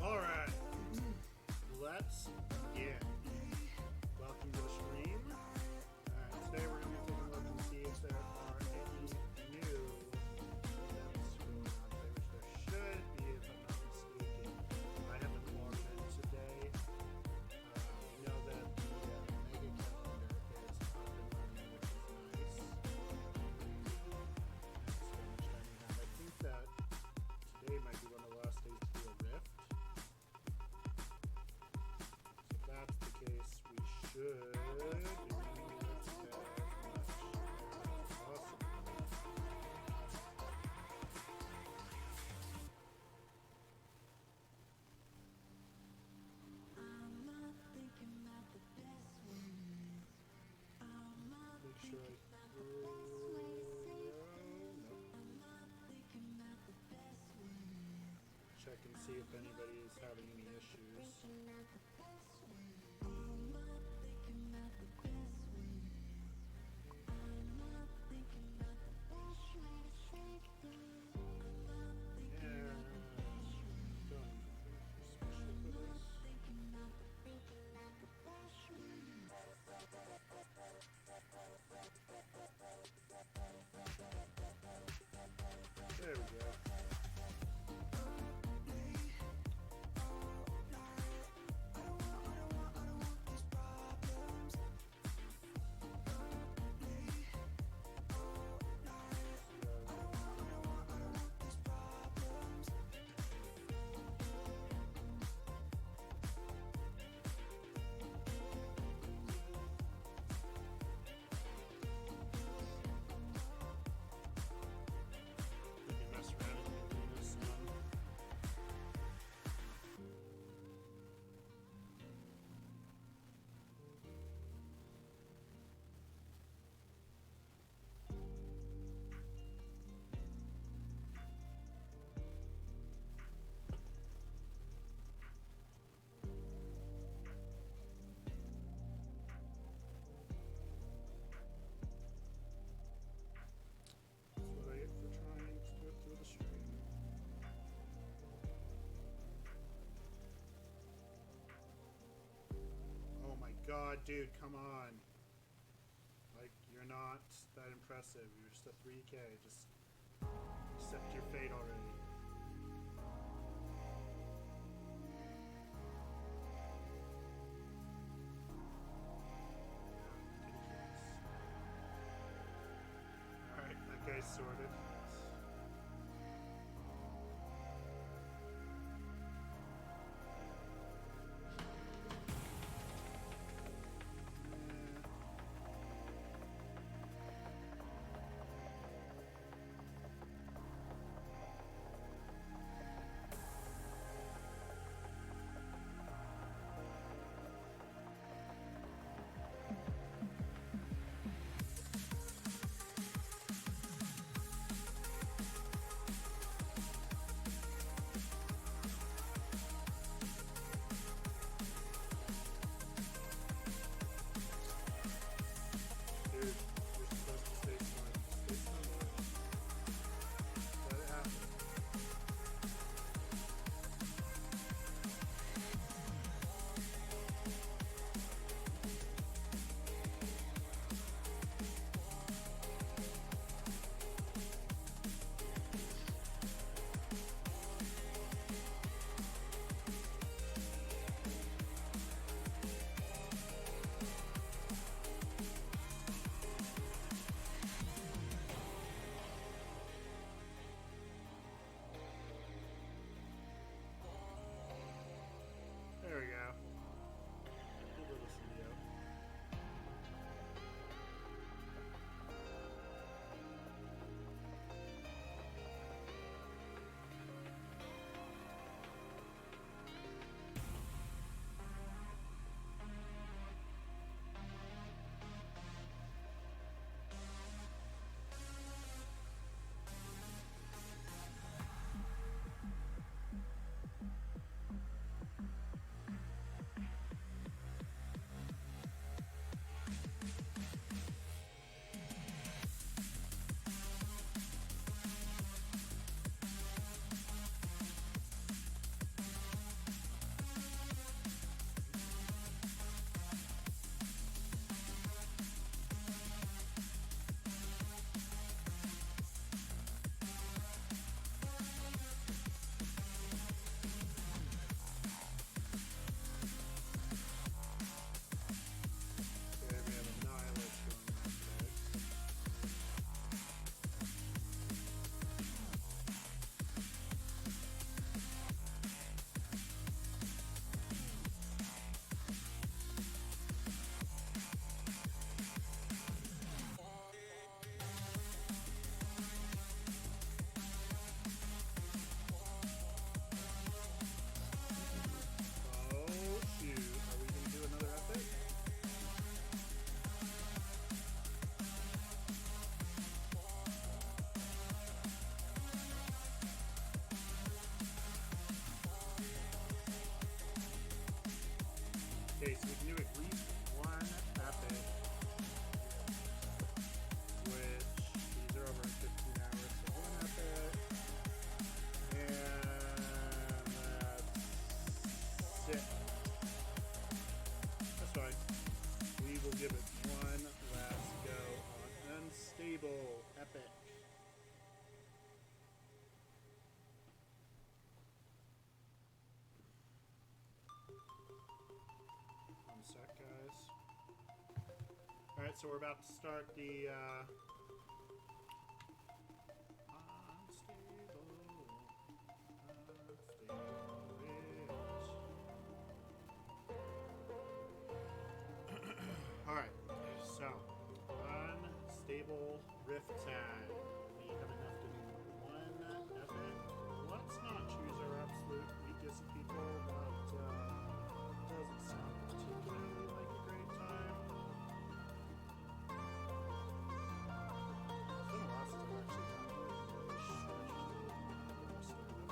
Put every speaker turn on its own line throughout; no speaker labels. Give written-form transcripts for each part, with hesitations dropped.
Alright, let's begin. Welcome to the stream. Today we're going to be taking a look and see if there are any new events going on today, which there should be if I'm not mistaken. I haven't logged in today. We know that the mega calendar is up and running, which is nice. I think that today might be one of the last days to do a rift. If that's the case, we should be running as much as possible. Make sure I check and see if anybody is having any issues. There we go. God, dude, come on. Like, you're not that impressive. You're just a 3K. Just accept your fate already. Alright, that guy's sorted. Unstable. Epic. One sec, guys. Alright, so we're about to start the Alright, so unstable rift tag. We have enough to do one epic. Let's not choose our absolute weakest people. That doesn't sound particularly like a great time. It's been a while since I've actually done a really stretched most of this.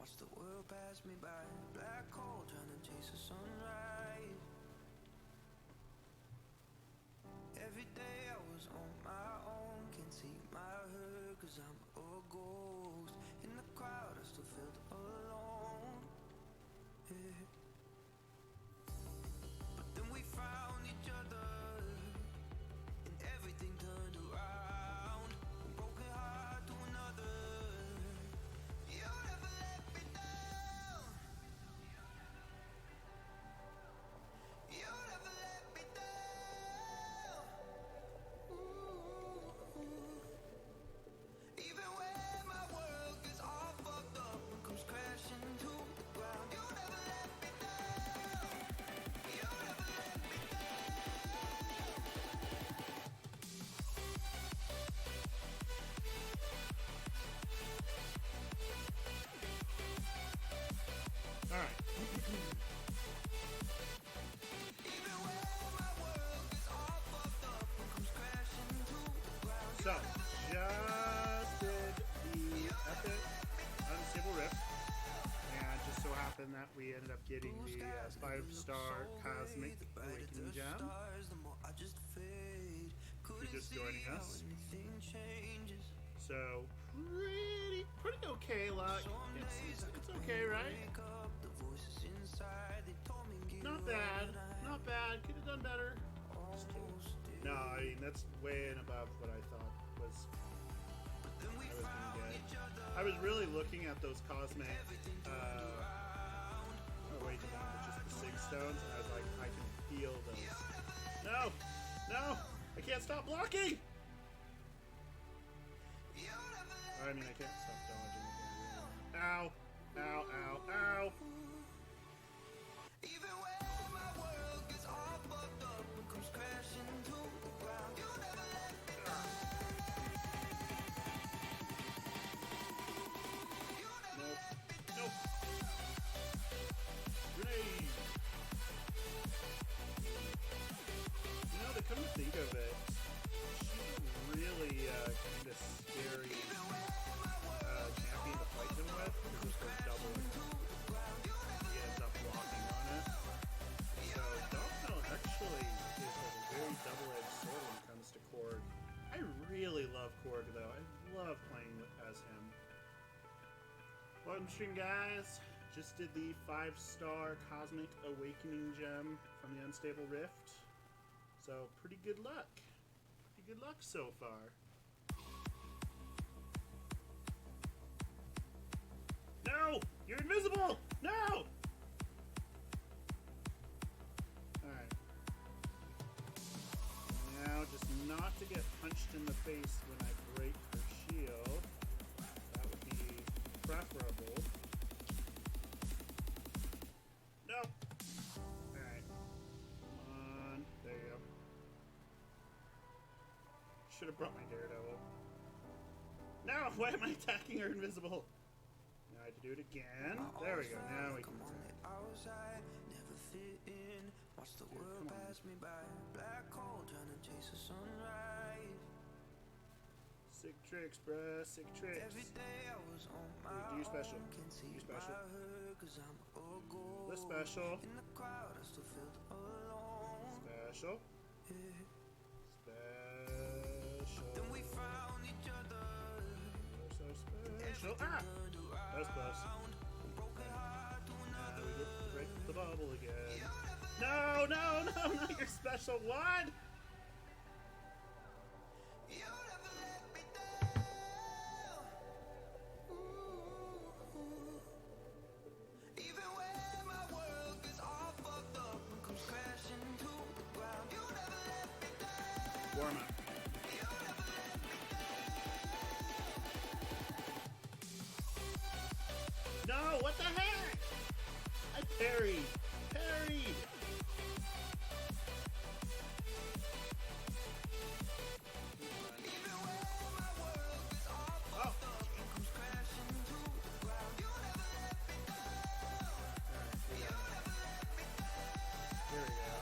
Watch the world pass me by. Black hole trying to chase a sunrise. Every day I was on my own. Can't see my hurt cause I'm a ghost. In the crowd I still felt alone. Yeah. But then we found each other and everything turned around. From broken heart to another. You never let me down. You never let me down. Even when my world gets all fucked up and comes crashing to the ground, you never let me down. You never let me
All right.
Even when my world gets all fucked up and comes crashing to the ground.
So, just did the epic unstable rift, and just so happened that we ended up getting the 5-star cosmic awakening gem. If you're just joining us, so pretty okay luck. It's okay, right? Not bad, not bad. Could have done better. Just kidding. No, I mean that's way and above what I thought was I was gonna get. I was really looking at those cosmic, wait, just the 6 stones, and I was like, I can feel those. No, no, I can't stop blocking. I mean, I can't stop dodging. Ow, ow, ow, ow.
Even when my world gets all fucked up and comes crashing to the ground, you never let me down. You never let me down.
Nope. Grenade. You know, to come to think of it, she's really kind of scary champion to fight him with because of her double. He ends up blocking on it. So Domino actually is a very double-edged sword when it comes to Korg. I really love Korg though. I love playing as him. Welcome stream, guys. Just did the 5-star Cosmic Awakening gem from the Unstable Rift. So pretty good luck. Pretty good luck so far. No! You're invisible! No! Alright. Now, just not to get punched in the face when I break her shield. That would be preferable. No! Alright. Come on. There you go. Should have brought my Daredevil. No! Why am I attacking her invisible? Now I have to do it again. There we go. Now we can attack.
Never fit in. Watch the world pass me by. Black hole trying to chase a sunrise.
Sick tricks, bruh. Sick tricks.
Every day I was on my
Do your special.
own. Can't see
Do your special.
my hurt 'cause I'm a ghost.
The special.
In the crowd I still felt alone.
Special.
Yeah.
Special.
Then we found each other.
So special. Ah! That was close. Now we get to break the bubble again. No, no, no, not your special one!
You never let me down. Even when my world gets all fucked up and comes crashing to the ground, you never let me down.
Warm up.
You never let me down.
No, what the heck? I parried. Parried.
Even when my world gets all fucked up and comes crashing to the ground, you never let me down. You never let me down.
Here we go.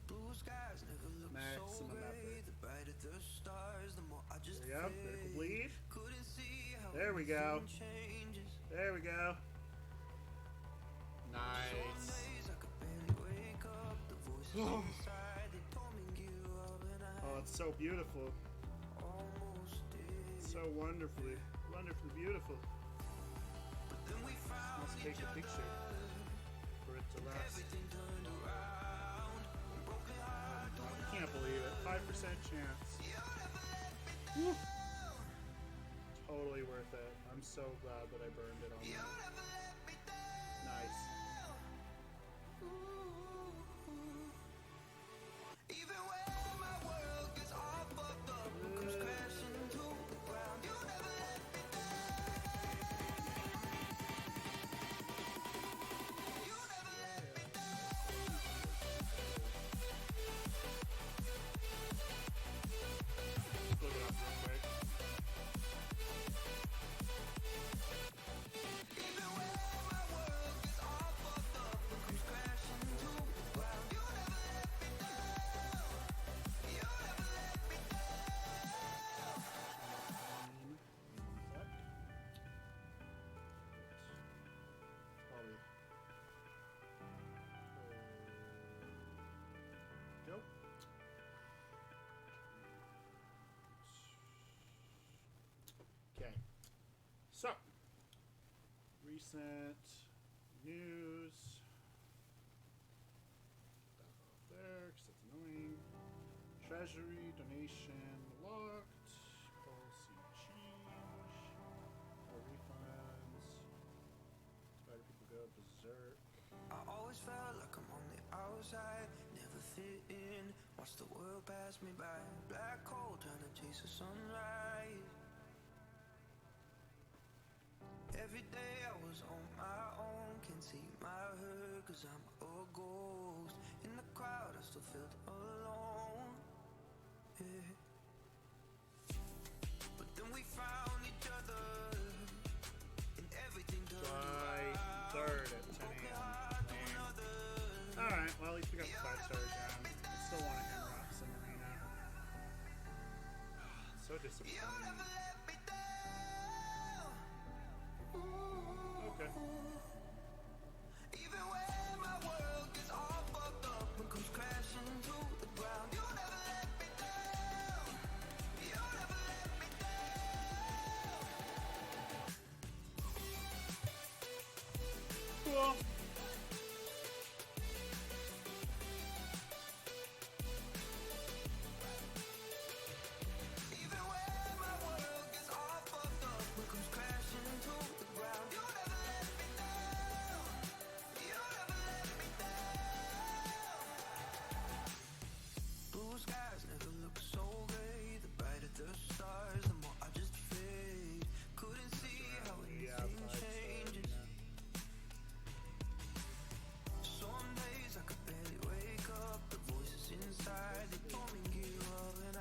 Blue skies never look
Maximum
so gray.
effort.
The brighter the stars, the more I just
There we go. Critical bleed.
couldn't see how
There we go.
anything changed.
There we go. Nice. Oh, it's so beautiful. So wonderfully beautiful. Let's take a picture for it to last. I can't believe it. 5% chance. Woo. Totally worth it. I'm so glad that I burned it on that. Nice. Okay, so recent news. That off there because it's annoying. Treasury donation locked. Policy change. No refunds. Why do people go berserk?
I always felt like I'm on the outside, never fit in. Watch the world pass me by. Black hole trying to chase the sunrise. Every day I was on my own, can't see my hurt cause I'm a ghost. In the crowd I still felt alone, yeah. But then we found each other and everything turned
July 3rd at 10 a.m. Alright, well at least we got the 5-star down. I still want to hammer out some arena. So disappointing. Okay.
Even when my world gets all fucked up and comes crashing to the ground, you never let me down. You never let me down.
Cool.
Even when my world gets all fucked up and comes crashing to the ground, you never let me down. You never let me down. Blue skies never look so gray. The brighter the stars, the more I just fade. Couldn't see how anything changes. Some days I could barely wake up. The voices inside, they told me give up, and I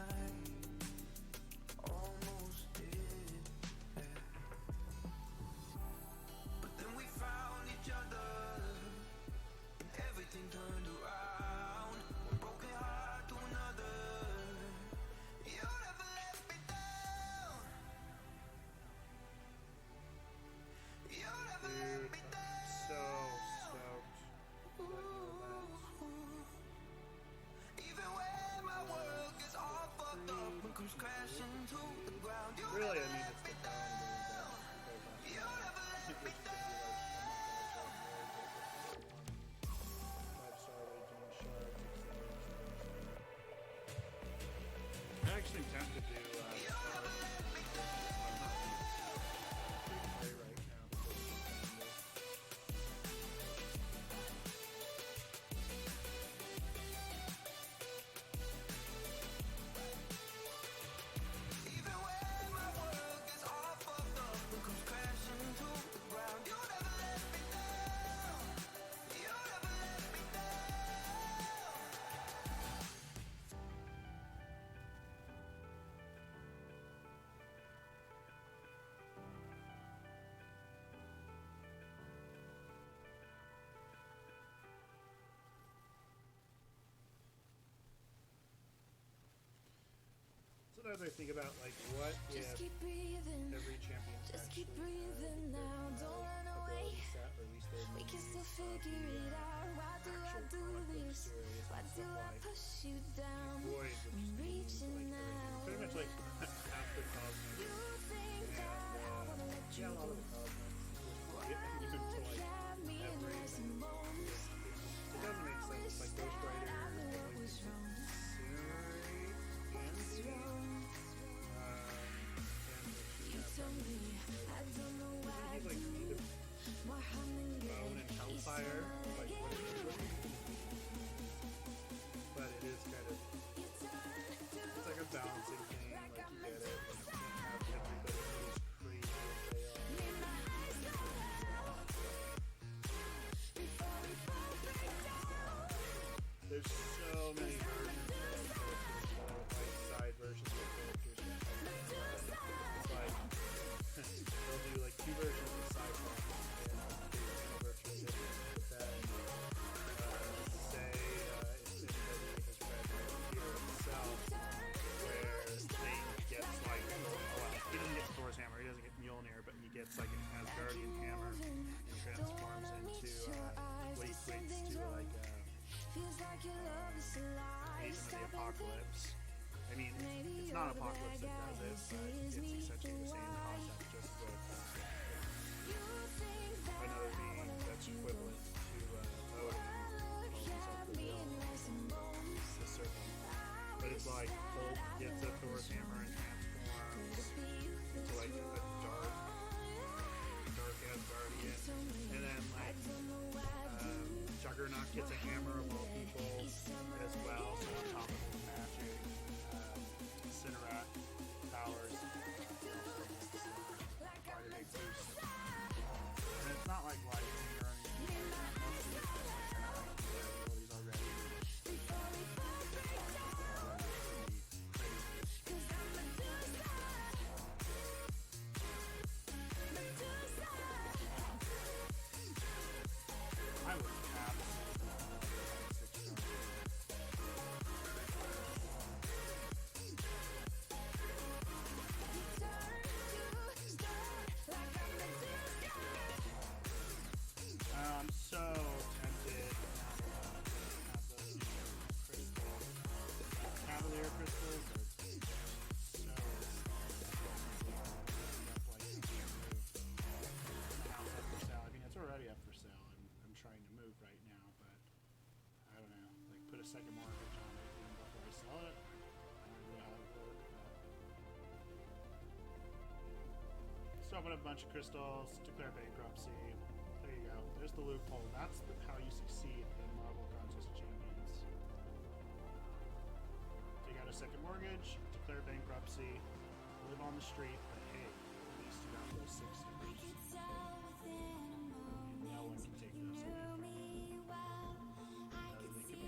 almost did, yeah. But then we found each other and everything turned around. One broken heart to another. You never let me down. You never let
Dude,
me
I'm
down.
so stoked that you're that.
Even when my world gets all fucked up and comes crashing to the ground, you
Really, I
never
need
let
to
me
sit down and
down.
do
You never let
that.
me down.
5-star Raging Shark. I actually tempted to play right now.
Even when my world gets all fucked up and comes crashing to the ground, you never let me down. You never let me
Sometimes I think about like what
Just
if
keep breathing.
every champion
Just keep
actually had
breathing
their
now.
own
Don't
or at least their
We can
movies
still
of
figure
the
it out. Why do I
actual
do
comic book
this?
series
Why
and
do
stuff
I
like
push you down?
Void, which
I'm
means
reaching
like everything.
out.
Pretty much like half the cosmos.
You think
And
that I wanna let you
yeah, a lot
go?
of the cosmos.
Why
Even to
look
like
at me in
everything.
rice and bones?
It doesn't make sense. Like Ghost Rider,
I knew
like
what was wrong.
Incinerate,
What's wrong? You told me I don't know why I
he's like
do
made of
more harm than
bone
good.
and hellfire. Like what is it? But it is kind of, it's like a balancing thing. Like you get it. And you can't have everybody who's crazy as they are. There's so many versions of characters, like side versions of characters. It's like they'll do like two versions of sci-fi and they virtually different. But then say if anybody has read Hero itself, where Thing gets like he doesn't get Thor's hammer, he doesn't get Mjolnir, but he gets like an Asgardian hammer and transforms into what he equates to like Agent of the Apocalypse. I mean, it's not Apocalypse that does it, but it's essentially the same concept, just with another being that's equivalent to Odin, calls himself the Will, the Serpent. But it's like Hulk gets a Thor's hammer and transforms into like a dark Asgardian, and then like Juggernaut gets a hammer of all people as well, so on top of his magic, Incinerate powers, quite a big boost. And it's not like lightning or anything, most of it is like kind of like the abilities already. I would I'm so tempted to have those crystal Cavalier crystals. Are so house up for sale. I mean, it's already up for sale. I'm trying to move right now, but I don't know. Like, put a second mortgage on it even before I sell it. I don't know how it would work. So open up a bunch of crystals, declare bankruptcy. There you go. There's the loophole. That's how you succeed in Marvel Contest of Champions. So you got a second mortgage, declare bankruptcy, live on the street, but hey, at least you got those 6 stars. And no one can take those away from you. Nothing they can make.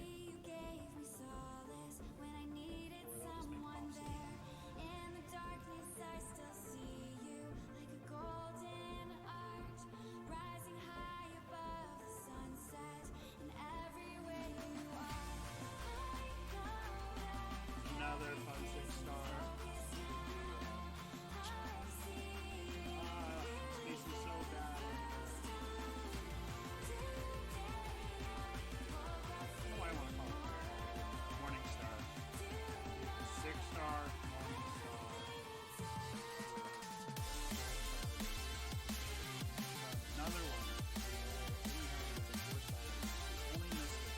Boy, I'll just make pops. Another fun 6-star. Makes me so bad. What do I want to call it? Morning Star. 6-star Morning Star. Another one. Only missed it.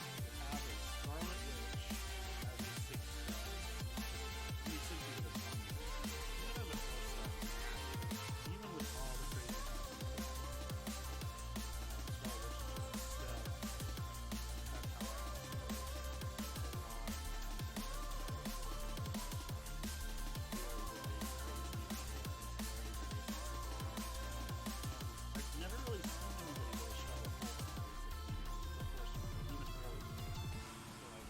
Scarlet Witch as a 6-star. You should be the fun. Even as a 4-star. Even with all the crazy Scarlet Witch is still. That's how I I've never really seen anybody with a shovel full of powers. It's the first one, even early. So like,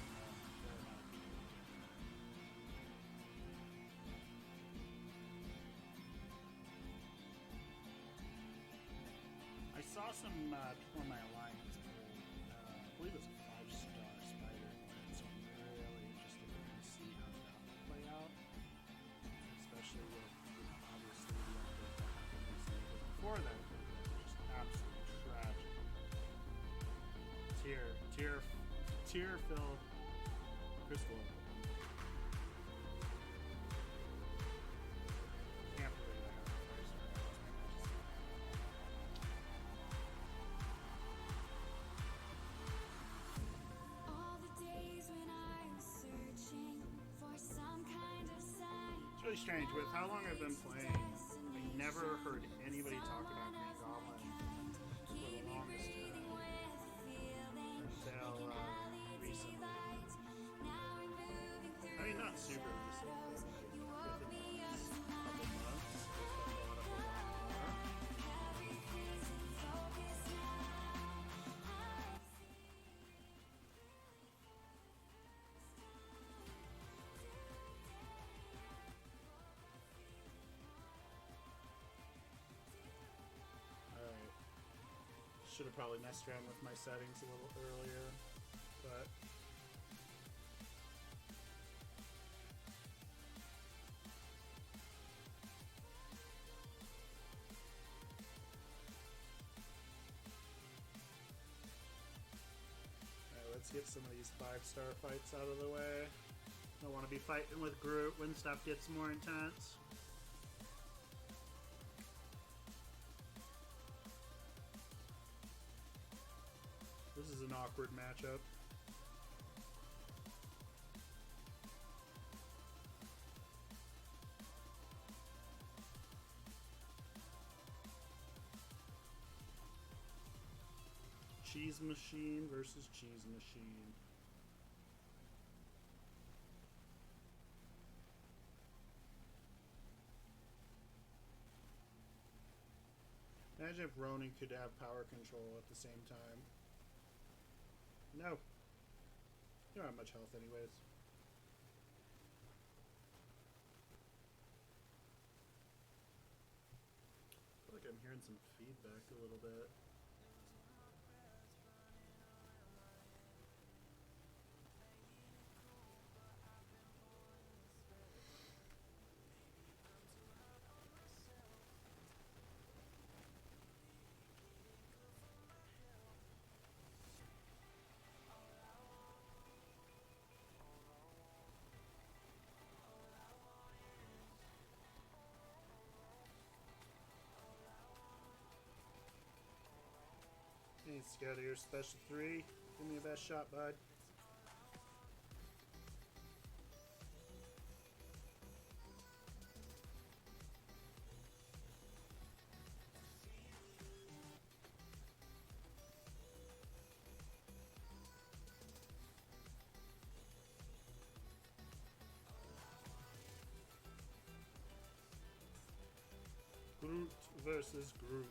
fair amount of people who get that. I saw some people in my alliance pull, I believe it's a 5-star spider, so I'm really interested to kind of see how that will play out. really strange. With how long I've been playing, I never heard anybody talk about Green Goblin for the longest time until recently. I mean, not super recent, but like within the last couple months, it's been brought up a lot more. Alright. Should have probably messed around with my settings a little earlier, but let's get some of these 5-star fights out of the way. Don't want to be fighting with Groot when stuff gets more intense. This is an awkward matchup. Cheese Machine versus Cheese Machine. Imagine if Ronin could have power control at the same time. No. You don't have much health anyways. I feel like I'm hearing some feedback a little bit. Hey, Scout here, Special 3. Give me your best shot, bud. Groot versus Groot.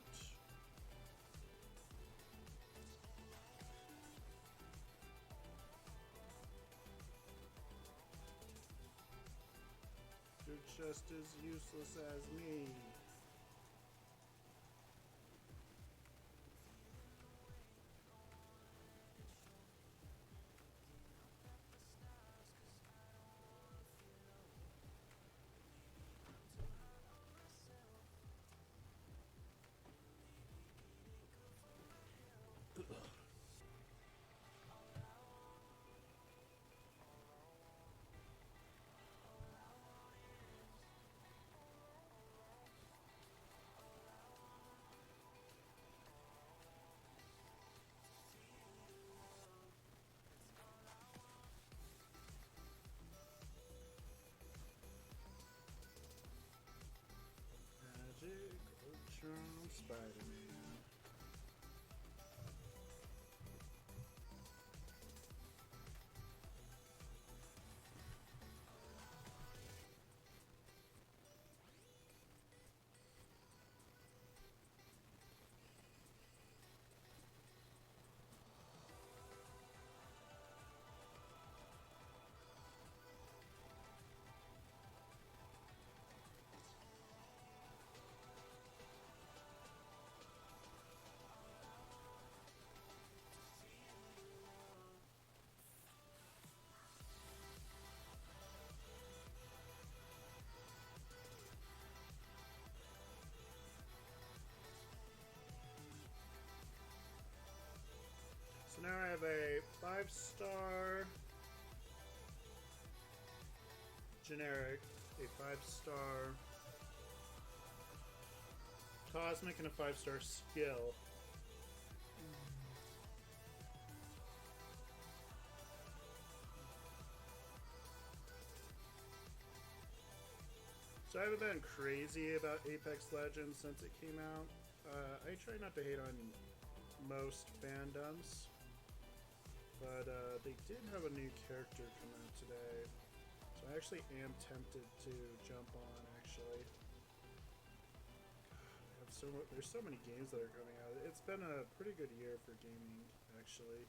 You're just as useless as me. Magic Ultron Spider-Man. So now I have a 5-star generic, a 5-star cosmic, and a 5-star skill. So I haven't been crazy about Apex Legends since it came out. I try not to hate on most fandoms, but they did have a new character come out today, so I actually am tempted to jump on. Actually, there's so many games that are coming out. It's been a pretty good year for gaming, actually.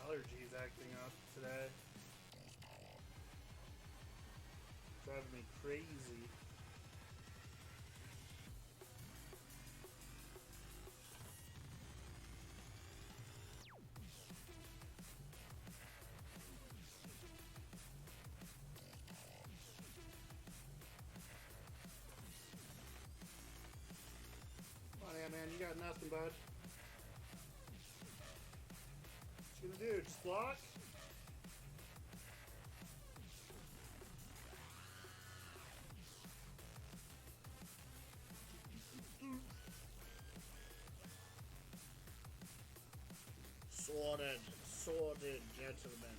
Allergies acting up today. Driving me crazy. Come on, yeah, man, you got nothing, bud. What you gonna do? Just block? Sworded gentlemen.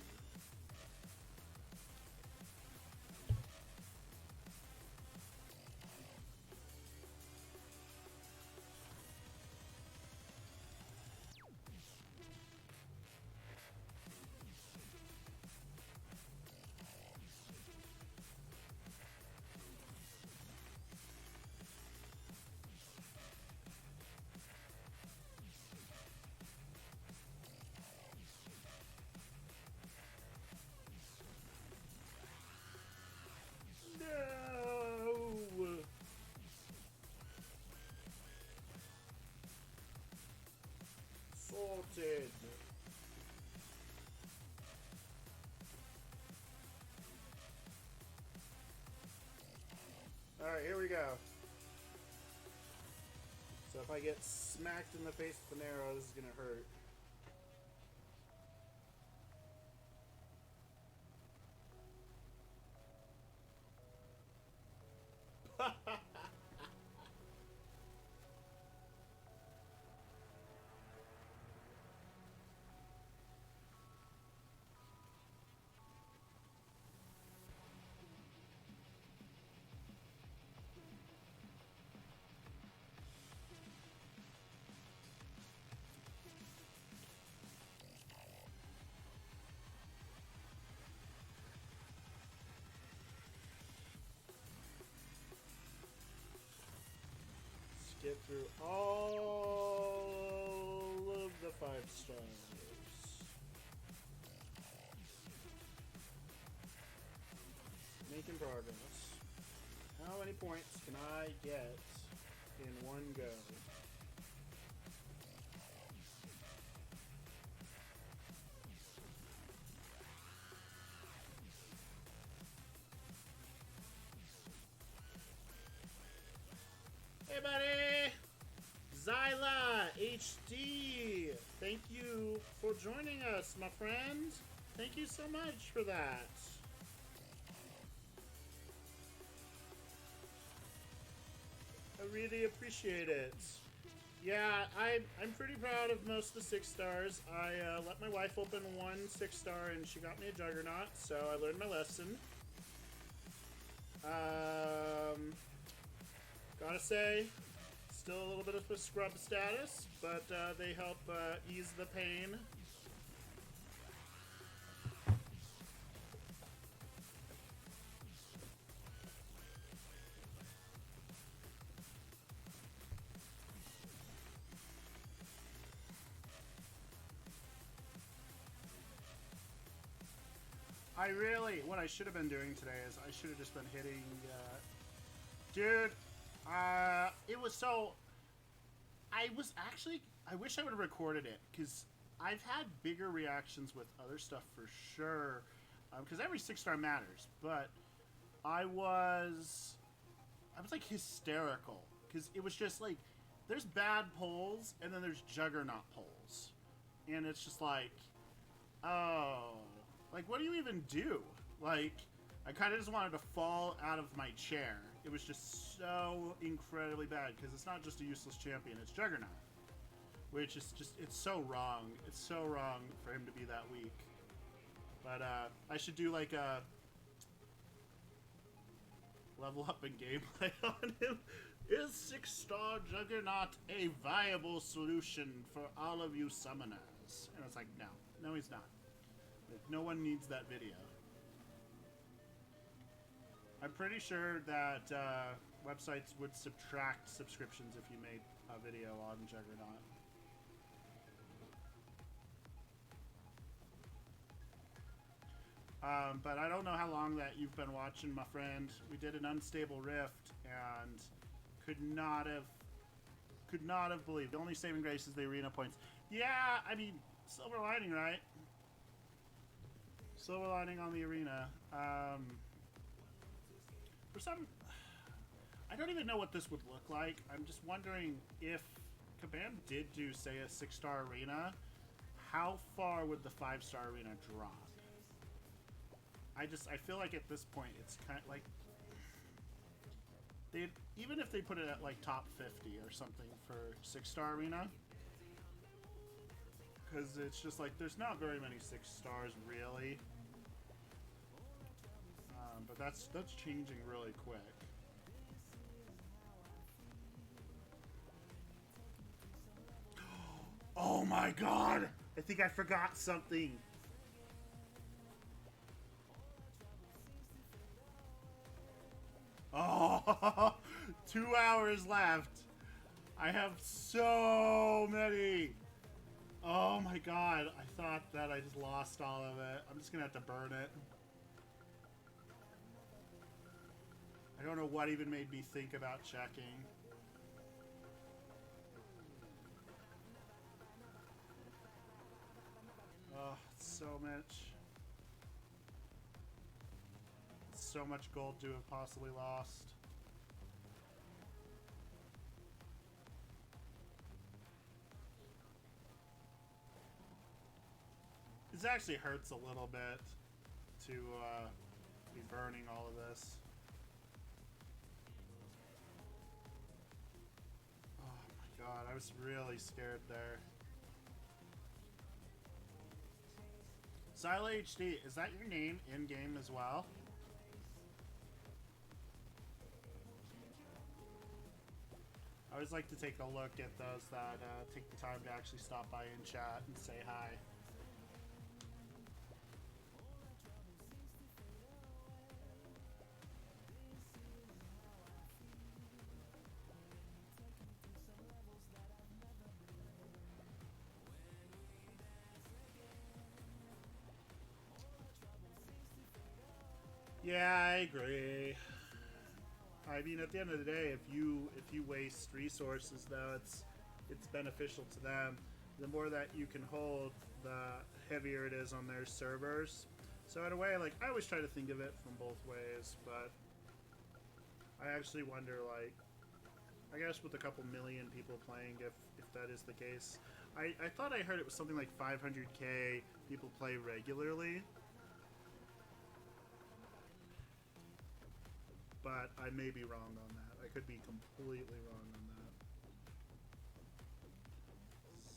No! Sorted. Alright, here we go. So if I get smacked in the face with an arrow, this is gonna hurt. Get through all of the 5 stars. Making progress. How many points can I get in one go? Hey, buddy! Zyla HD! Thank you for joining us, my friend. Thank you so much for that. I really appreciate it. Yeah, I'm pretty proud of most of the 6 stars. I let my wife open one 6-star and she got me a Juggernaut, so I learned my lesson. Gotta say, still a little bit of a scrub status, but they help ease the pain. What I should have been doing today is I should have just been hitting, dude, it was so, I wish I would have recorded it, because I've had bigger reactions with other stuff for sure, because every 6-star matters, but I was like hysterical, because it was just like, there's bad polls, and then there's Juggernaut polls, and it's just like, oh, like, what do you even do? Like, I kind of just wanted to fall out of my chair. It was just so incredibly bad, because it's not just a useless champion, it's Juggernaut. Which is just, it's so wrong. It's so wrong for him to be that weak. But, I should do, like, a level up in gameplay on him. Is 6-star Juggernaut a viable solution for all of you summoners? And it's like, no. No, he's not. No one needs that video. I'm pretty sure that websites would subtract subscriptions if you made a video on Juggernaut. But I don't know how long that you've been watching, my friend. We did an unstable rift and could not have believed. The only saving grace is the arena points. Yeah, I mean, silver lining, right? Silver lining on the arena. For some, I don't even know what this would look like. I'm just wondering if Kabam did do, say, a 6-star arena, how far would the 5-star arena drop? I feel like at this point it's kind of like even if they put it at like top 50 or something for 6-star arena, because it's just like there's not very many 6 stars really. But that's changing really quick. Oh my god! I think I forgot something. Oh, 2 hours left. I have so many. Oh my god, I thought that I just lost all of it. I'm just gonna have to burn it. I don't know what even made me think about checking. Oh, so much. So much gold to have possibly lost. This actually hurts a little bit to be burning all of this. Oh my god, I was really scared there. Zyla HD, is that your name in-game as well? I always like to take a look at those that take the time to actually stop by and chat and say hi. Yeah, I agree. I mean, at the end of the day, if you waste resources, though, it's beneficial to them. The more that you can hold, the heavier it is on their servers. So in a way, like, I always try to think of it from both ways, but I actually wonder, like, I guess with a couple million people playing, if that is the case. I thought I heard it was something like 500k people play regularly. But I may be wrong on that. I could be completely wrong on that.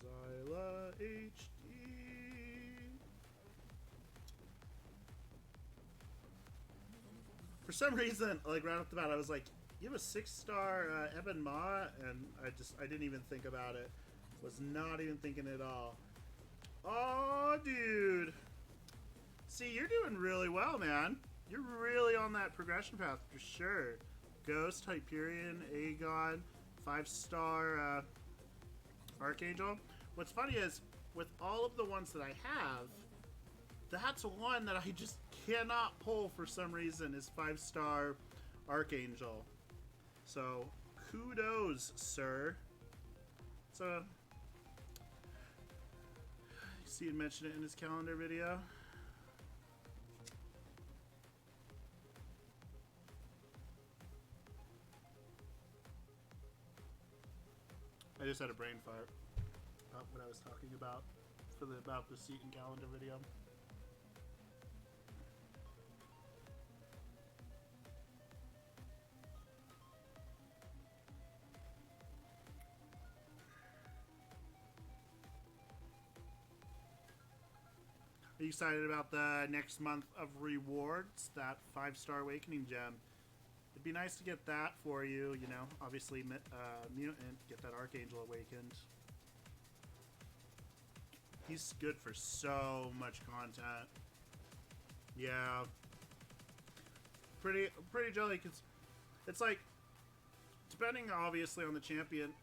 Zyla HD. For some reason, like right off the bat, I was like, "You have a 6-star Eben Ma," and I didn't even think about it. Was not even thinking at all. Oh, dude. See, you're doing really well, man. You're really on that progression path for sure. Ghost, Hyperion, Aegon, 5-star Archangel. What's funny is, with all of the ones that I have, that's one that I just cannot pull for some reason is 5-star Archangel. So, kudos, sir. So, see him mention it in his calendar video. I just had a brain fart about what I was talking about about the seat and calendar video. Are you excited about the next month of rewards? That 5-star Awakening gem. It'd be nice to get that for you, you know. Obviously, Mutant, get that Archangel awakened. He's good for so much content. Yeah. Pretty jelly, because it's like, depending obviously on the champion.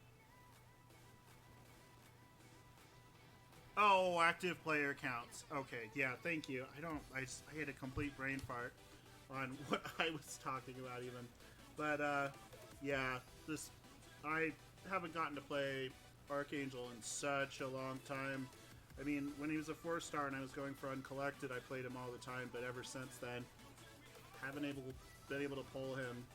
Oh, active player counts. Okay, yeah, thank you. I had a complete brain fart on what I was talking about even. But, yeah, I haven't gotten to play Archangel in such a long time. I mean, when he was a 4-star and I was going for Uncollected, I played him all the time, but ever since then, haven't been able to pull him.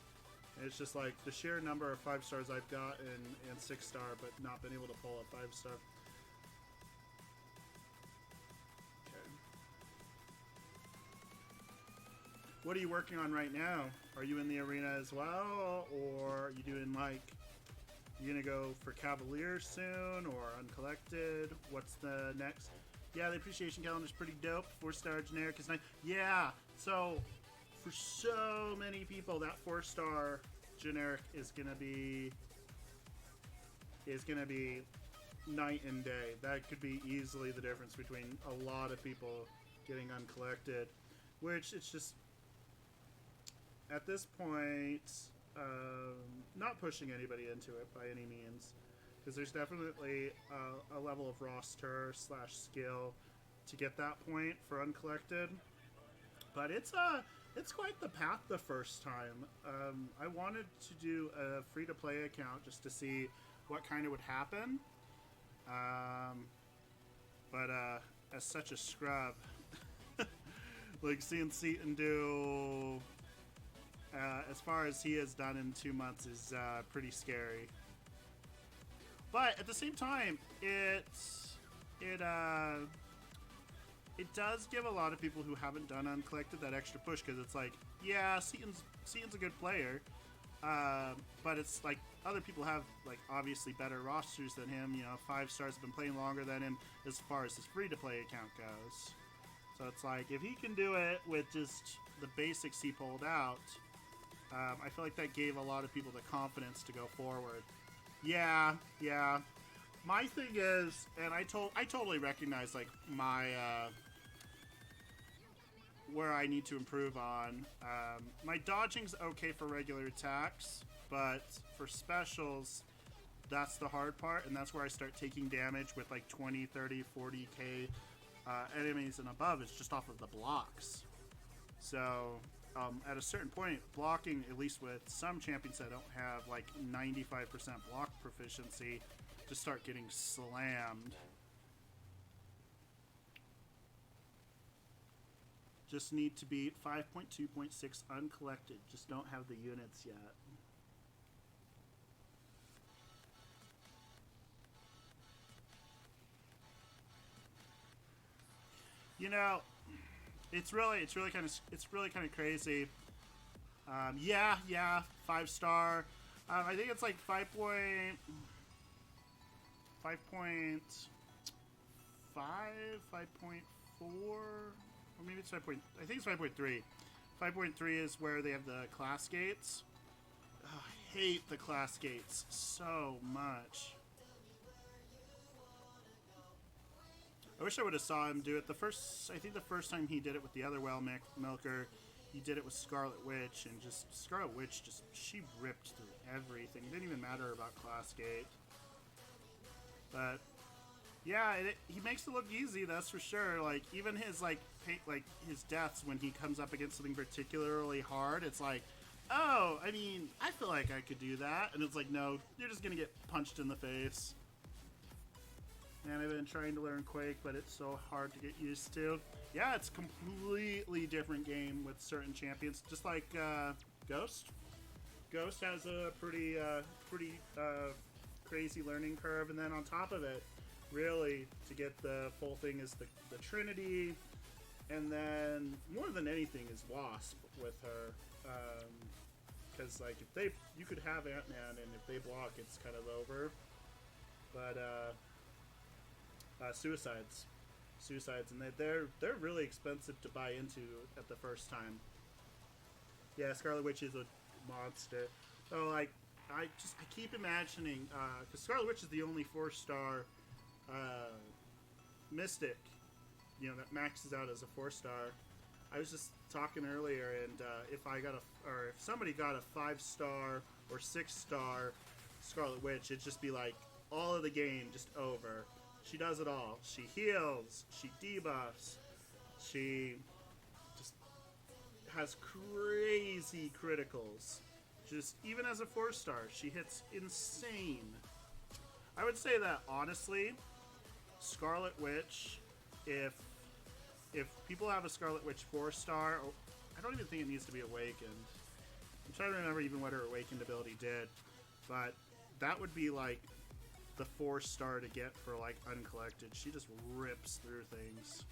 And it's just like, the sheer number of 5-stars I've got and 6-star, but not been able to pull a 5-star. What are you working on right now? Are you in the arena as well, or are you doing like, you gonna go for Cavalier soon or Uncollected? What's the next? Yeah, the appreciation calendar is pretty dope. 4-star generic is nice. Yeah, so for so many people, that 4-star generic is gonna be night and day. That could be easily the difference between a lot of people getting Uncollected, which it's just, at this point, not pushing anybody into it by any means, because there's definitely a level of roster / skill to get that point for Uncollected. But it's quite the path the first time. I wanted to do a free-to-play account just to see what kind of would happen. But as such a scrub, like seeing Seaton do as far as he has done in 2 months is pretty scary. But at the same time, it does give a lot of people who haven't done Uncollected that extra push, because it's like, yeah, Seaton's a good player, but it's like other people have like obviously better rosters than him. You know, 5-stars have been playing longer than him as far as his free-to-play account goes. So it's like, if he can do it with just the basics he pulled out, I feel like that gave a lot of people the confidence to go forward. Yeah. My thing is, and I totally recognize like my where I need to improve on. My dodging's okay for regular attacks, but for specials, that's the hard part, and that's where I start taking damage with like 20, 30, 40k enemies and above. It's just off of the blocks. So at a certain point, blocking, at least with some champions that don't have like 95% block proficiency, just start getting slammed. Just need to beat 5.2.6 Uncollected. Just don't have the units yet. You know, it's really kind of crazy. Yeah, 5 star. I think it's like 5.4, or maybe it's 5. I think it's 5.3. 5.3 is where they have the class gates. Oh, I hate the class gates so much. I wish I would have saw him do it I think the first time he did it with the other well milker, he did it with Scarlet Witch, and just Scarlet Witch she ripped through everything. It didn't even matter about class gate. But yeah, he makes it look easy, that's for sure. Like even his his deaths when he comes up against something particularly hard, it's like, oh, I mean, I feel like I could do that, and it's like, no, you're just gonna get punched in the face. And I've been trying to learn Quake, but it's so hard to get used to. Yeah, it's a completely different game with certain champions, just like Ghost. Ghost has a pretty crazy learning curve, and then on top of it, really, to get the full thing is the Trinity, and then more than anything is Wasp with her. Because like you could have Ant-Man, and if they block, it's kind of over. But Suicides, and they're really expensive to buy into at the first time. Yeah, Scarlet Witch is a monster. So like, I keep imagining, because Scarlet Witch is the only 4-star Mystic, that maxes out as a 4-star. I was just talking earlier, and if somebody got a 5-star or 6-star Scarlet Witch, it'd just be like all of the game just over. She does it all. She heals. She debuffs. She just has crazy criticals. Just even as a 4-star, she hits insane. I would say that honestly, Scarlet Witch, if people have a Scarlet Witch 4-star, I don't even think it needs to be awakened. I'm trying to remember even what her awakened ability did, but that would be like the 4-star to get for like uncollected. She just rips through things.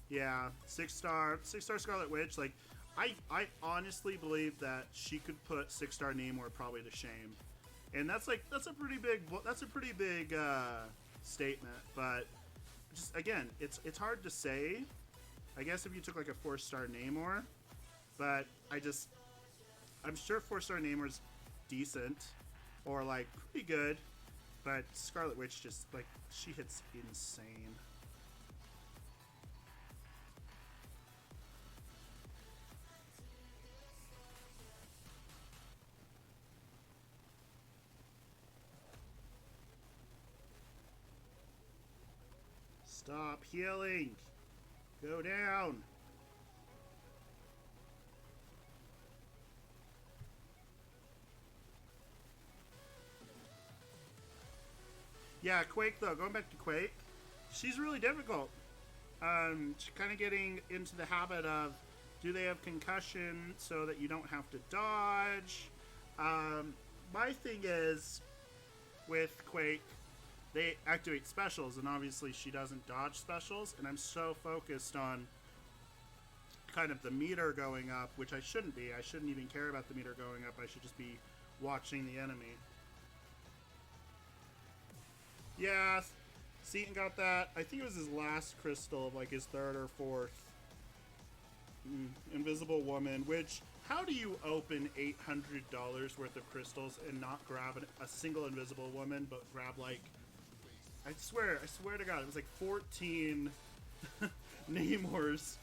Yeah, 6-star Scarlet Witch. Like, I honestly believe that she could put 6-star Namor probably to shame, and that's a pretty big statement. But just again, it's hard to say. I guess if you took like a 4-star Namor, but I'm sure 4-star Namor's decent or like pretty good, but Scarlet Witch just like she hits insane. Stop healing. Go down. Yeah, Quake though, going back to Quake, she's really difficult. She's kind of getting into the habit of, do they have concussion so that you don't have to dodge? My thing is, with Quake, they activate specials, and obviously she doesn't dodge specials, and I'm so focused on kind of the meter going up, which I shouldn't be. I shouldn't even care about the meter going up. I should just be watching the enemy. Yeah, Seaton got that. I think it was his last crystal of like his 3rd or 4th. Invisible Woman, which, how do you open $800 worth of crystals and not grab a single Invisible Woman, but grab like, I swear to God, it was like 14 Namors,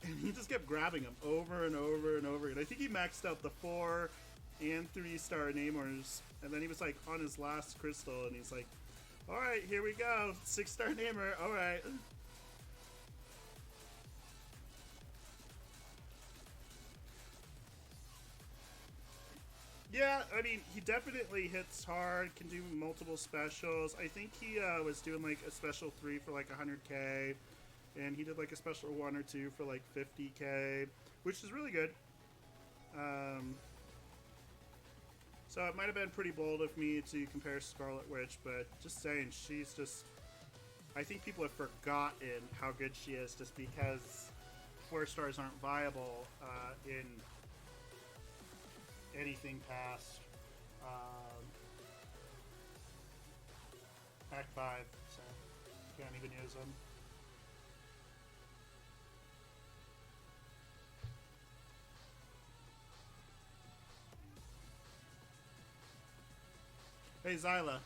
and he just kept grabbing them over and over and over again. I think he maxed out the 4 and 3-star Namors, and then he was like on his last crystal, and he's like, all right, here we go, 6-star Namor, all right. Yeah, I mean, he definitely hits hard, can do multiple specials. I think he was doing like a special 3 for like 100k, and he did like a special 1 or 2 for like 50k, which is really good. So it might have been pretty bold of me to compare Scarlet Witch, but just saying, she's just I think people have forgotten how good she is just because 4 stars aren't viable in anything past Act 5, so can't even use them. Hey Zyla,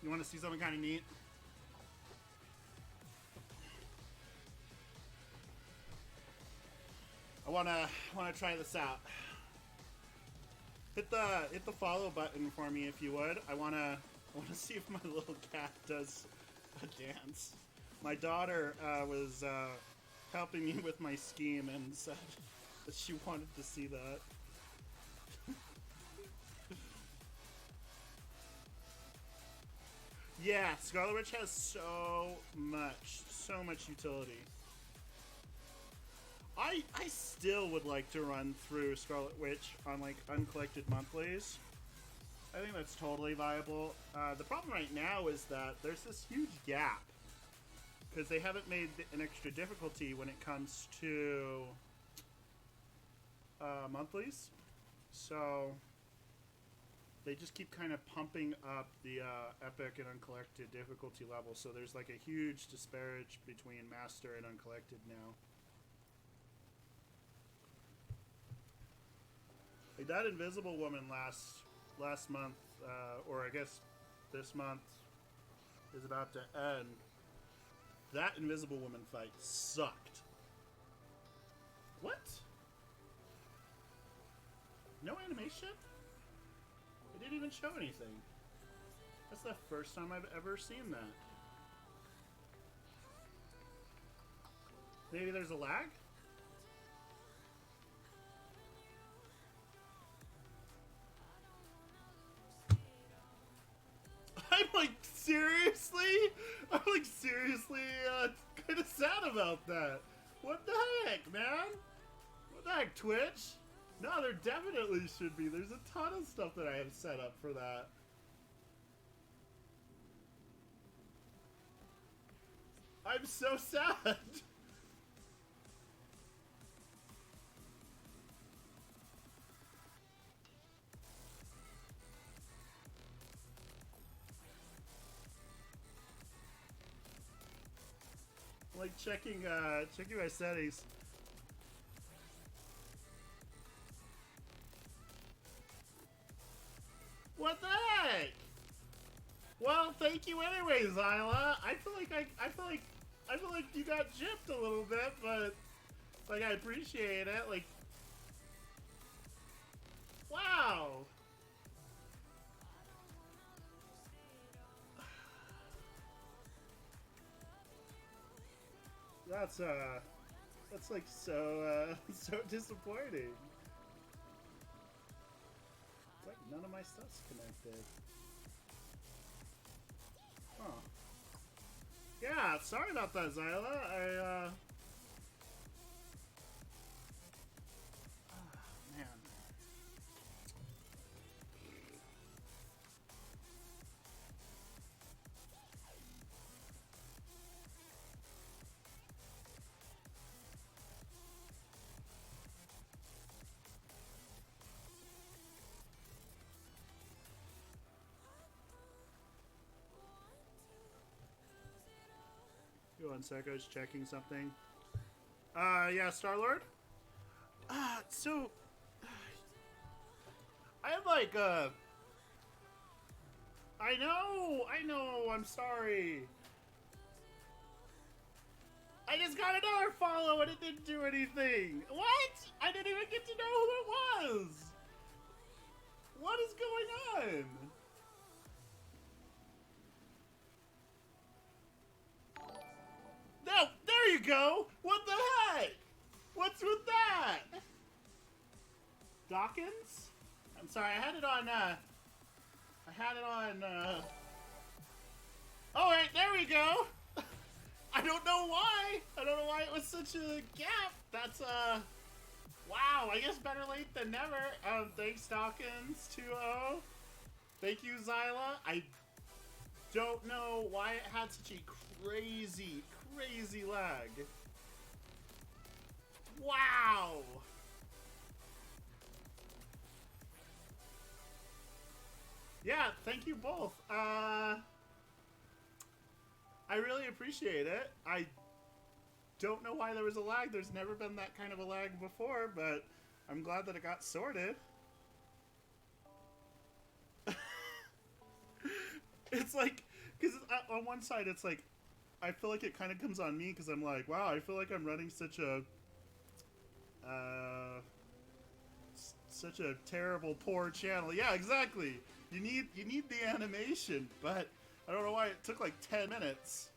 you want to see something kind of neat? I wanna try this out. Hit the follow button for me if you would. I wanna see if my little cat does a dance. My daughter was helping me with my scheme and said that she wanted to see that. Yeah, Scarlet Witch has so much utility. I still would like to run through Scarlet Witch on like uncollected monthlies. I think that's totally viable. The problem right now is that there's this huge gap because they haven't made an extra difficulty when it comes to monthlies. So they just keep kind of pumping up the epic and uncollected difficulty level. So there's like a huge disparage between master and uncollected now. Like that Invisible Woman last month, or I guess this month is about to end. That Invisible Woman fight sucked. What? No animation? It didn't even show anything. That's the first time I've ever seen that. Maybe there's a lag? I'm like, seriously? I'm like, seriously kind of sad about that. What the heck, man? What the heck, Twitch? No, there definitely should be. There's a ton of stuff that I have set up for that. I'm so sad. Like checking my settings. What the heck? Well, thank you anyways, Isla. I feel like you got gypped a little bit, but like I appreciate it. Like, wow. That's like so so disappointing. It's like none of my stuff's connected. Huh. Yeah, sorry about that, Zyla. Man. One sec, I was checking something. Yeah, Star-Lord? So... I have like, I know, I'm sorry. I just got another follow and it didn't do anything. What? I didn't even get to know who it was. What is going on? No, there you go. What the heck? What's with that? Dawkins? I'm sorry, I had it on, all right, there we go. I don't know why. I don't know why it was such a gap. That's, wow, I guess better late than never. Thanks, Dawkins, 2-0. Thank you, Zyla. I don't know why it had such a crazy, crazy lag. Wow! Yeah, thank you both. I really appreciate it. I don't know why there was a lag. There's never been that kind of a lag before, but I'm glad that it got sorted. It's like, because on one side it's like, I feel like it kind of comes on me because I'm like, wow, I feel like I'm running such a terrible, poor channel. Yeah, exactly. You need the animation, but I don't know why it took like 10 minutes.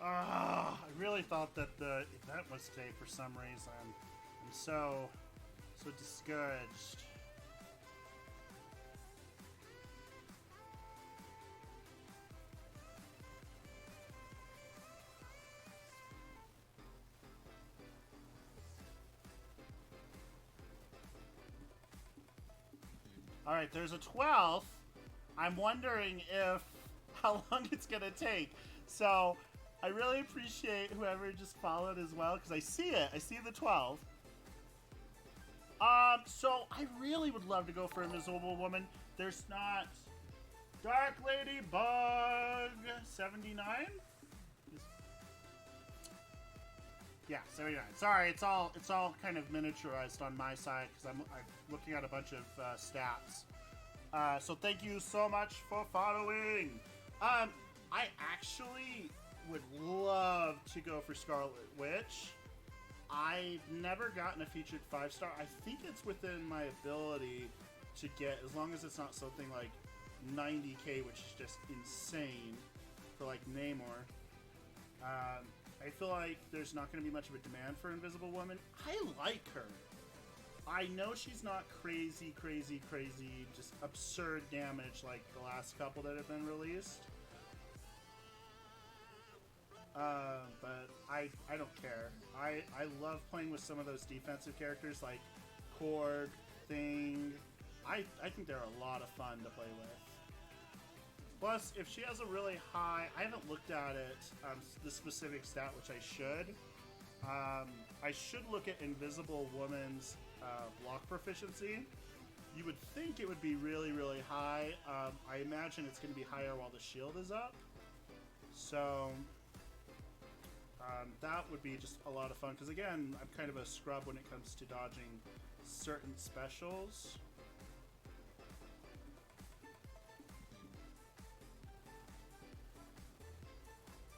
I really thought that the event was today for some reason. I'm so discouraged. All right, there's a 12th. I'm wondering if how long it's gonna take. So I really appreciate whoever just followed as well because I see it. I see the 12. So I really would love to go for Invisible Woman. There's not Dark Lady Bug 79. Yeah, 79. Sorry, it's all kind of miniaturized on my side because I'm looking at a bunch of stats. So thank you so much for following. I actually would love to go for Scarlet Witch. I've never gotten a featured 5-star. I think it's within my ability to get, as long as it's not something like 90k, which is just insane for like Namor. I feel like there's not going to be much of a demand for Invisible Woman. I like her. I know she's not crazy, just absurd damage like the last couple that have been released. But I don't care. I love playing with some of those defensive characters like Korg, Thing. I think they're a lot of fun to play with. Plus, if she has a really high, I haven't looked at it, the specific stat, which I should. I should look at Invisible Woman's block proficiency. You would think it would be really high. I imagine it's going to be higher while the shield is up. So that would be just a lot of fun. Because again, I'm kind of a scrub when it comes to dodging certain specials.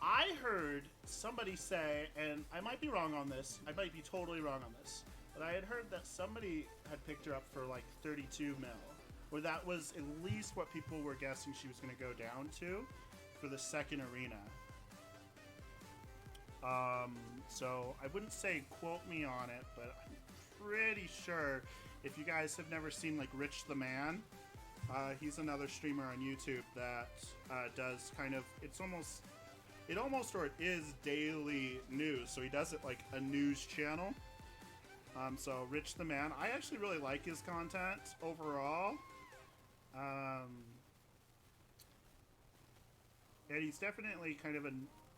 I heard somebody say, and I might be wrong on this, I might be totally wrong on this, but I had heard that somebody had picked her up for like 32 mil, or that was at least what people were guessing she was going to go down to for the second arena. So I wouldn't say quote me on it, but I'm pretty sure if you guys have never seen like Rich the Man, he's another streamer on YouTube that does kind of, it is daily news, so he does it like a news channel. So Rich the Man, I actually really like his content overall. And he's definitely kind of a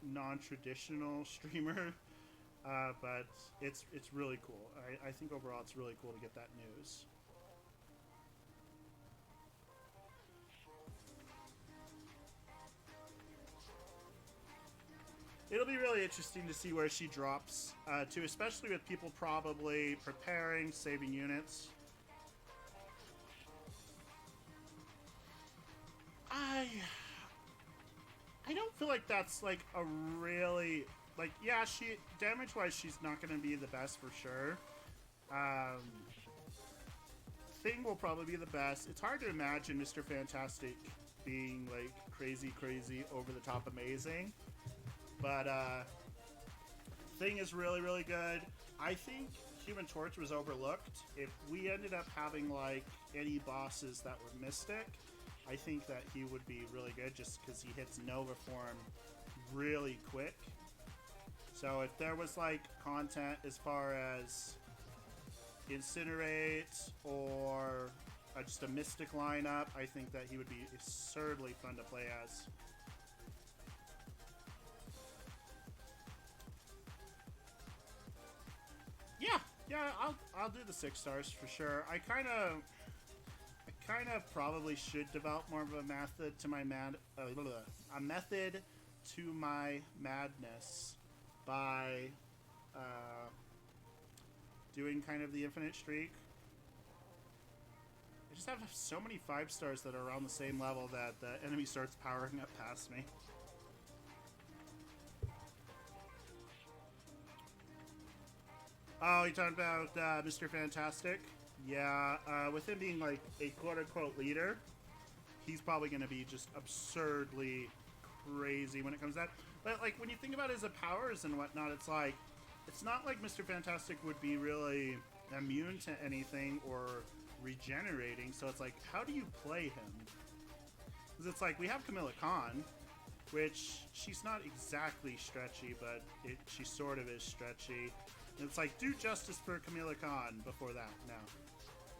non-traditional streamer, but it's really cool. I think overall it's really cool to get that news. It'll be really interesting to see where she drops to, especially with people probably preparing, saving units. I don't feel like that's like a really, like, yeah, damage-wise she's not going to be the best for sure. Thing will probably be the best. It's hard to imagine Mr. Fantastic being like crazy, over the top amazing. But Thing is really good. I think Human Torch was overlooked. If we ended up having like any bosses that were Mystic, I think that he would be really good just because he hits Nova form really quick. So if there was like content as far as Incinerate or just a Mystic lineup, I think that he would be absurdly fun to play as. Yeah, I'll do the 6 stars for sure. I kind of probably should develop more of a method to my madness by doing kind of the infinite streak. I just have so many 5 stars that are around the same level that the enemy starts powering up past me. Oh, you talking about Mr. Fantastic? Yeah, with him being like a quote-unquote leader, he's probably going to be just absurdly crazy when it comes to that. But like when you think about his powers and whatnot, it's like it's not like Mr. Fantastic would be really immune to anything or regenerating. So it's like, how do you play him? Because it's like we have Camilla Khan, which she's not exactly stretchy, but she sort of is stretchy. And it's like, do justice for Camilla Khan before that. No.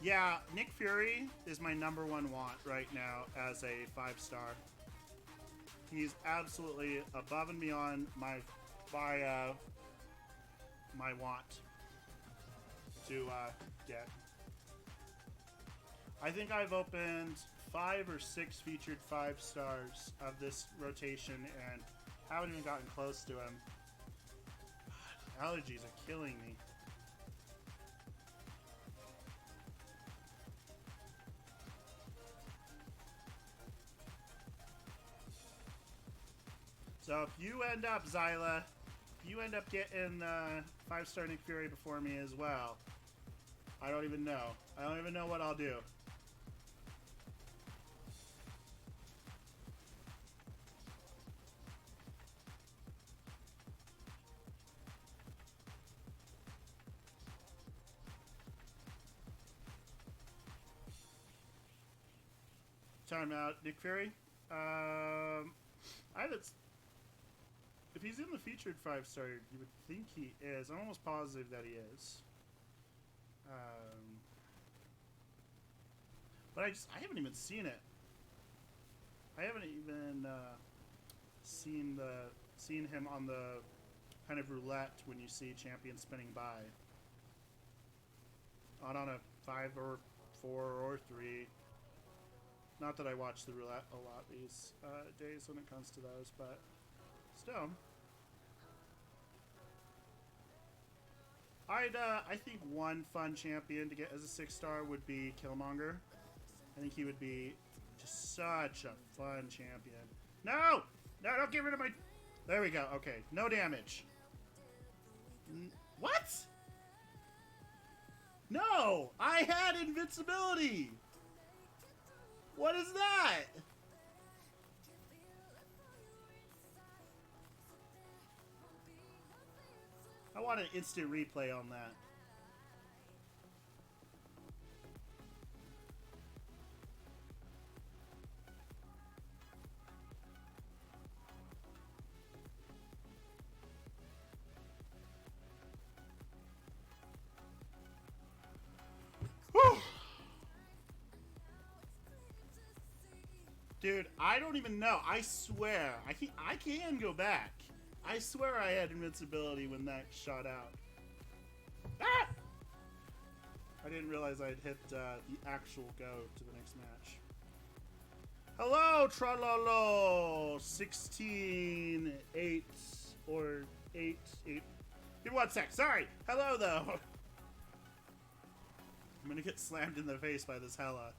Yeah, Nick Fury is my number 1 want right now as a 5 star. He's absolutely above and beyond my want to get. I think I've opened 5 or 6 featured 5 stars of this rotation and haven't even gotten close to him. Allergies are killing me. So if you end up, Zyla, if you end up getting 5-star Nick Fury before me as well, I don't even know. I don't even know what I'll do. Talking about Nick Fury. If he's in the featured 5-star, you would think he is. I'm almost positive that he is. But I haven't even seen it. I haven't even seen him on the kind of roulette when you see champion spinning by. Not on a 5 or 4 or 3. Not that I watch the roulette a lot these days when it comes to those, but still. I think one fun champion to get as a 6-star would be Killmonger. I think he would be just such a fun champion. No! No, don't get rid of my... There we go. Okay, no damage. What? No! I had invincibility! What is that? I want an instant replay on that. Whew. Dude, I don't even know. I swear. I can go back. I swear I had invincibility when that shot out. Ah! I didn't realize I'd hit the actual go to the next match. Hello, Tralolo! 16, 8, or 8, 8. Give me 1 sec. Sorry. Hello, though. I'm gonna get slammed in the face by this hella.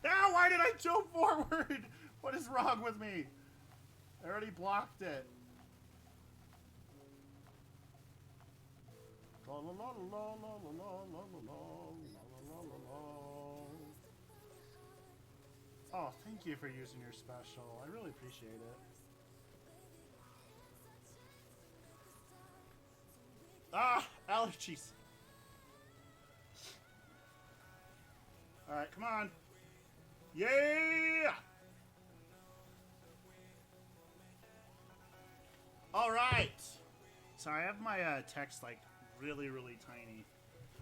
Now, why did I jump forward? What is wrong with me? I already blocked it. Oh, thank you for using your special. I really appreciate it. Ah, allergies. Alright, come on. Yeah! Alright. So I have my text like really, really tiny.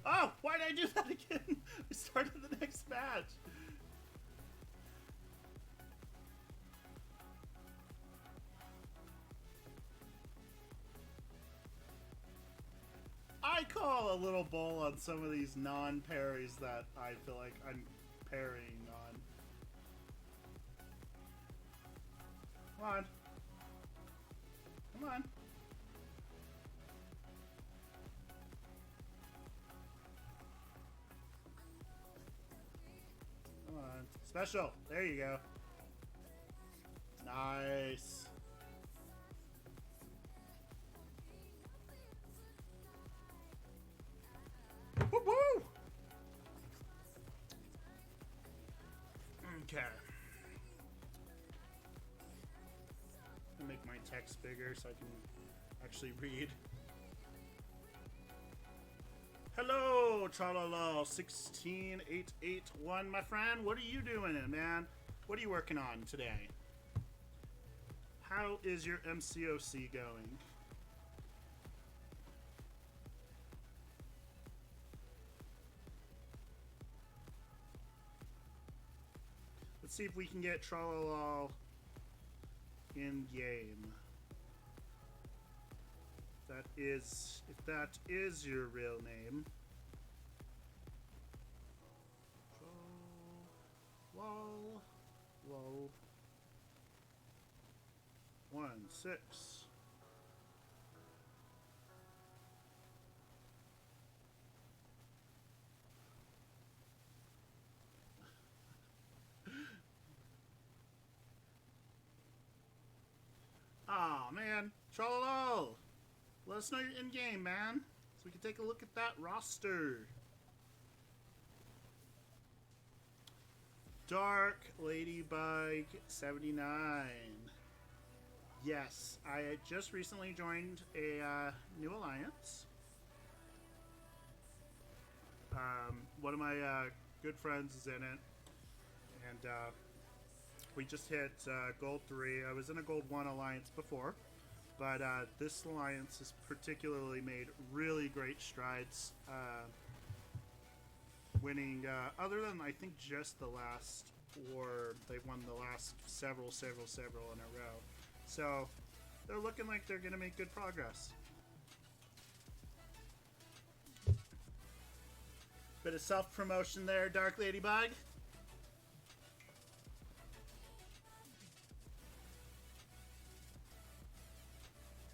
Oh, why did I do that again? We started the next match. I call a little bull on some of these non-parries that I feel like I'm parrying on. Come on. Come on. Come on. Special. There you go. Nice. Woo woo! Okay. I'll make my text bigger so I can actually read. Hello, Tralala 16881, my friend. What are you doing, man? What are you working on today? How is your MCOC going? Let's see if we can get Tralala in game. If that is your real name. Lol. Lol. 1-6. Aw, man. Trololo! Let us know you're in game, man. So we can take a look at that roster. Dark Ladybug 79. Yes, I just recently joined a new alliance. One of my good friends is in it. And we just hit Gold 3. I was in a Gold 1 alliance before. But this alliance has particularly made really great strides, winning, other than I think just the last war, they've won the last several in a row. So they're looking like they're going to make good progress. Bit of self-promotion there, Dark Ladybug.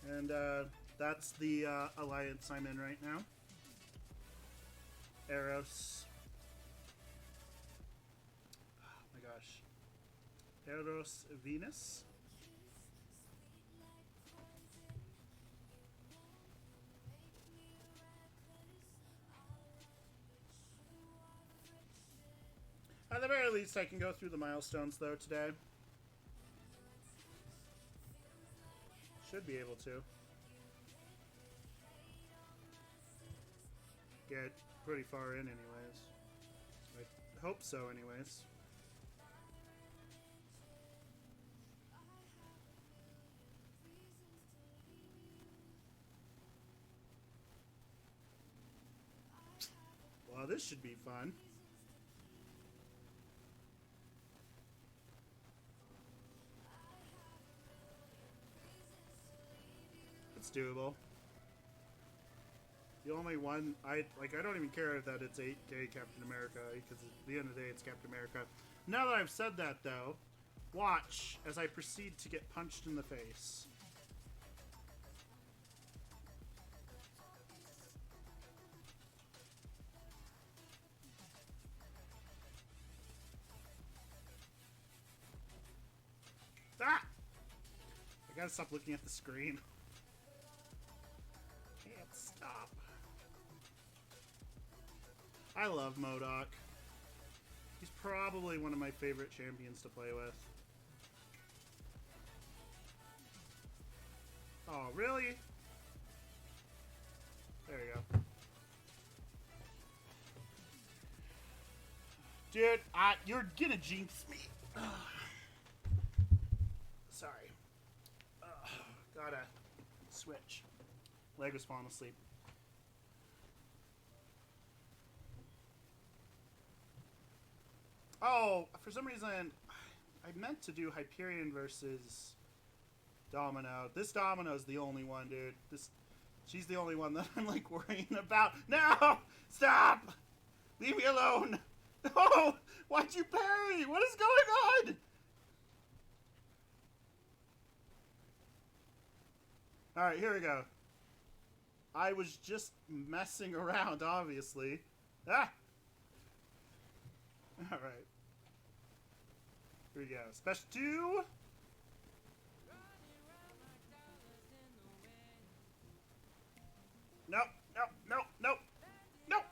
And that's the alliance I'm in right now. Eros. Oh my gosh. Eros Venus. At the very least, I can go through the milestones though today. Should be able to. Get pretty far in anyways. I hope so anyways. Well, this should be fun. It's doable. The only one I don't even care that it's 8K Captain America, because at the end of the day it's Captain America. Now that I've said that though, watch as I proceed to get punched in the face. Ah! I gotta stop looking at the screen. Can't stop. I love MODOK. He's probably one of my favorite champions to play with. Oh, really? There you go. Dude, you're gonna jinx me. Sorry. Gotta switch. Leg was falling asleep. Oh, for some reason, I meant to do Hyperion versus Domino. This Domino's the only one, dude. She's the only one that I'm like worrying about. No! Stop! Leave me alone! No! Why'd you parry? What is going on? Alright, here we go. I was just messing around, obviously. Ah! Alright. Here we go. Special 2. Nope, nope, nope, nope, nope.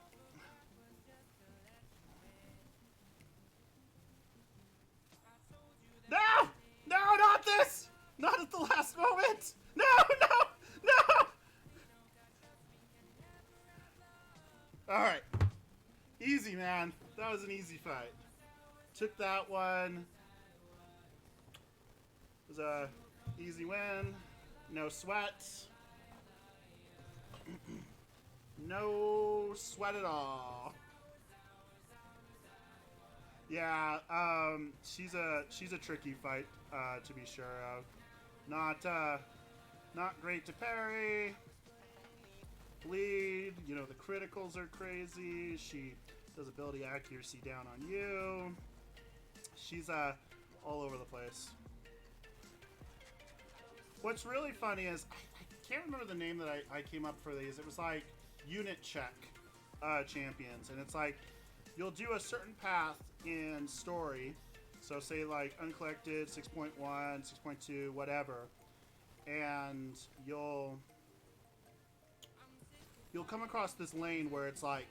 No! No, not this! Not at the last moment! No, no, no! Alright. Easy, man. That was an easy fight. Took that one. It was a easy win. No sweat. No sweat at all. Yeah, she's a tricky fight to be sure of. Not great to parry. Bleed. You know, the criticals are crazy. She does ability accuracy down on you. She's all over the place. What's really funny is I can't remember the name that I came up for these. It was like unit check champions, and it's like you'll do a certain path in story. So say like uncollected 6.1, 6.2, whatever, and you'll come across this lane where it's like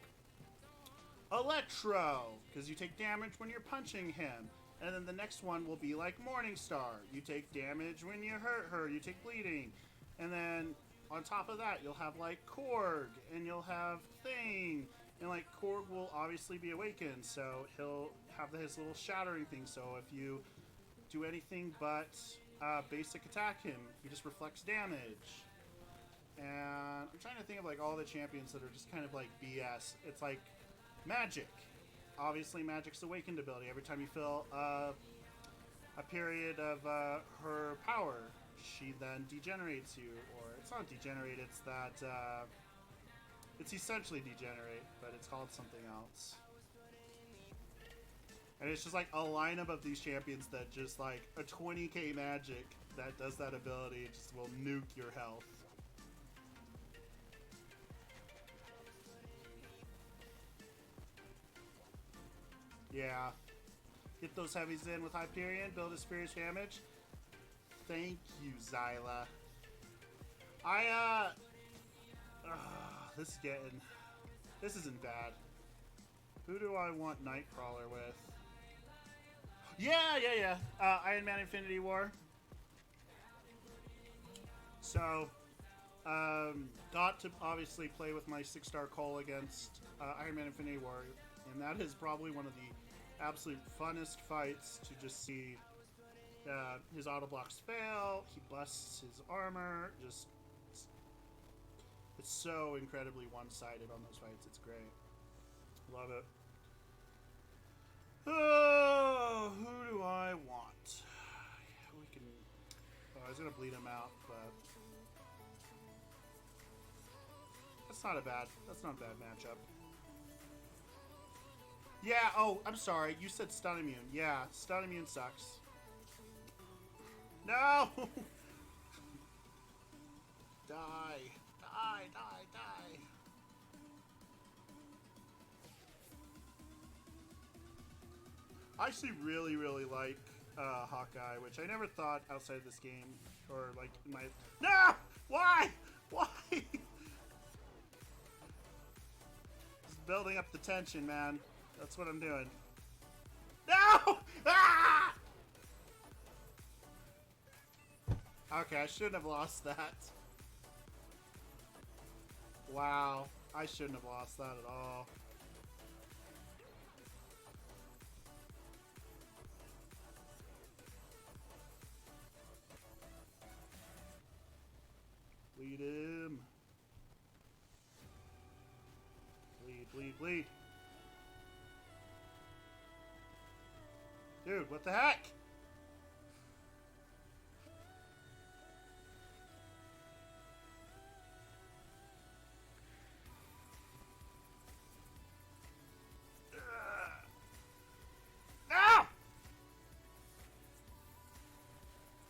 Electro, because you take damage when you're punching him. And then the next one will be like Morningstar. You take damage when you hurt her, you take bleeding. And then on top of that, you'll have like Korg, and you'll have Thing. And like Korg will obviously be awakened, so he'll have his little shattering thing. So if you do anything but basic attack him, he just reflects damage. And I'm trying to think of like all the champions that are just kind of like BS. It's like Magic. Obviously, Magic's awakened ability. Every time you fill a period of her power, she then degenerates you. Or it's not degenerate, it's that... it's essentially degenerate, but it's called something else. And it's just like a lineup of these champions that just like a 20k Magic that does that ability just will nuke your health. Yeah. Get those heavies in with Hyperion, build a Spirit's damage. Thank you, Zyla. This isn't bad. Who do I want Nightcrawler with? Yeah. Iron Man Infinity War. So, got to obviously play with my 6-star Cole against Iron Man Infinity War. And that is probably one of the absolute funnest fights to just see his auto blocks fail. He busts his armor. Just it's so incredibly one-sided on those fights. It's great. Love it. Oh, who do I want? We can. Oh, I was gonna bleed him out, but that's not a bad matchup. Yeah, oh, I'm sorry. You said stun immune. Yeah, stun immune sucks. No! Die. I actually really like Hawkeye, which I never thought outside of this game, or like in my... No! Why? Just building up the tension, man. That's what I'm doing. No! Ah! Okay, I shouldn't have lost that. Wow. I shouldn't have lost that at all. Bleed him. Bleed. Dude, what the heck? No!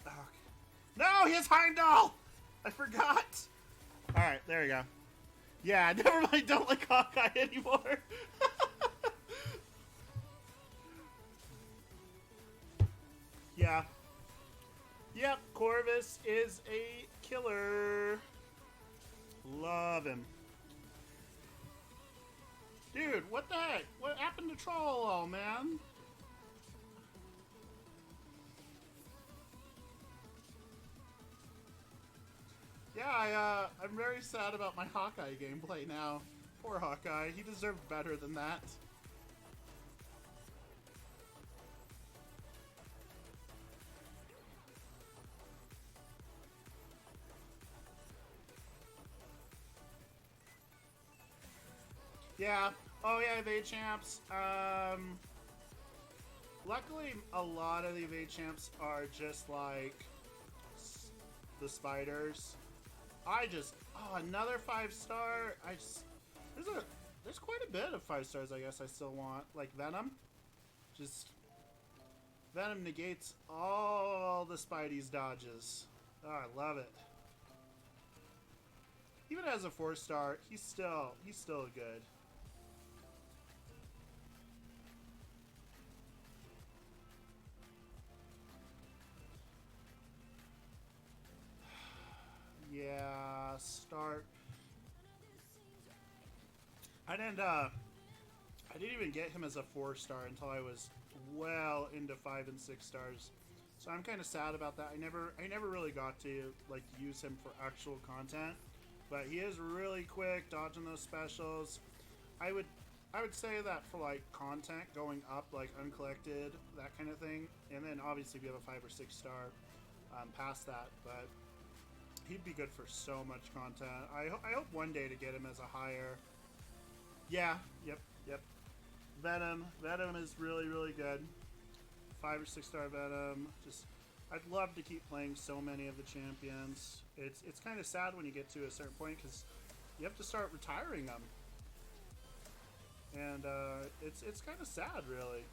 Okay. No, he has Heimdall! I forgot! Alright, there we go. Yeah, never mind, don't like Hawkeye anymore. Yeah. Yep, Corvus is a killer. Love him. Dude, what the heck? What happened to Troll, man? Yeah, I'm very sad about my Hawkeye gameplay now. Poor Hawkeye. He deserved better than that. Yeah. Oh, yeah, evade champs. Luckily, a lot of the evade champs are just like the spiders. Oh, another 5-star. There's quite a bit of 5 stars. I guess I still want, like Venom. Just Venom negates all the Spidey's dodges. Oh, I love it. Even as a 4-star, he's still good. Yeah, start. I didn't even get him as a 4-star until I was well into 5 and 6 stars. So I'm kind of sad about that. I never really got to like use him for actual content, but he is really quick dodging those specials. I would say that for like content going up, like uncollected, that kind of thing, and then obviously if you have a 5 or 6 star past that, but he'd be good for so much content. I hope one day to get him as a higher. Yeah, yep. Venom is really good. 5 or 6 star Venom. Just, I'd love to keep playing so many of the champions. It's kind of sad when you get to a certain point because you have to start retiring them, and it's kind of sad, really.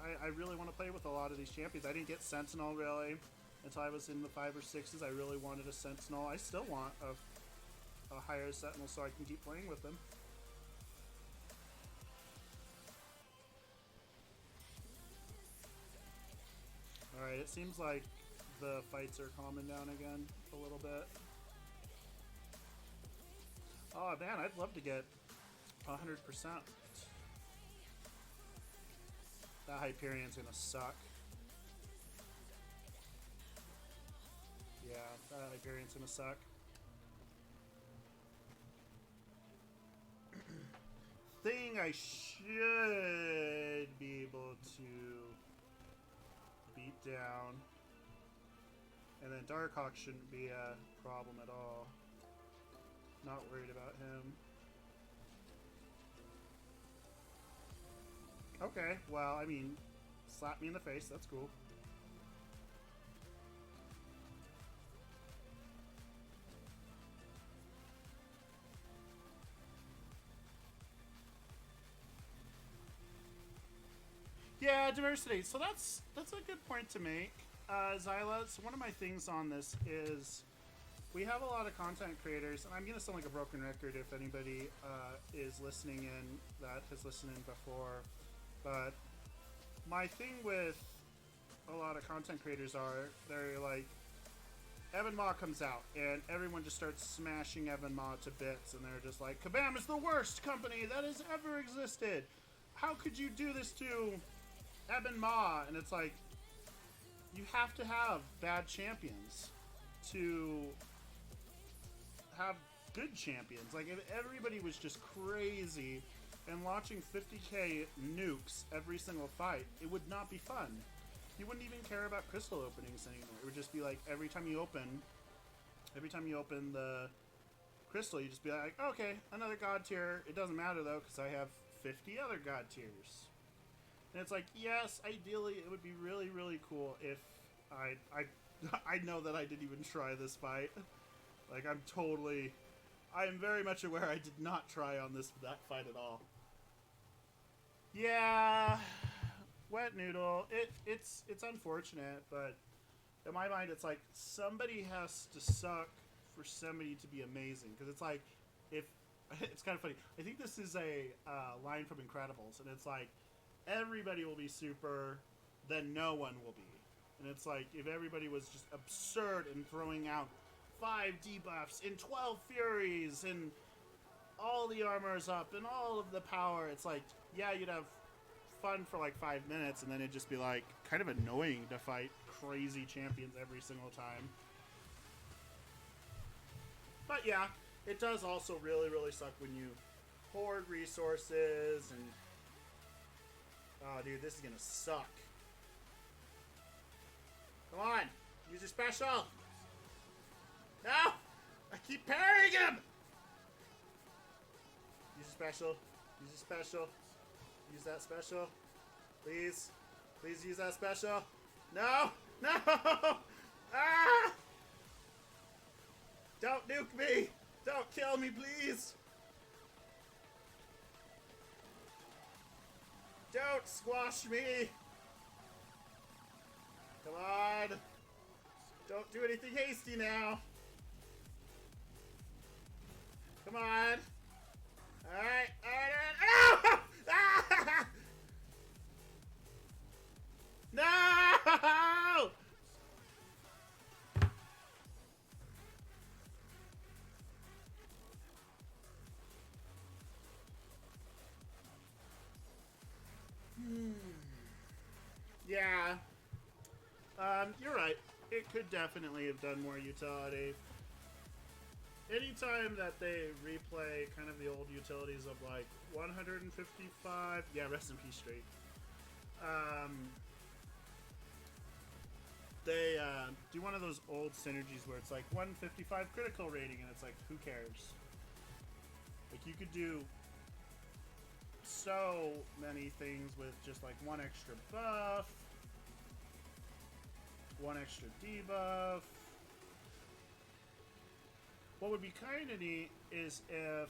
I really want to play with a lot of these champions. I didn't get Sentinel really until I was in the 5 or 6s. I really wanted a Sentinel. I still want a higher Sentinel so I can keep playing with them. Alright, it seems like the fights are calming down again a little bit. Oh man, I'd love to get 100%. That Hyperion's gonna suck. Yeah, that Hyperion's gonna suck. Thing I should be able to beat down. And then Darkhawk shouldn't be a problem at all. Not worried about him. Okay, well, I mean, slap me in the face, that's cool. Yeah, diversity. So that's a good point to make, Zyla. So one of my things on this is we have a lot of content creators, and I'm going to sound like a broken record if anybody is listening in that has listened in before. But my thing with a lot of content creators they're like, Evan Ma comes out, and everyone just starts smashing Evan Ma to bits, and they're just like, Kabam is the worst company that has ever existed. How could you do this to Evan Ma? And it's like, you have to have bad champions to have good champions. Like, if everybody was just crazy and launching 50k nukes every single fight, it would not be fun. You wouldn't even care about crystal openings anymore. It would just be like, every time you open the crystal, you just be like, okay, another god tier. It doesn't matter though, because I have 50 other god tiers. And it's like, yes, ideally it would be really, really cool if I know that I didn't even try this fight. Like, I am very much aware I did not try on that fight at all. Yeah, Wet Noodle. It's unfortunate, but in my mind, it's like somebody has to suck for somebody to be amazing. Because it's like, if it's kind of funny. I think this is a line from Incredibles, and it's like, everybody will be super, then no one will be. And it's like, if everybody was just absurd and throwing out 5 debuffs and 12 furies and all the armor's up and all of the power, it's like, yeah, you'd have fun for like 5 minutes, and then it'd just be like kind of annoying to fight crazy champions every single time. But yeah, it does also really, really suck when you hoard resources and... Oh, dude, this is gonna suck. Come on! Use your special! No! I keep parrying him! Use your special. Use your special. Use that special. Please. Please use that special. No! No! Ah! Don't nuke me! Don't kill me, please! Don't squash me! Come on! Don't do anything hasty now! Come on! Alright, alright, no! Ah! No! Yeah. You're right. It could definitely have done more utility. Anytime that they replay kind of the old utilities of like 155, yeah, rest in peace, Straight. They do one of those old synergies where it's like 155 critical rating, and it's like, who cares? Like, you could do so many things with just like one extra buff, one extra debuff. What would be kind of neat is if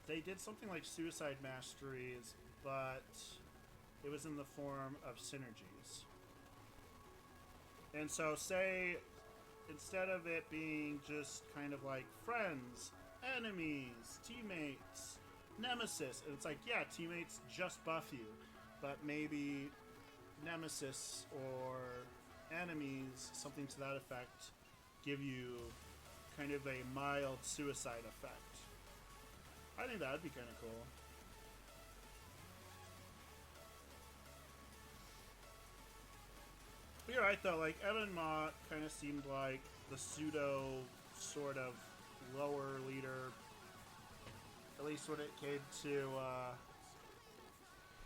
they did something like Suicide Masteries, but it was in the form of synergies. And so, say, instead of it being just kind of like friends, enemies, teammates, nemesis, and it's like, yeah, teammates just buff you, but maybe nemesis or enemies, something to that effect, give you kind of a mild suicide effect. I think that would be kind of cool. But you're right, though. Like, Evan Mott kind of seemed like the pseudo sort of lower leader, at least when it came to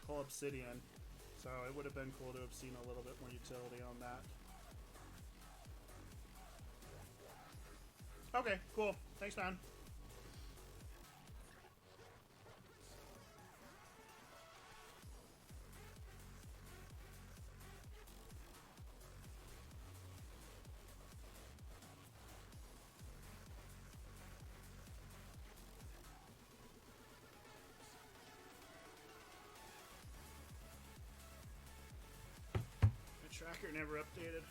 Cole Obsidian. So it would have been cool to have seen a little bit more utility on that. Okay, cool. Thanks, man. The tracker never updated.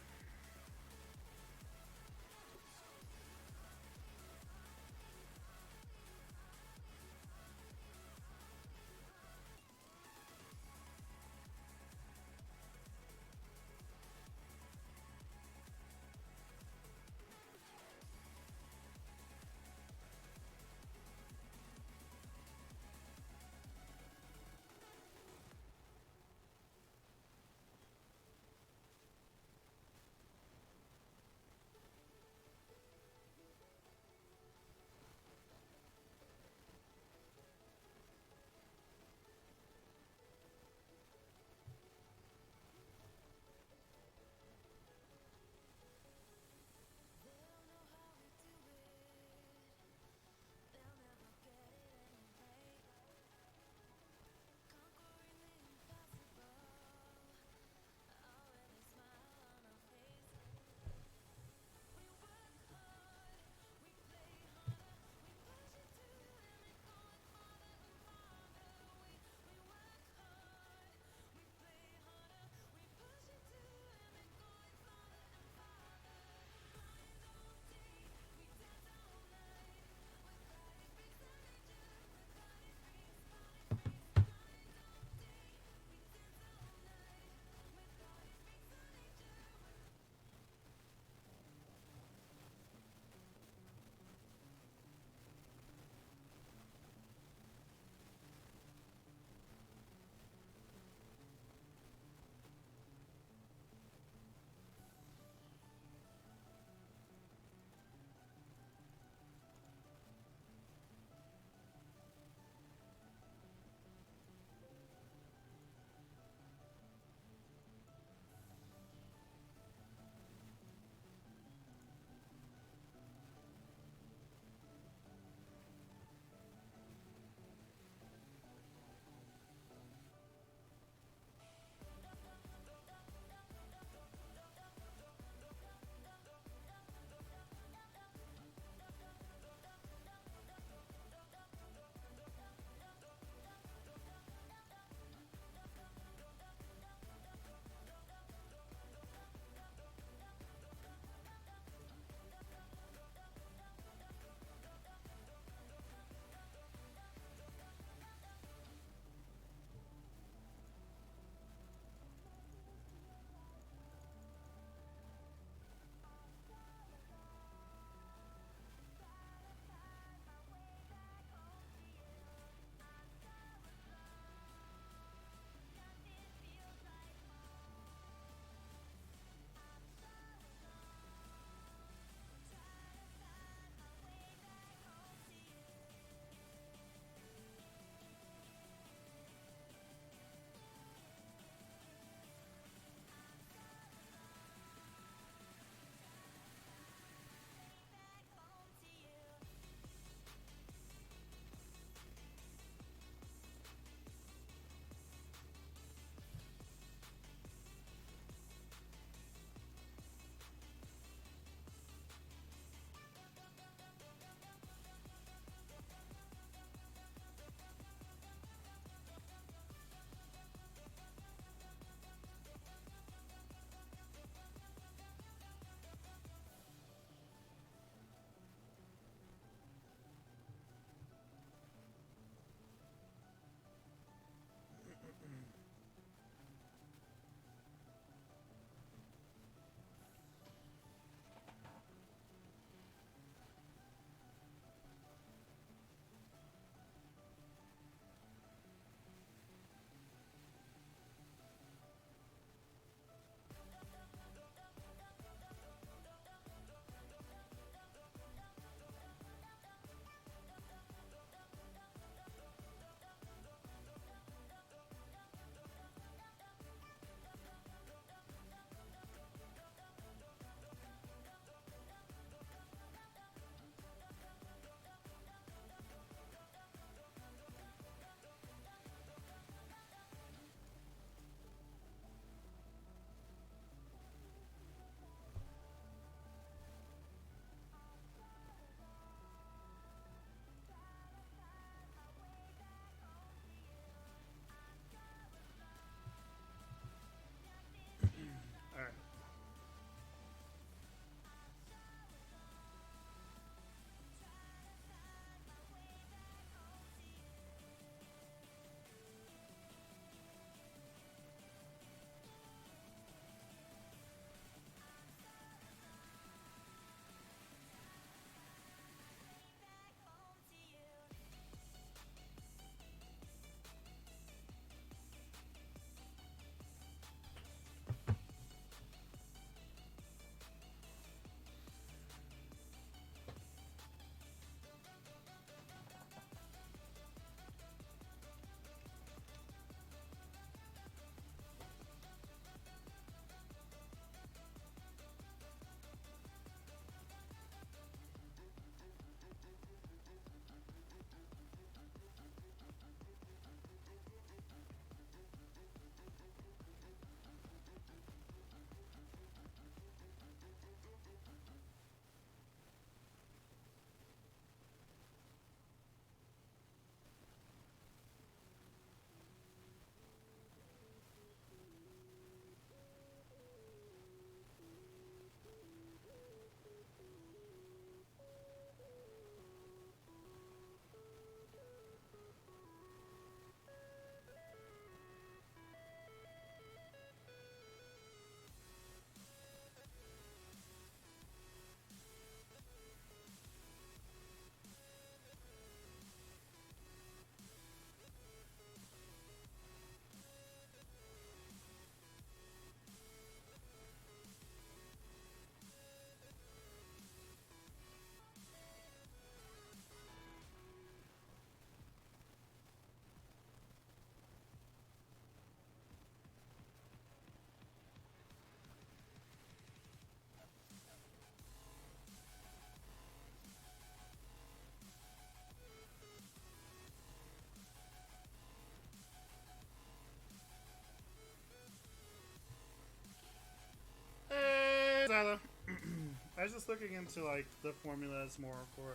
just looking into like the formulas more for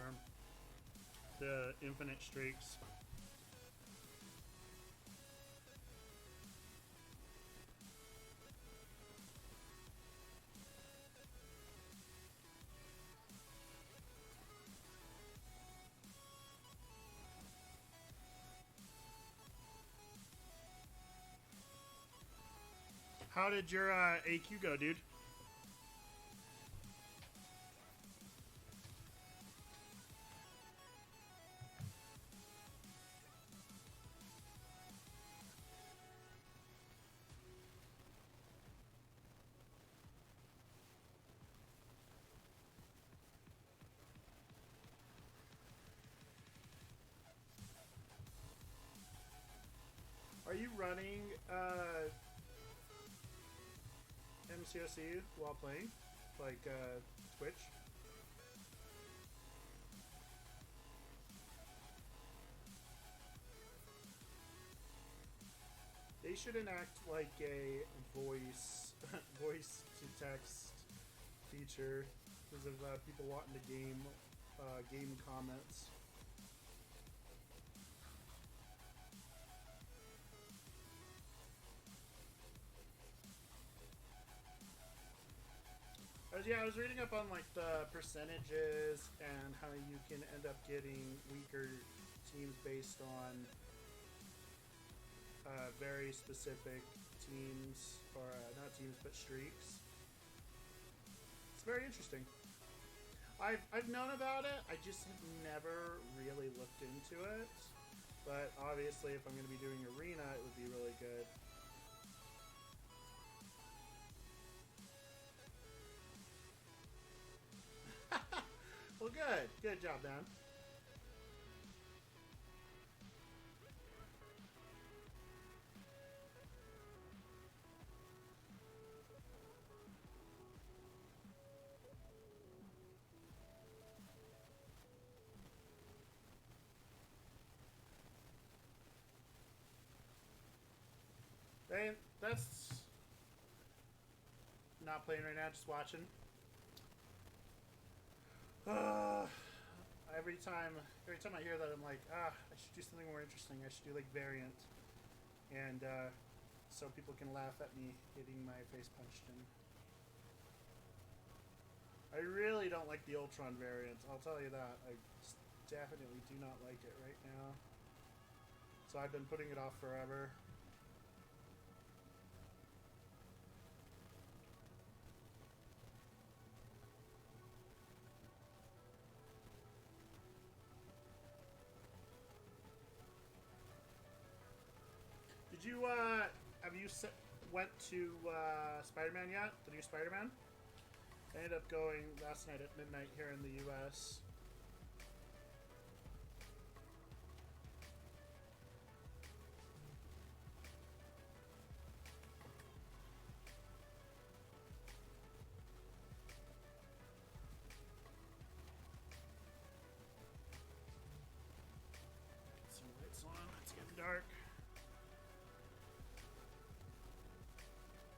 the infinite streaks. How did your AQ go, dude? Are you running MCOC while playing? Like Twitch? They should enact like a voice voice to text feature because of people wanting to game comments. Yeah, I was reading up on like the percentages and how you can end up getting weaker teams based on very specific teams, or not teams, but streaks. It's very interesting. I've known about it. I just have never really looked into it. But obviously, if I'm going to be doing arena, it would be really good. Well, good. Good job, man. And that's not playing right now, just watching. Every time I hear that, I'm like, I should do something more interesting. I should do like variant, and so people can laugh at me getting my face punched in. I really don't like the Ultron variant. I'll tell you that. I definitely do not like it right now. So I've been putting it off forever. Did you have you went to Spider-Man yet? The new Spider-Man? I ended up going last night at midnight here in the U.S. Get some lights on. It's getting dark.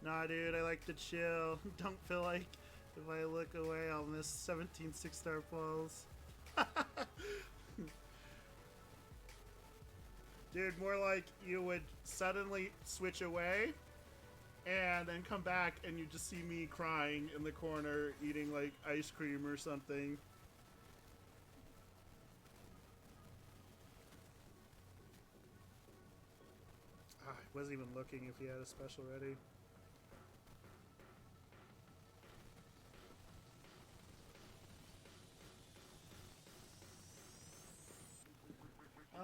Nah, dude, I like to chill. Don't feel like if I look away, I'll miss 17 6-star falls. Dude, more like you would suddenly switch away and then come back and you just see me crying in the corner eating like ice cream or something. I wasn't even looking if he had a special ready.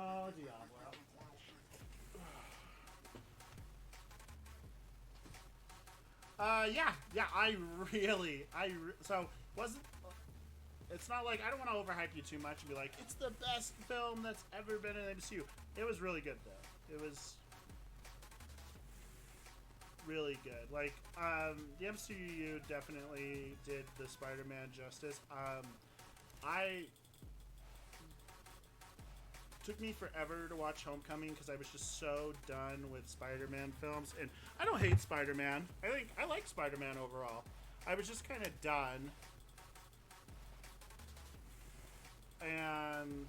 Oh, Diablo. Yeah, so wasn't, it's not like, I don't want to overhype you too much and be like, it's the best film that's ever been in the MCU. It was really good though. It was really good. Like, the MCU definitely did the Spider-Man justice. Took me forever to watch Homecoming because I was just so done with Spider-Man films, and I don't hate Spider-Man. I like Spider-Man overall. I was just kind of done and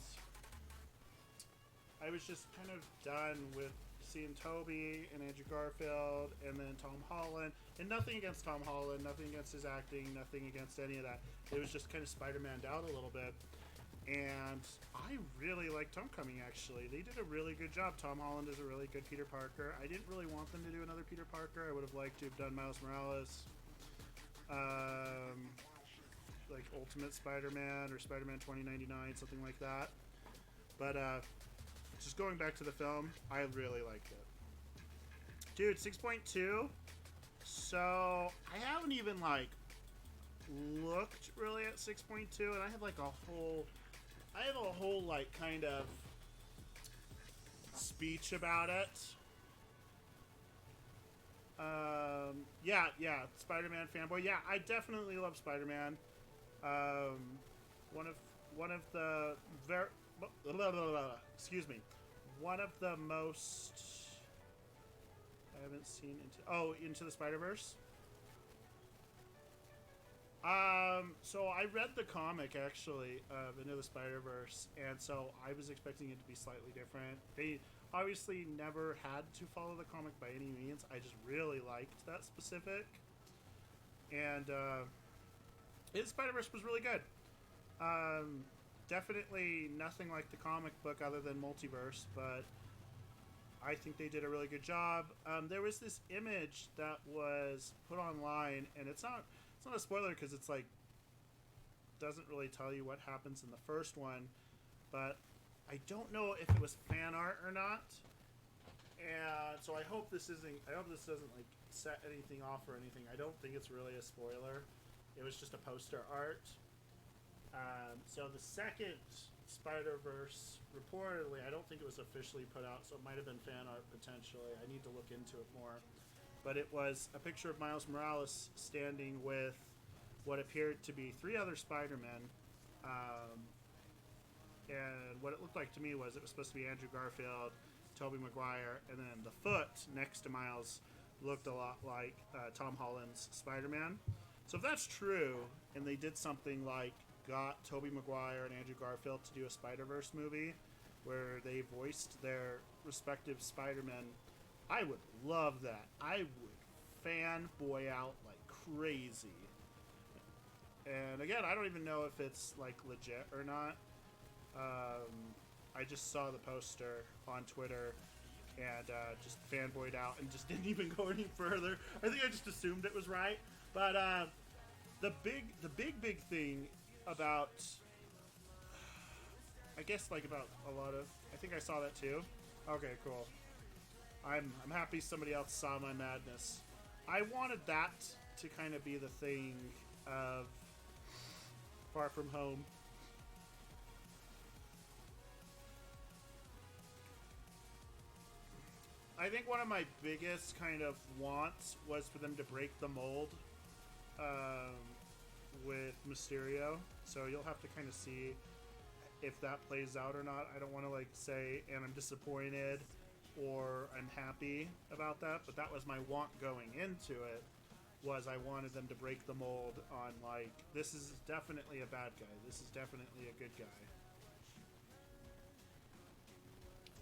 I was just kind of done with seeing Tobey and Andrew Garfield and then Tom Holland. And nothing against Tom Holland, nothing against his acting, nothing against any of that. It was just kind of Spider-Man'd out a little bit. And I really liked Homecoming, actually. They did a really good job. Tom Holland is a really good Peter Parker. I didn't really want them to do another Peter Parker. I would have liked to have done Miles Morales. Like Ultimate Spider-Man or Spider-Man 2099, something like that. But just going back to the film, I really liked it. Dude, 6.2. So I haven't even like looked really at 6.2, and I have like a whole like kind of speech about it. Yeah, Spider-Man fanboy. Yeah, I definitely love Spider-Man. One of the one of the most I haven't seen Into the Spider-Verse. So I read the comic actually of Into the Spider-Verse, and so I was expecting it to be slightly different. They obviously never had to follow the comic by any means. I just really liked that specific, and Into the Spider-Verse was really good. Definitely nothing like the comic book other than multiverse, but I think they did a really good job. There was this image that was put online, and it's not a spoiler because it's like doesn't really tell you what happens in the first one, but I don't know if it was fan art or not. And so I hope this doesn't like set anything off or anything. I don't think it's really a spoiler. It was just a poster art. So the second Spider-Verse, reportedly, I don't think it was officially put out, so it might have been fan art potentially. I need to look into it more. But it was a picture of Miles Morales standing with what appeared to be 3 other Spider-Men. And what it looked like to me was it was supposed to be Andrew Garfield, Tobey Maguire, and then the foot next to Miles looked a lot like Tom Holland's Spider-Man. So if that's true, and they did something like got Tobey Maguire and Andrew Garfield to do a Spider-Verse movie where they voiced their respective Spider-Men, I would love that. I would fanboy out like crazy. And again, I don't even know if it's like legit or not. I just saw the poster on Twitter and just fanboyed out and just didn't even go any further. I think I just assumed it was right. But the big thing about, I guess like about a lot of, I think I saw that too. Okay, cool. I'm happy somebody else saw my madness. I wanted that to kind of be the thing of Far From Home. I think one of my biggest kind of wants was for them to break the mold with Mysterio. So you'll have to kind of see if that plays out or not. I don't want to like say, and I'm disappointed or I'm happy about that, but that was my want going into it, was I wanted them to break the mold on like, this is definitely a bad guy. This is definitely a good guy.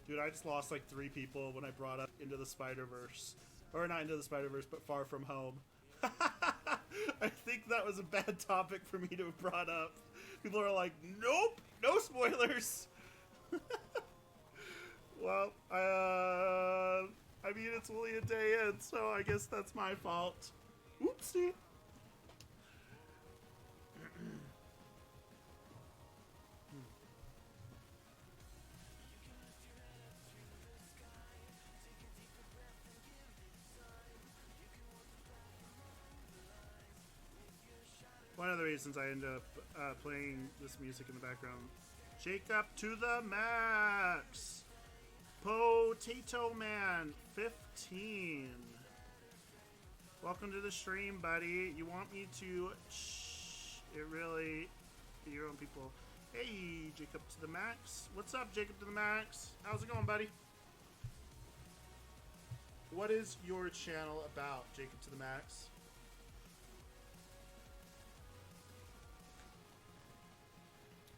Dude, I just lost like 3 people when I brought up Into the Spider-Verse. Or not Into the Spider-Verse, but Far From Home. I think that was a bad topic for me to have brought up. People are like, nope, no spoilers. Well, I mean, it's only a day in, so I guess that's my fault. Oopsie. One of the reasons I end up playing this music in the background. Jacob to the max. Potato Man 15. Welcome to the stream, buddy. You want me to it really your own people. Hey, Jacob to the max. What's up, Jacob to the max? How's it going, buddy? What is your channel about, Jacob to the max?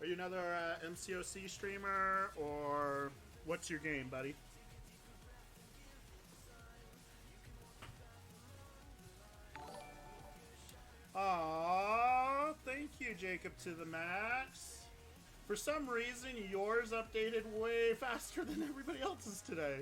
Are you another MCOC streamer, or what's your game, buddy? Aww, thank you, Jacob to the max. For some reason, yours updated way faster than everybody else's today.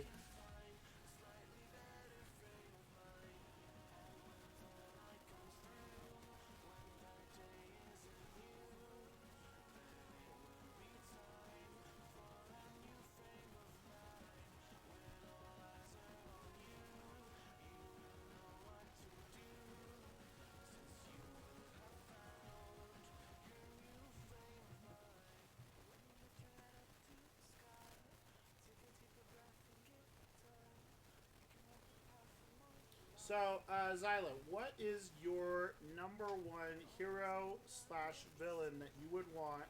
So, Zyla, what is your number one hero slash villain that you would want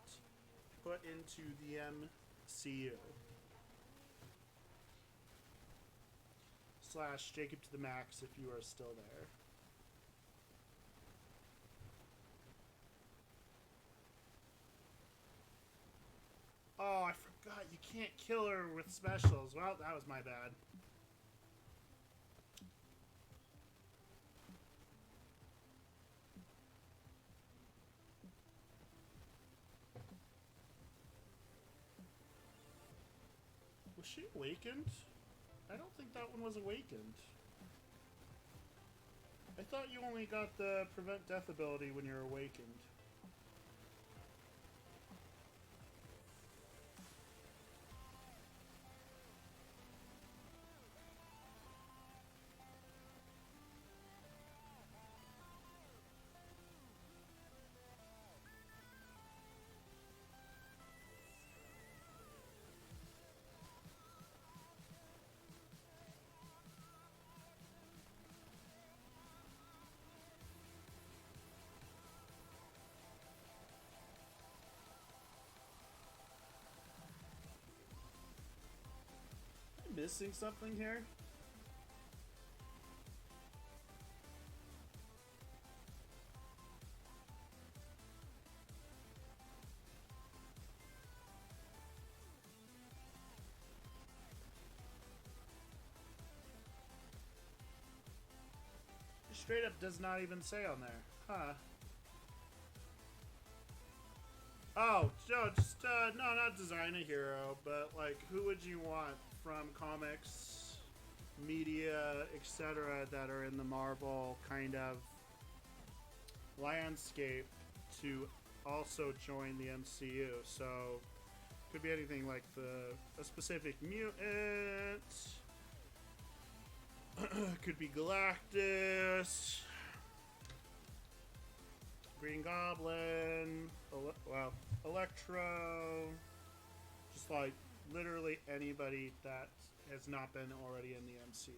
put into the MCU? Slash Jacob to the max if you are still there. Oh, I forgot. You can't kill her with specials. Well, that was my bad. Was she awakened? I don't think that one was awakened. I thought you only got the prevent death ability when you're awakened. Missing something here? Straight up does not even say on there. Huh. Oh, no, just, no, not design a hero, but, like, who would you want from comics, media, etc. that are in the Marvel kind of landscape to also join the MCU? So, could be anything like a specific mutant, could be Galactus, Green Goblin, well, Electro, just like literally anybody that has not been already in the MCU.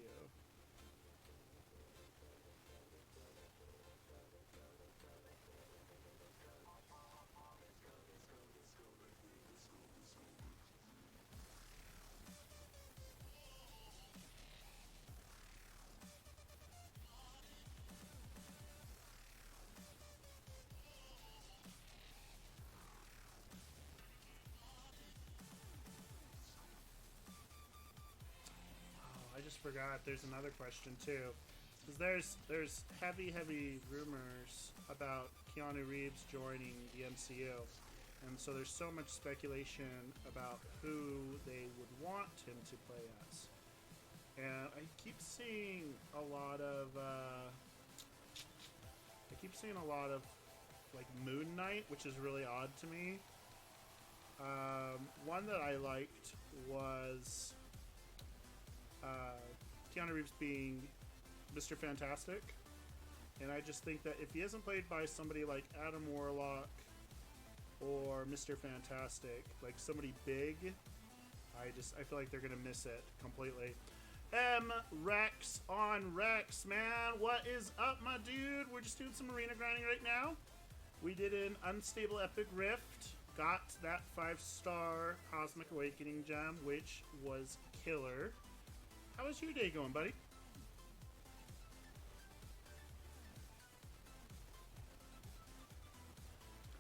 I just forgot there's another question too, because there's heavy rumors about Keanu Reeves joining the MCU, and so there's so much speculation about who they would want him to play as, and I keep seeing a lot of like Moon Knight, which is really odd to me. One that I liked was Keanu Reeves being Mr. Fantastic, and I just think that if he isn't played by somebody like Adam Warlock or Mr. Fantastic, like somebody big, I feel like they're gonna miss it completely. Rex on Rex, man, what is up, my dude? We're just doing some arena grinding right now. We did an Unstable Epic Rift, got that 5-star Cosmic Awakening gem, which was killer. How was your day going, buddy?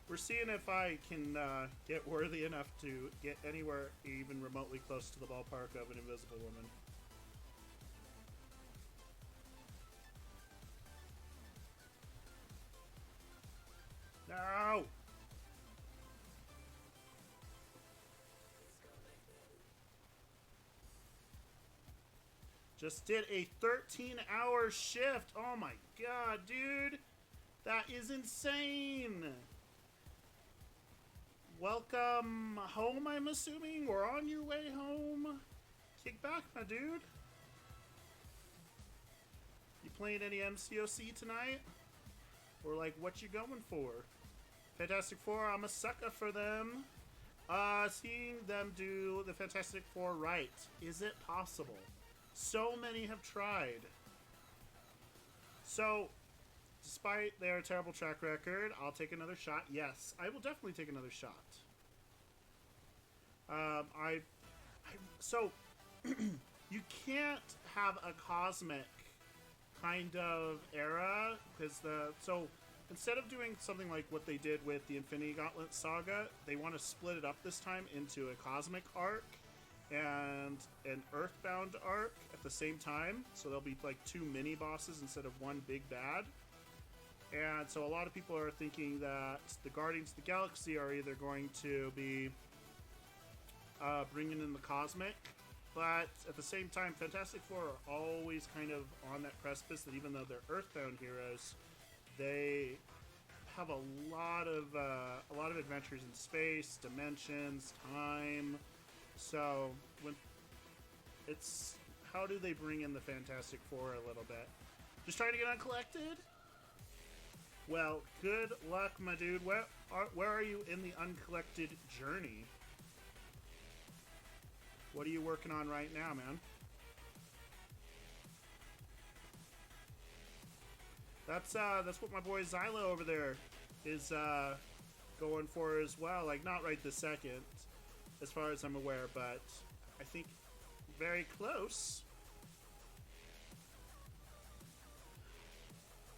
We're seeing if I can get worthy enough to get anywhere even remotely close to the ballpark of an Invisible Woman. No! Just did a 13-hour shift. Oh my god, dude. That is insane. Welcome home, I'm assuming. We're on your way home. Kick back, my dude. You playing any MCOC tonight? Or like, what you going for? Fantastic Four, I'm a sucker for them. Seeing them do the Fantastic Four right. Is it possible? So many have tried. So, despite their terrible track record, I'll take another shot. Yes, I will definitely take another shot. So, you can't have a cosmic kind of era, because instead of doing something like what they did with the Infinity Gauntlet saga, they want to split it up this time into a cosmic arc and an Earthbound arc at the same time. So there'll be like two mini bosses instead of one big bad. And so a lot of people are thinking that the Guardians of the Galaxy are either going to be bringing in the cosmic, but at the same time, Fantastic Four are always kind of on that precipice that even though they're Earthbound heroes, they have a lot of adventures in space, dimensions, time. So when it's how do they bring in the Fantastic Four a little bit? Just trying to get uncollected? Well, good luck, my dude. Where are you in the uncollected journey? What are you working on right now, man? That's what my boy Xylo over there is going for as well. Like, not right this second, as far as I'm aware, but I think very close.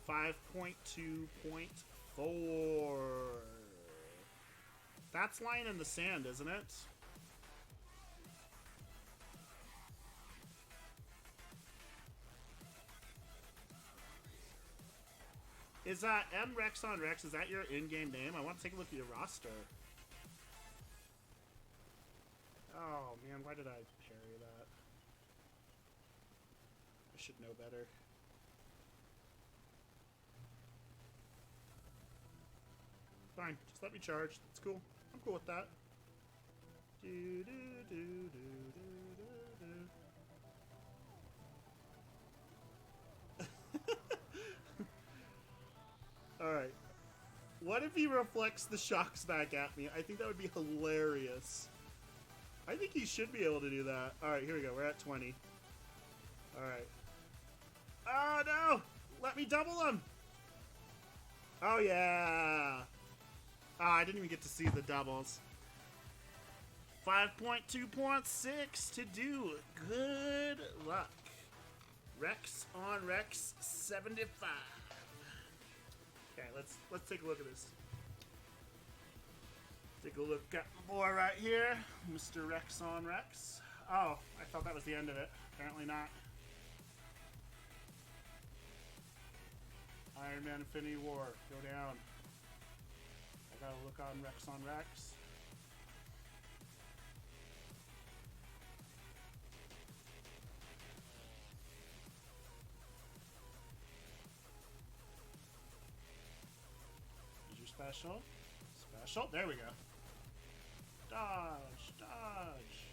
5.2.4. That's line in the sand, isn't it? Is that M Rex on Rex? Is that your in-game name? I want to take a look at your roster. Oh man, why did I parry that? I should know better. Fine, just let me charge. It's cool. I'm cool with that. Do do do do do do do. Alright. What if he reflects the shocks back at me? I think that would be hilarious. I think he should be able to do that. Alright, here we go. We're at 20. Alright. Oh, no! Let me double him! Oh, yeah! Oh, I didn't even get to see the doubles. 5.2.6 to do. Good luck. Rex on Rex 75. Okay, let's take a look at this. Take a look at my boy right here, Mr. Rex on Rex. Oh, I thought that was the end of it. Apparently not. Iron Man Infinity War, go down. I gotta look on Rex on Rex. Special. Special. There we go. Dodge. Dodge.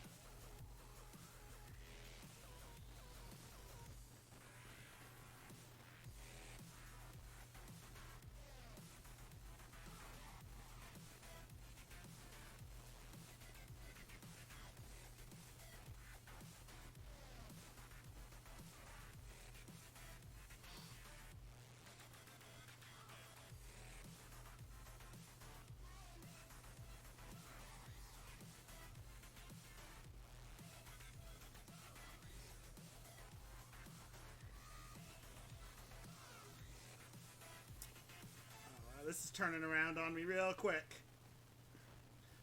this is turning around on me real quick.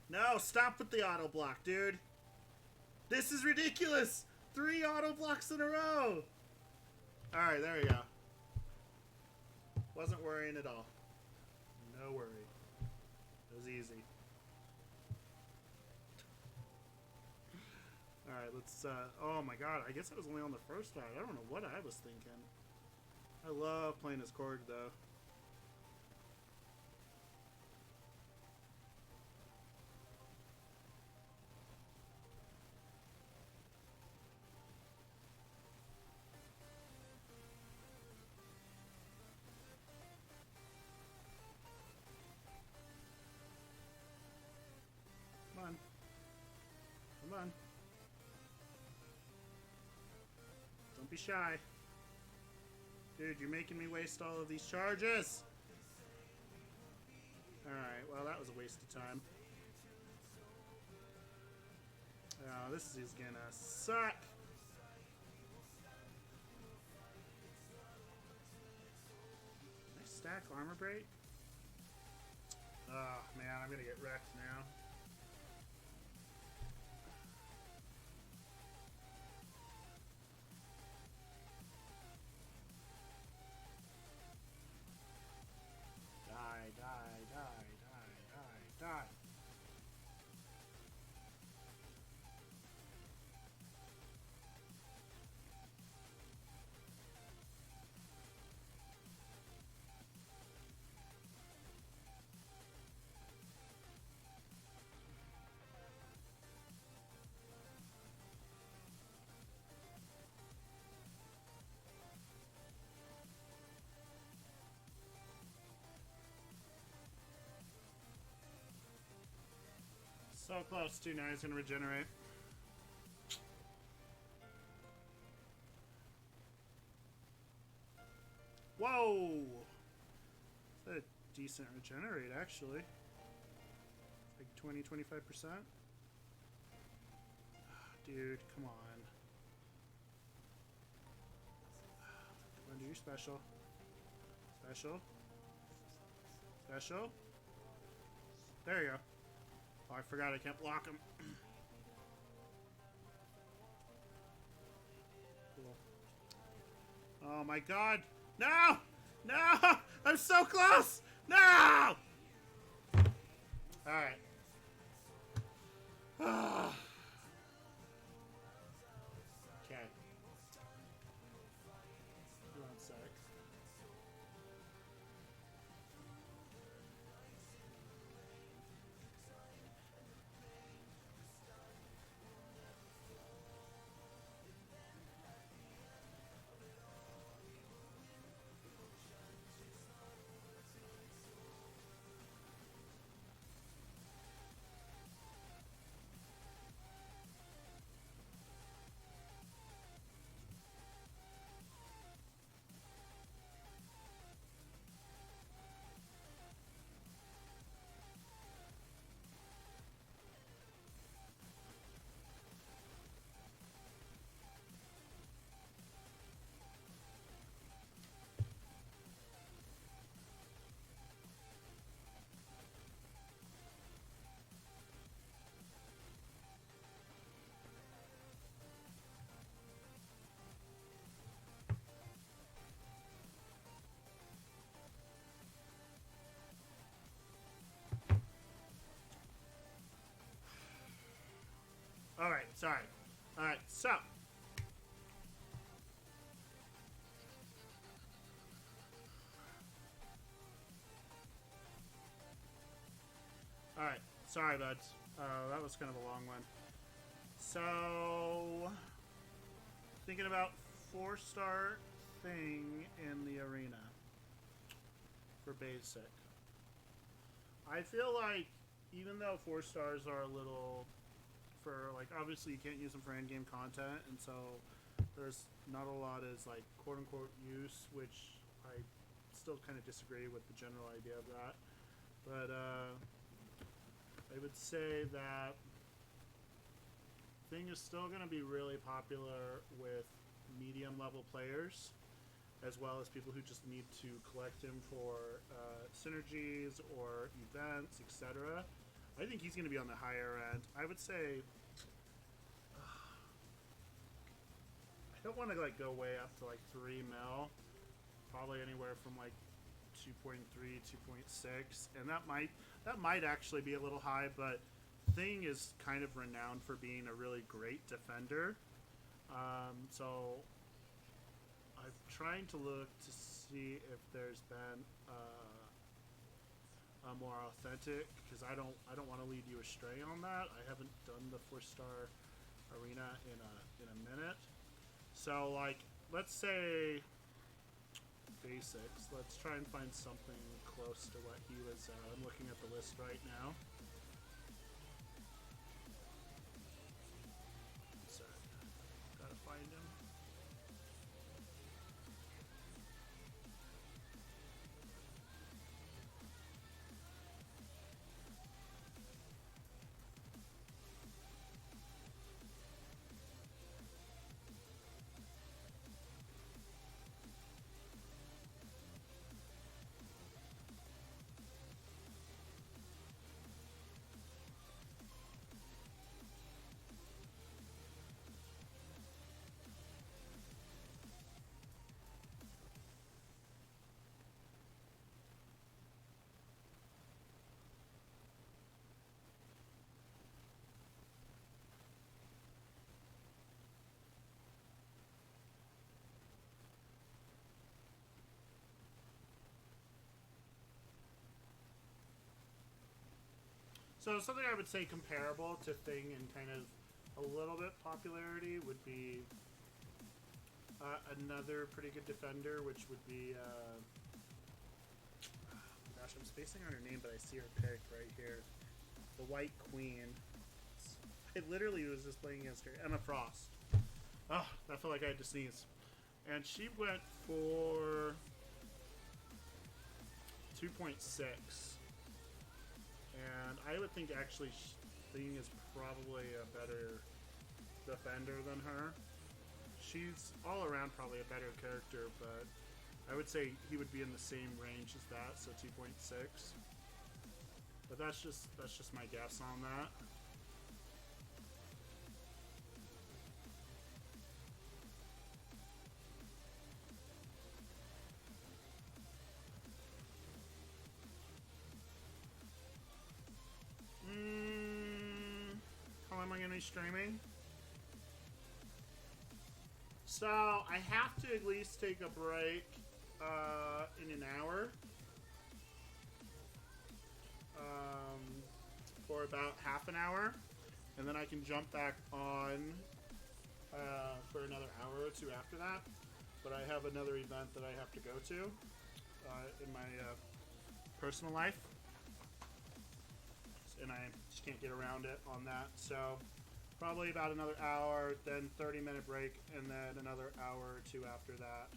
No, stop with the auto block, dude. This is ridiculous. 3 auto blocks in a row. Alright, there we go. Wasn't worrying at all. No worry. It was easy. Alright, let's, oh my god, I guess I was only on the first ride. I don't know what I was thinking. I love playing as Korg, though. Come on. Come on. Don't be shy. Dude, you're making me waste all of these charges. Alright, well that was a waste of time. Oh, this is gonna suck. Can I stack armor break? Oh man, I'm gonna get wrecked now. Die, die, die, die, die, die. So close to, now he's gonna regenerate. Whoa! That's a decent regenerate, actually. Like 20-25%. Dude, come on. Come on, do your special. Special. Special. There you go. Oh, I forgot I can't block him. Cool. Oh my god! No! No! I'm so close! No! Alright. Okay. One sec. Alright, sorry. Alright, so. Alright, sorry, buds. That was kind of a long one. So. Thinking about 4-star thing in the arena. For basic. I feel like, even though 4 stars are a little. For like, obviously you can't use them for end-game content, and so there's not a lot as like quote-unquote use, which I still kind of disagree with the general idea of that. But I would say that thing is still going to be really popular with medium level players, as well as people who just need to collect him for synergies or events, etc. I think he's going to be on the higher end. I would say I don't want to like go way up to like 3 mil. Probably anywhere from like 2.3, 2.6, and that might actually be a little high, but Thing is kind of renowned for being a really great defender. So I'm trying to look to see if there's been a more authentic, because I don't want to lead you astray on that. I haven't done the 4-star arena in a minute. So like, let's say basics. Let's try and find something close to what he was. I'm looking at the list right now. Sorry, gotta find him. So something I would say comparable to Thing and kind of a little bit popularity would be another pretty good defender, which would be oh gosh, I'm spacing on her name, but I see her pick right here, the White Queen. I literally was just playing against her, Emma Frost. Oh, that felt like I had to sneeze. And she went for 2.6. And I would think actually Thing is probably a better defender than her. She's all around probably a better character, but I would say he would be in the same range as that, so 2.6. But that's just my guess on that. How am I going to be streaming? So I have to at least take a break in an hour for about half an hour, and then I can jump back on for another hour or two after that. But I have another event that I have to go to in my personal life, and I just can't get around it on that. So probably about another hour, then 30-minute break, and then another hour or two after that.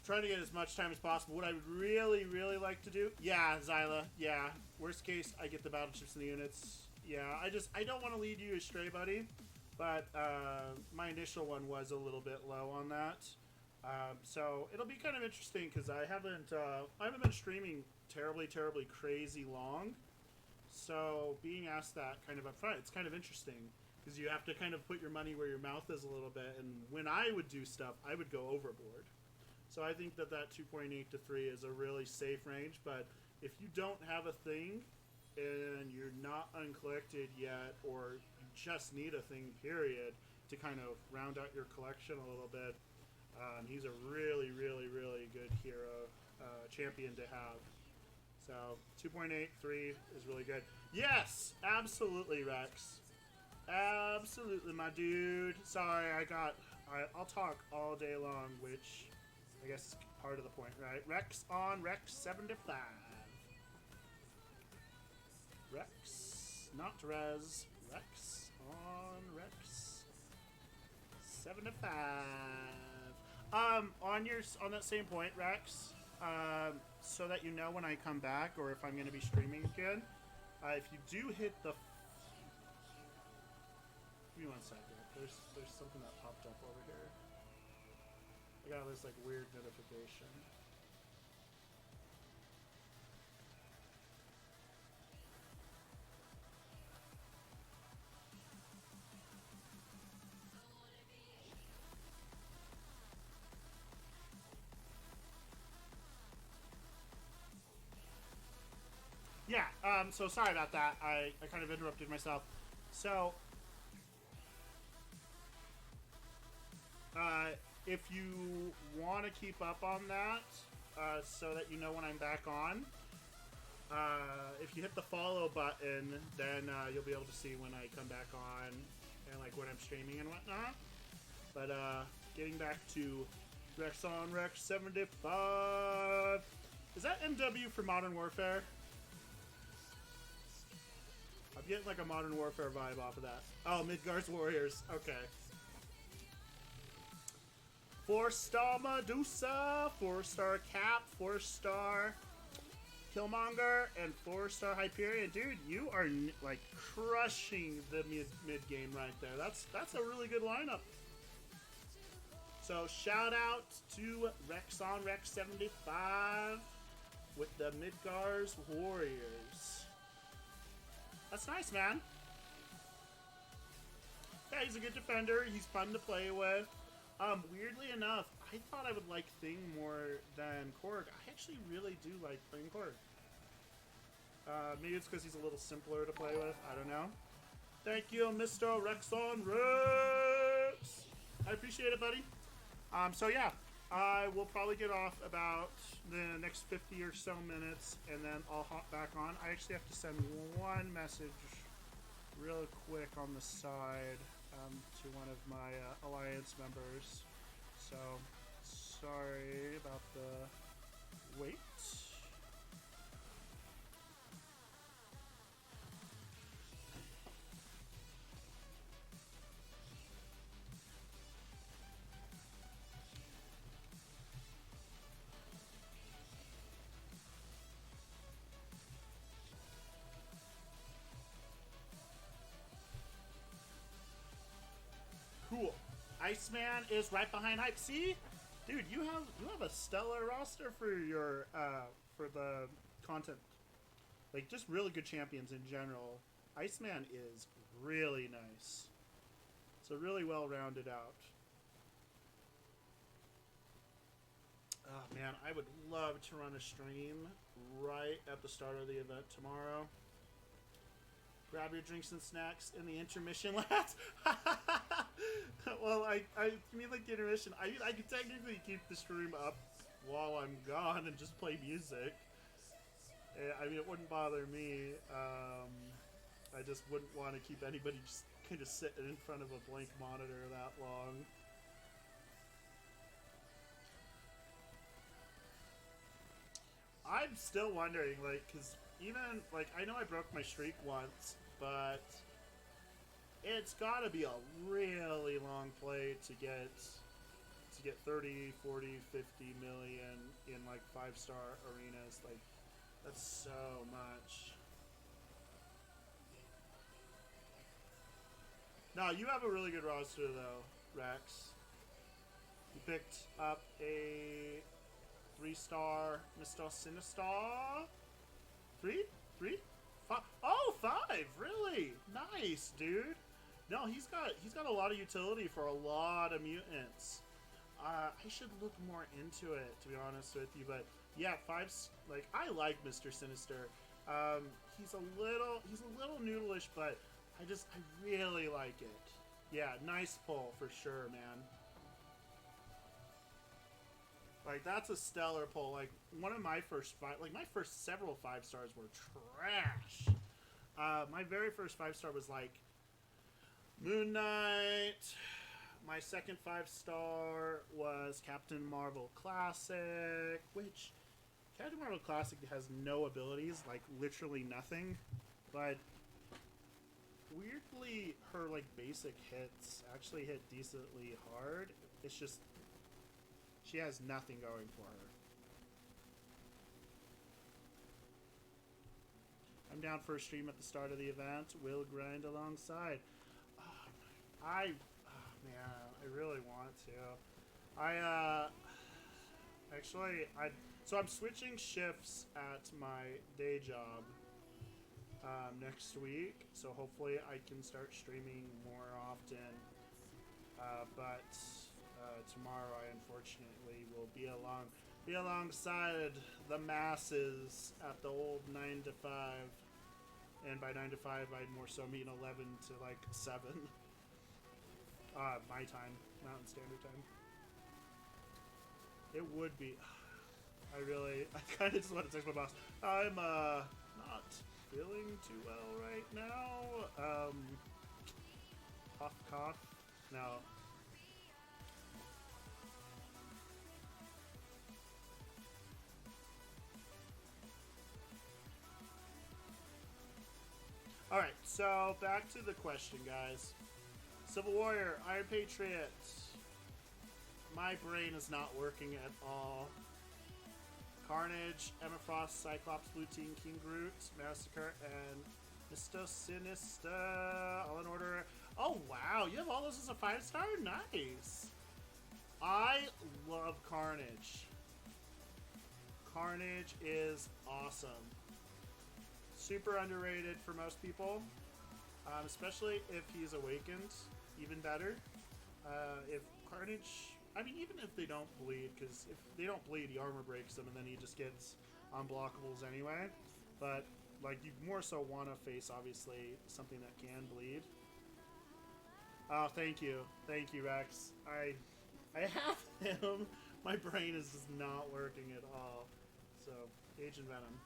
Trying to get as much time as possible. What I would really, really like to do, yeah, Zyla, yeah. Worst case, I get the battle chips and the units. Yeah, I don't want to lead you astray, buddy, but my initial one was a little bit low on that. So it'll be kind of interesting because I haven't been streaming terribly crazy long. So being asked that kind of up front, it's kind of interesting because you have to kind of put your money where your mouth is a little bit. And when I would do stuff, I would go overboard. So I think that 2.8 to 3 is a really safe range. But if you don't have a Thing and you're not uncollected yet, or you just need a Thing, period, to kind of round out your collection a little bit, he's a really, really, really good hero, champion to have. So 2.83 is really good. Yes, absolutely, Rex. Absolutely, my dude. Sorry, I'll talk all day long, which I guess is part of the point, right? Rex on Rex 75. Rex, not Rez. Rex on Rex 75. On that same point, Rex. So that you know when I come back, or if I'm going to be streaming again, if you do hit the... Give me 1 second. There's something that popped up over here. got this like weird notification. Yeah, so sorry about that. I kind of interrupted myself. So, if you want to keep up on that, so that you know when I'm back on, if you hit the follow button, then you'll be able to see when I come back on and like when I'm streaming and whatnot. But getting back to Rex on Rex 75. Is that MW for Modern Warfare? I'm getting like a Modern Warfare vibe off of that. Oh, Midgard's Warriors. Okay. 4-star Medusa, 4-star Cap, 4-star Killmonger, and 4-star Hyperion. Dude, you are like crushing the mid game right there. That's a really good lineup. So shout out to Rex on Rex 75 with the Midgard's Warriors. That's nice, man. Yeah, he's a good defender. He's fun to play with. Weirdly enough, I thought I would like Thing more than Korg. I actually really do like playing Korg. Maybe it's because he's a little simpler to play with. I don't know. Thank you, Mr. Rexon Rex. I appreciate it, buddy. So yeah, I will probably get off about the next 50 or so minutes, and then I'll hop back on. I actually have to send one message real quick on the side to one of my Alliance members. So, sorry about the wait. Cool. Iceman is right behind Hype. See, dude, you have a stellar roster for your for the content. Like just really good champions in general. Iceman is really nice. So really well rounded out. Oh man, I would love to run a stream right at the start of the event tomorrow. Grab your drinks and snacks in the intermission, lads. Well, I mean like the intermission. I could technically keep the stream up while I'm gone and just play music. I mean, it wouldn't bother me. I just wouldn't want to keep anybody just kind of sitting in front of a blank monitor that long. I'm still wondering, like, because even, like, I know I broke my streak once, but it's got to be a really long play to get 30, 40, 50 million in, like, 5-star arenas. Like, that's so much. No, you have a really good roster, though, Rex. You picked up a 3-star Mr. Sinister. 3? 5? Oh, 5! Really? Nice, dude. No, he's got a lot of utility for a lot of mutants. I should look more into it, to be honest with you, but yeah, 5's like I like Mr. Sinister. He's a little noodleish, but I really like it. Yeah, nice pull for sure, man. Like, that's a stellar pull. Like, one of my first my first several 5-stars were trash. My very first 5-star was, like, Moon Knight. My second 5-star was Captain Marvel Classic, which Captain Marvel Classic has no abilities, like, literally nothing. But, weirdly, her, like, basic hits actually hit decently hard. It's just she has nothing going for her. I'm down for a stream at the start of the event. We'll grind alongside. Man, I really want to. Actually, so I'm switching shifts at my day job next week, so hopefully I can start streaming more often. But tomorrow I unfortunately will be alongside the masses at the old 9 to 5. And by 9 to 5, I more so mean 11 to like 7. My time, Mountain Standard Time. It would be. I kind of just want to text my boss. I'm not feeling too well right now. Cough, cough. No. Alright, so back to the question, guys. Civil Warrior, Iron Patriot. My brain is not working at all. Carnage, Emma Frost, Cyclops, Blue Team, King Groot, Massacre, and Mr. Sinister. All in order. Oh, wow. You have all those as a 5-star? Nice. I love Carnage. Carnage is awesome. Super underrated for most people. Especially if he's awakened. Even better. If Carnage... I mean, even if they don't bleed, because if they don't bleed, the armor breaks them, and then he just gets unblockables anyway. But, like, you more so want to face, obviously, something that can bleed. Oh, thank you. Thank you, Rex. I have him. My brain is just not working at all. So, Agent Venom.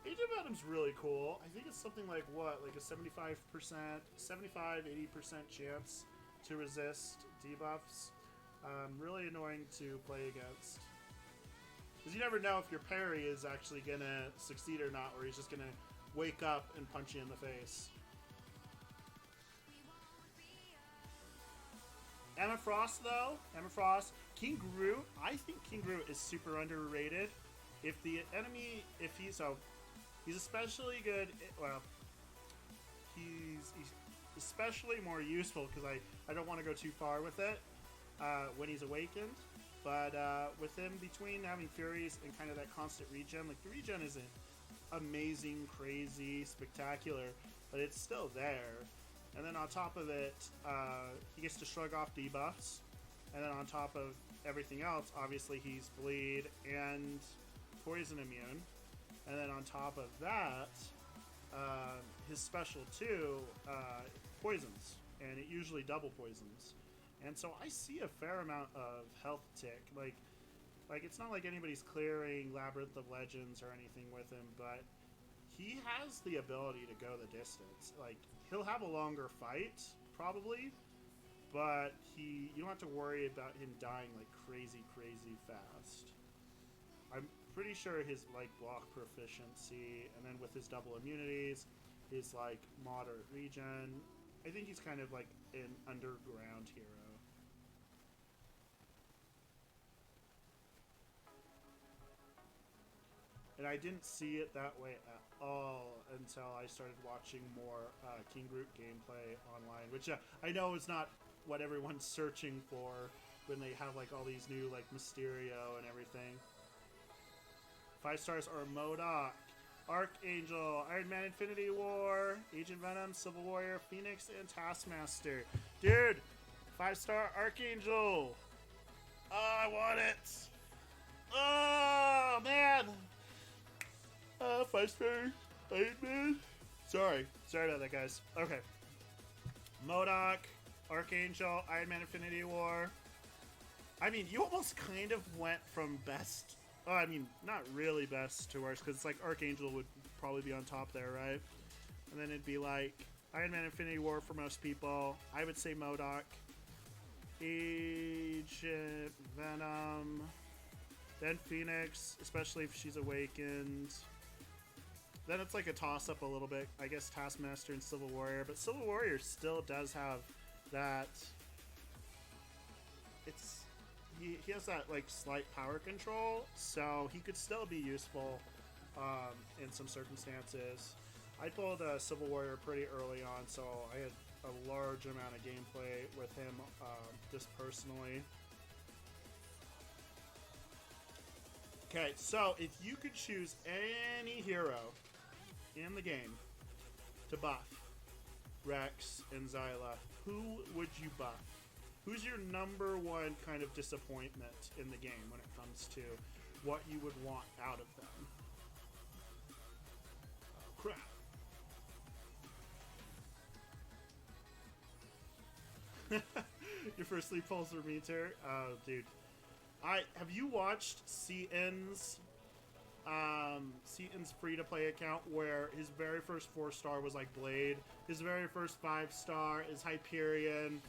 Agent Venom's really cool. I think it's something like, what? Like a 75%, 75-80% chance to resist debuffs. Really annoying to play against. Because you never know if your parry is actually going to succeed or not, or he's just going to wake up and punch you in the face. Emma Frost, though. Emma Frost. King Groot. I think King Groot is super underrated. If the enemy... he's especially good... Well, he's especially more useful, because I don't want to go too far with it. When he's awakened, but with him between having Furies and kind of that constant regen, like the regen isn't amazing, crazy, spectacular, but it's still there. And then on top of it, he gets to shrug off debuffs, and then on top of everything else, obviously he's bleed and poison immune, and then on top of that, his special 2 poisons, and it usually double poisons. And so I see a fair amount of health tick. Like it's not like anybody's clearing Labyrinth of Legends or anything with him, but he has the ability to go the distance. Like, he'll have a longer fight, probably, but you don't have to worry about him dying like crazy, crazy fast. I'm pretty sure his like block proficiency, and then with his double immunities, his like moderate regen, I think he's kind of like an underground hero. And I didn't see it that way at all until I started watching more King Groot gameplay online, which I know is not what everyone's searching for when they have like all these new like Mysterio and everything. 5 stars are MODOK, Archangel, Iron Man Infinity War, Agent Venom, Civil Warrior, Phoenix, and Taskmaster. Dude, 5-star Archangel. Oh, I want it. Oh, man. 5-star Iron Man. Sorry about that, guys. Okay. MODOK, Archangel, Iron Man Infinity War. I mean, you almost kind of went from best... Oh, I mean, not really best to worst, because it's like Archangel would probably be on top there, right? And then it'd be like Iron Man Infinity War for most people. I would say MODOK. Agent Venom. Then Phoenix, especially if she's awakened. Then it's like a toss-up a little bit. I guess Taskmaster and Civil Warrior. But Civil Warrior still does have that... He has that like slight power control, so he could still be useful in some circumstances. I pulled Civil Warrior pretty early on, so I had a large amount of gameplay with him just personally. Okay, so if you could choose any hero in the game to buff Rex and Zyla, who would you buff? Who's your number one kind of disappointment in the game when it comes to what you would want out of them? Oh, crap. Your first sleep pulse meter? Oh, dude. Have you watched Seaton's free-to-play account where his very first 4-star was like Blade, his very first 5-star is Hyperion,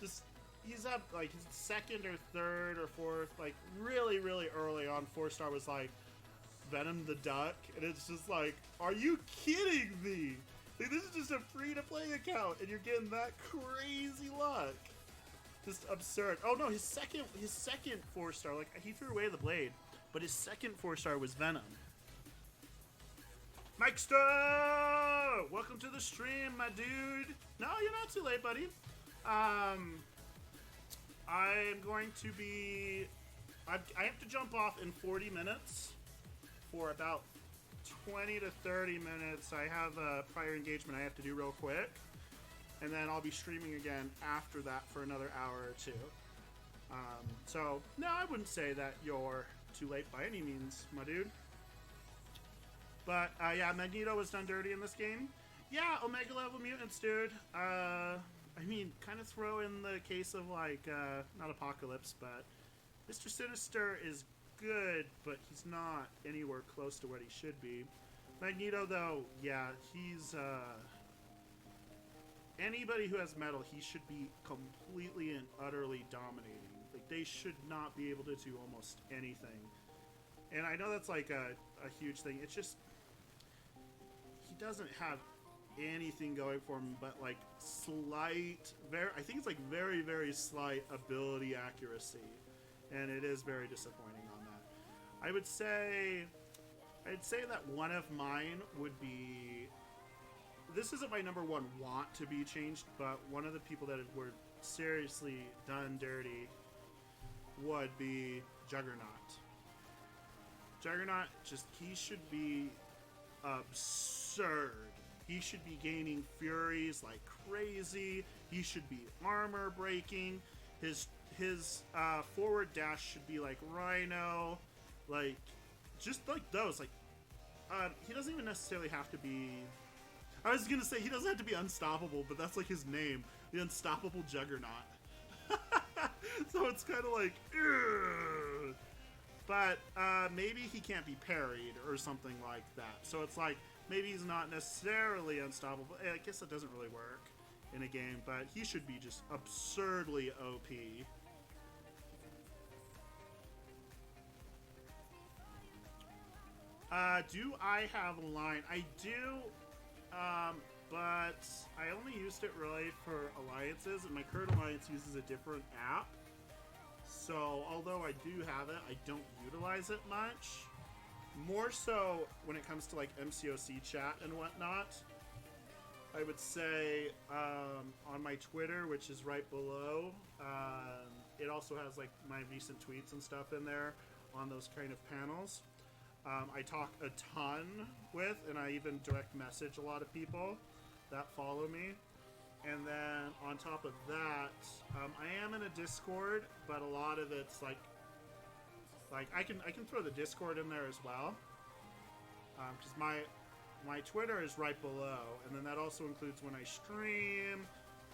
just he's up like his second or third or fourth, like really early on 4-star was like Venom the Duck, and it's just like, are you kidding me? Like, this is just a free-to-play account and you're getting that crazy luck. Just absurd. Oh no, his second 4-star, like he threw away the Blade, but his second 4-star was Venom. Mikester! Welcome to the stream, my dude. No, you're not too late, buddy. I'm going to be... I have to jump off in 40 minutes. For about 20 to 30 minutes, I have a prior engagement I have to do real quick. And then I'll be streaming again after that for another hour or two. So, no, I wouldn't say that you're too late by any means, my dude. But, yeah, Magneto was done dirty in this game. Yeah, Omega level mutants, dude. I mean, kind of throw in the case of, like, not Apocalypse, but Mr. Sinister is good, but he's not anywhere close to what he should be. Magneto, though, yeah, he's, anybody who has metal, he should be completely and utterly dominating. Like, they should not be able to do almost anything. And I know that's, like, a huge thing. It's just... he doesn't have anything going for him but, like, slight... I think it's, like, very slight ability accuracy. And it is very disappointing on that. I'd say that one of mine would be... this isn't my number one want to be changed, but one of the people that were seriously done dirty would be Juggernaut. Juggernaut, just, he should be absurd. He should be gaining furies like crazy. He should be armor breaking. His forward dash should be like Rhino, like, just like those. Like, he doesn't even necessarily have to be... I was gonna say, he doesn't have to be unstoppable, but that's like his name, the Unstoppable Juggernaut. So it's kind of like, ugh. But maybe he can't be parried or something like that. So it's like, maybe he's not necessarily unstoppable. I guess that doesn't really work in a game, but he should be just absurdly OP. Do I have a line? I do, but I only used it really for alliances, and my current alliance uses a different app. So, although I do have it, I don't utilize it much. More so when it comes to, like, MCOC chat and whatnot. I would say, on my Twitter, which is right below, it also has, like, my recent tweets and stuff in there on those kind of panels. I talk a ton with, and I even direct message a lot of people that follow me. And then on top of that, I am in a Discord, but a lot of it's like I can throw the Discord in there as well, because my Twitter is right below, and then that also includes when I stream,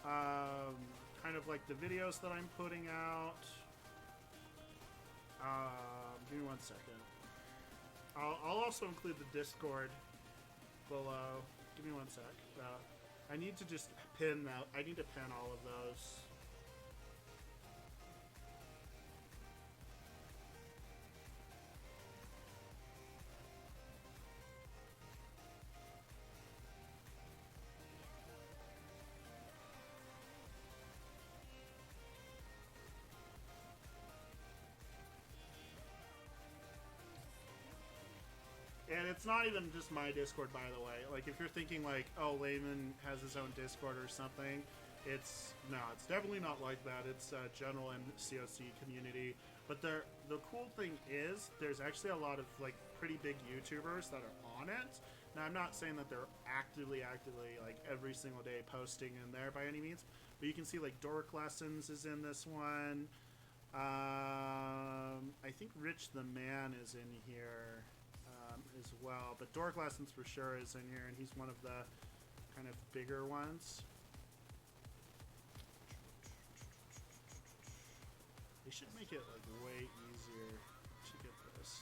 kind of like the videos that I'm putting out. Give me 1 second. I'll also include the Discord below. Give me 1 sec. I need to just pin that. I need to pin all of those. And it's not even just my Discord, by the way. Like, if you're thinking, like, oh, Layman has his own Discord or something, It's definitely not like that. It's general MCOC community. But the cool thing is, there's actually a lot of like pretty big YouTubers that are on it. Now, I'm not saying that they're actively like every single day posting in there by any means, but you can see like Dork Lessons is in this one. I think Rich the Man is in here as well, but Dork Lessons for sure is in here, and he's one of the kind of bigger ones. They should make it like way easier to get this.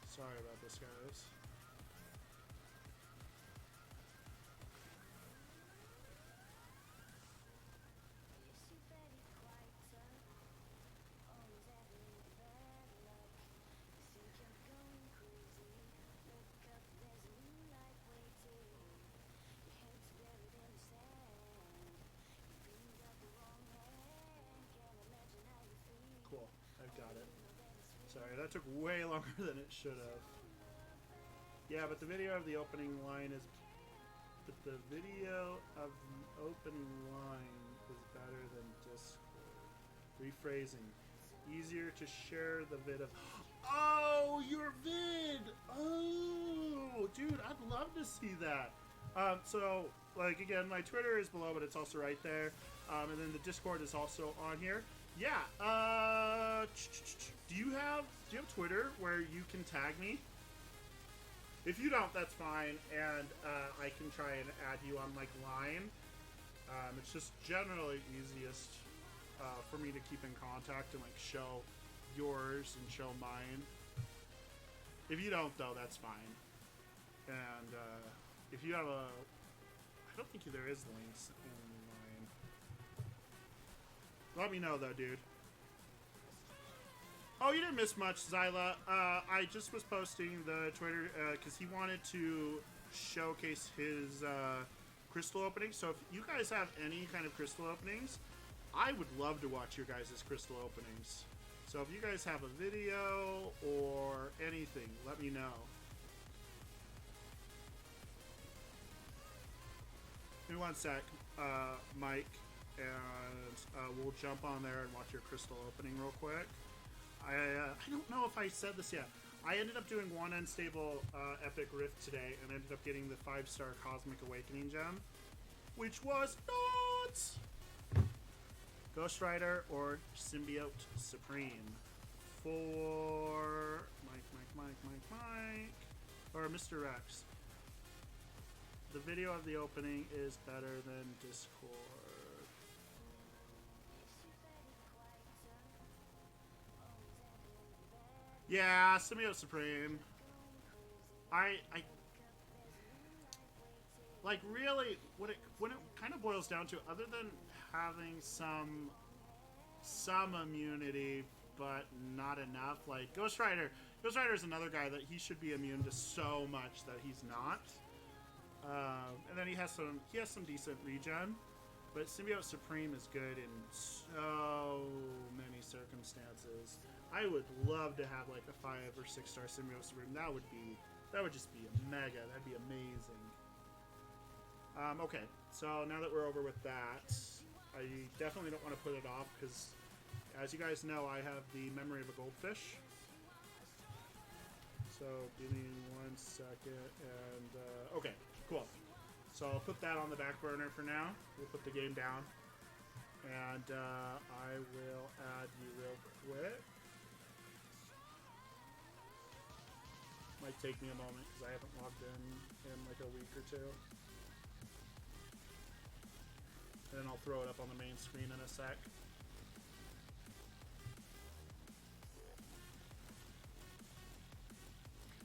Sorry about this, guys. Cool, I've got it. Sorry, that took way longer than it should have. Yeah, but the video of the opening line is... But the video of the opening line is better than Discord. Rephrasing. Easier to share the vid of... Oh, your vid! Oh, dude, I'd love to see that. So, like, again, my Twitter is below, but it's also right there. And then the Discord is also on here. Yeah, do you have Twitter where you can tag me? If you don't, that's fine, and I can try and add you on like Line. It's just generally easiest for me to keep in contact and like show yours and show mine. If you don't, though, that's fine. And if you have I don't think there is links in Line. Let me know though, dude. Oh, you didn't miss much, Zyla. I just was posting the Twitter because he wanted to showcase his crystal openings. So if you guys have any kind of crystal openings, I would love to watch your guys' crystal openings. So if you guys have a video or anything, let me know. Give me one sec, Mike, and we'll jump on there and watch your crystal opening real quick. I don't know if I said this yet. I ended up doing one unstable epic rift today and ended up getting the 5-star Cosmic Awakening gem, which was nuts! Ghost Rider or Symbiote Supreme for Mike, or Mr. Rex. The video of the opening is better than Discord. Yeah, Symbiote Supreme. I like really when it kind of boils down to, other than having some immunity but not enough, like Ghost Rider is another guy that he should be immune to so much that he's not. And then he has some decent regen, but Symbiote Supreme is good in so many circumstances. I would love to have like a 5 or 6-star Symbiote Supreme. That would just be a mega. That'd be amazing. Okay, so now that we're over with that, I definitely don't want to put it off because, as you guys know, I have the memory of a goldfish. So give me 1 second, and okay, cool. So I'll put that on the back burner for now. We'll put the game down, and I will add you real quick. Might take me a moment because I haven't logged in like a week or two. And then I'll throw it up on the main screen in a sec.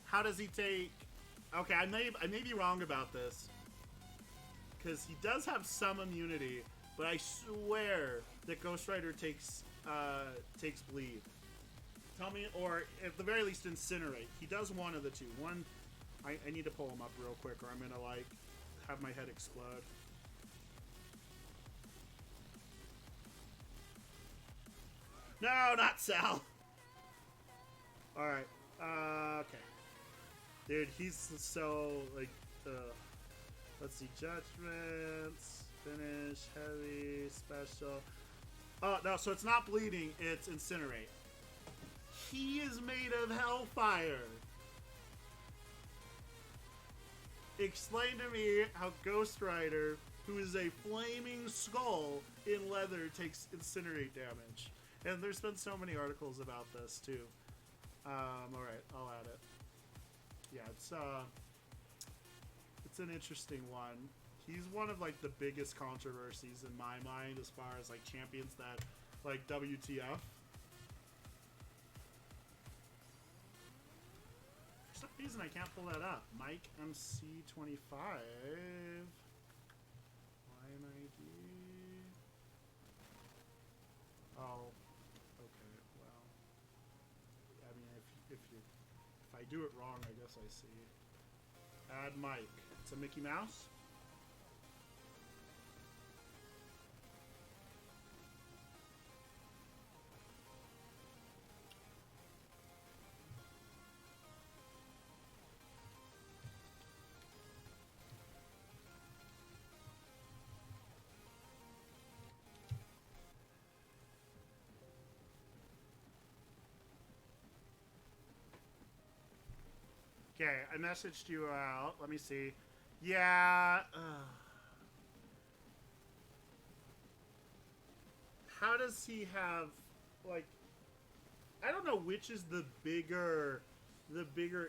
How does he take... Okay, I may be wrong about this, because he does have some immunity, but I swear that Ghost Rider takes bleed. Tell me, or at the very least incinerate. He does one of the two. One, I need to pull him up real quick, or I'm gonna like have my head explode. No, not Sal. All right. Okay. Dude, he's so like. Let's see, judgments. Finish, heavy, special. Oh, no, so it's not bleeding, it's incinerate. He is made of hellfire. Explain to me how Ghost Rider, who is a flaming skull in leather, takes incinerate damage. And there's been so many articles about this too. Alright, I'll add it. Yeah, it's an interesting one. He's one of like the biggest controversies in my mind as far as like champions that like WTF. For some reason I can't pull that up. Mike MC25. Line ID. Oh, okay. Well, I mean, if I do it wrong, I guess I see. Add Mike. It's a Mickey Mouse. Okay, I messaged you out. Let me see. Yeah. How does he have, like, I don't know which is the bigger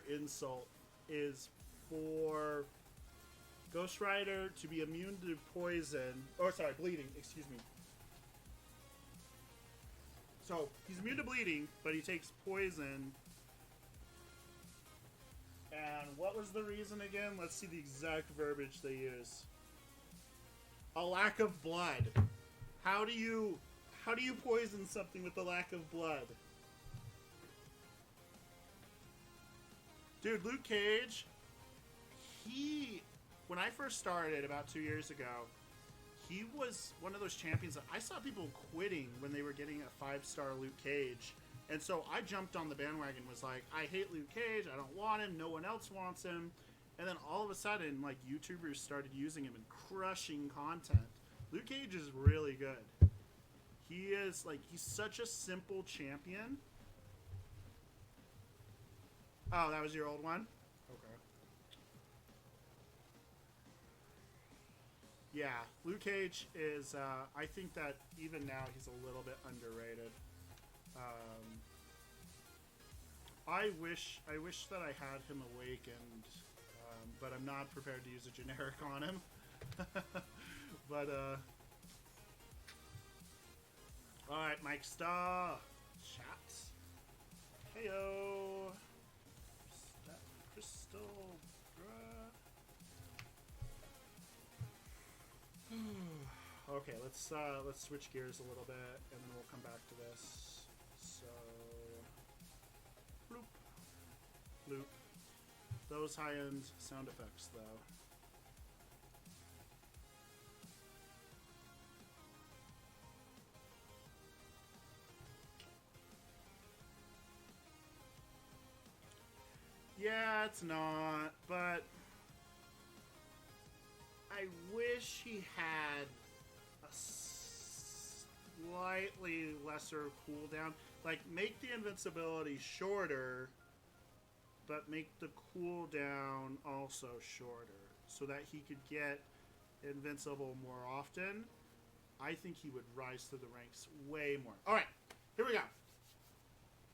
insult is for Ghost Rider to be immune to poison, or sorry, bleeding, excuse me. So, he's immune to bleeding, but he takes poison. And what was the reason again? Let's see the exact verbiage they use. A lack of blood. How do you poison something with a lack of blood? Dude, Luke Cage, when I first started about 2 years ago, he was one of those champions that I saw people quitting when they were getting a 5-star Luke Cage. And so I jumped on the bandwagon, was like, I hate Luke Cage, I don't want him, no one else wants him. And then all of a sudden, like, YouTubers started using him and crushing content. Luke Cage is really good. He is, like, he's such a simple champion. Oh, that was your old one? Okay. Yeah, Luke Cage is, I think that even now he's a little bit underrated. I wish that I had him awakened, but I'm not prepared to use a generic on him. But, alright, Mike Star. Shots. Heyo. Crystal. Okay, let's switch gears a little bit, and then we'll come back to this. So, bloop, bloop. Those high-end sound effects, though. Yeah, it's not, but I wish he had a slightly lesser cooldown. Like, make the invincibility shorter, but make the cooldown also shorter, so that he could get invincible more often. I think he would rise through the ranks way more. All right, here we go.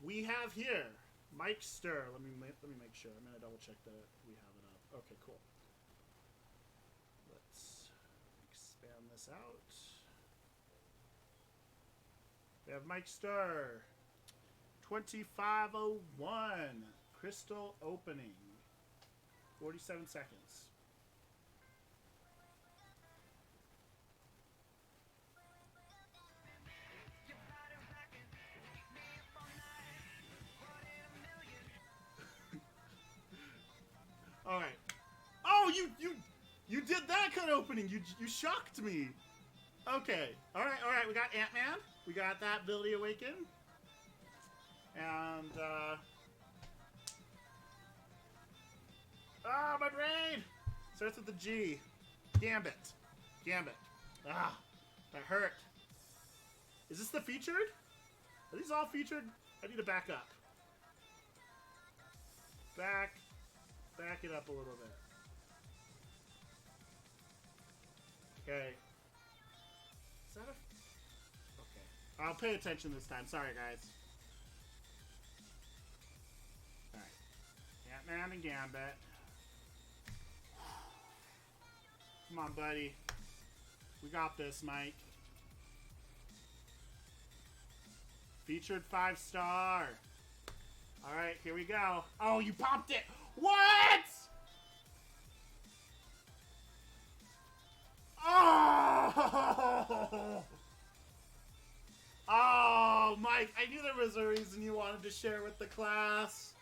We have here Mike Stir. Let me make sure. I'm gonna double check that we have it up. Okay, cool. Let's expand this out. We have Mike Stir. 2501. Crystal opening. 47 seconds. All right. Oh, you did that kind of opening. You shocked me. Okay. All right. We got Ant-Man. We got that ability awaken. And my brain starts with the G. Gambit. Ah, that hurt. Is this the featured? Are these all featured? I need to back up. Back it up a little bit. Okay. Is that a... Okay. I'll pay attention this time. Sorry, guys. Alright. Ant-Man and Gambit. Come on, buddy. We got this, Mike. Featured 5-star. Alright, here we go. Oh, you popped it! What?! Oh! Oh, Mike, I knew there was a reason you wanted to share with the class.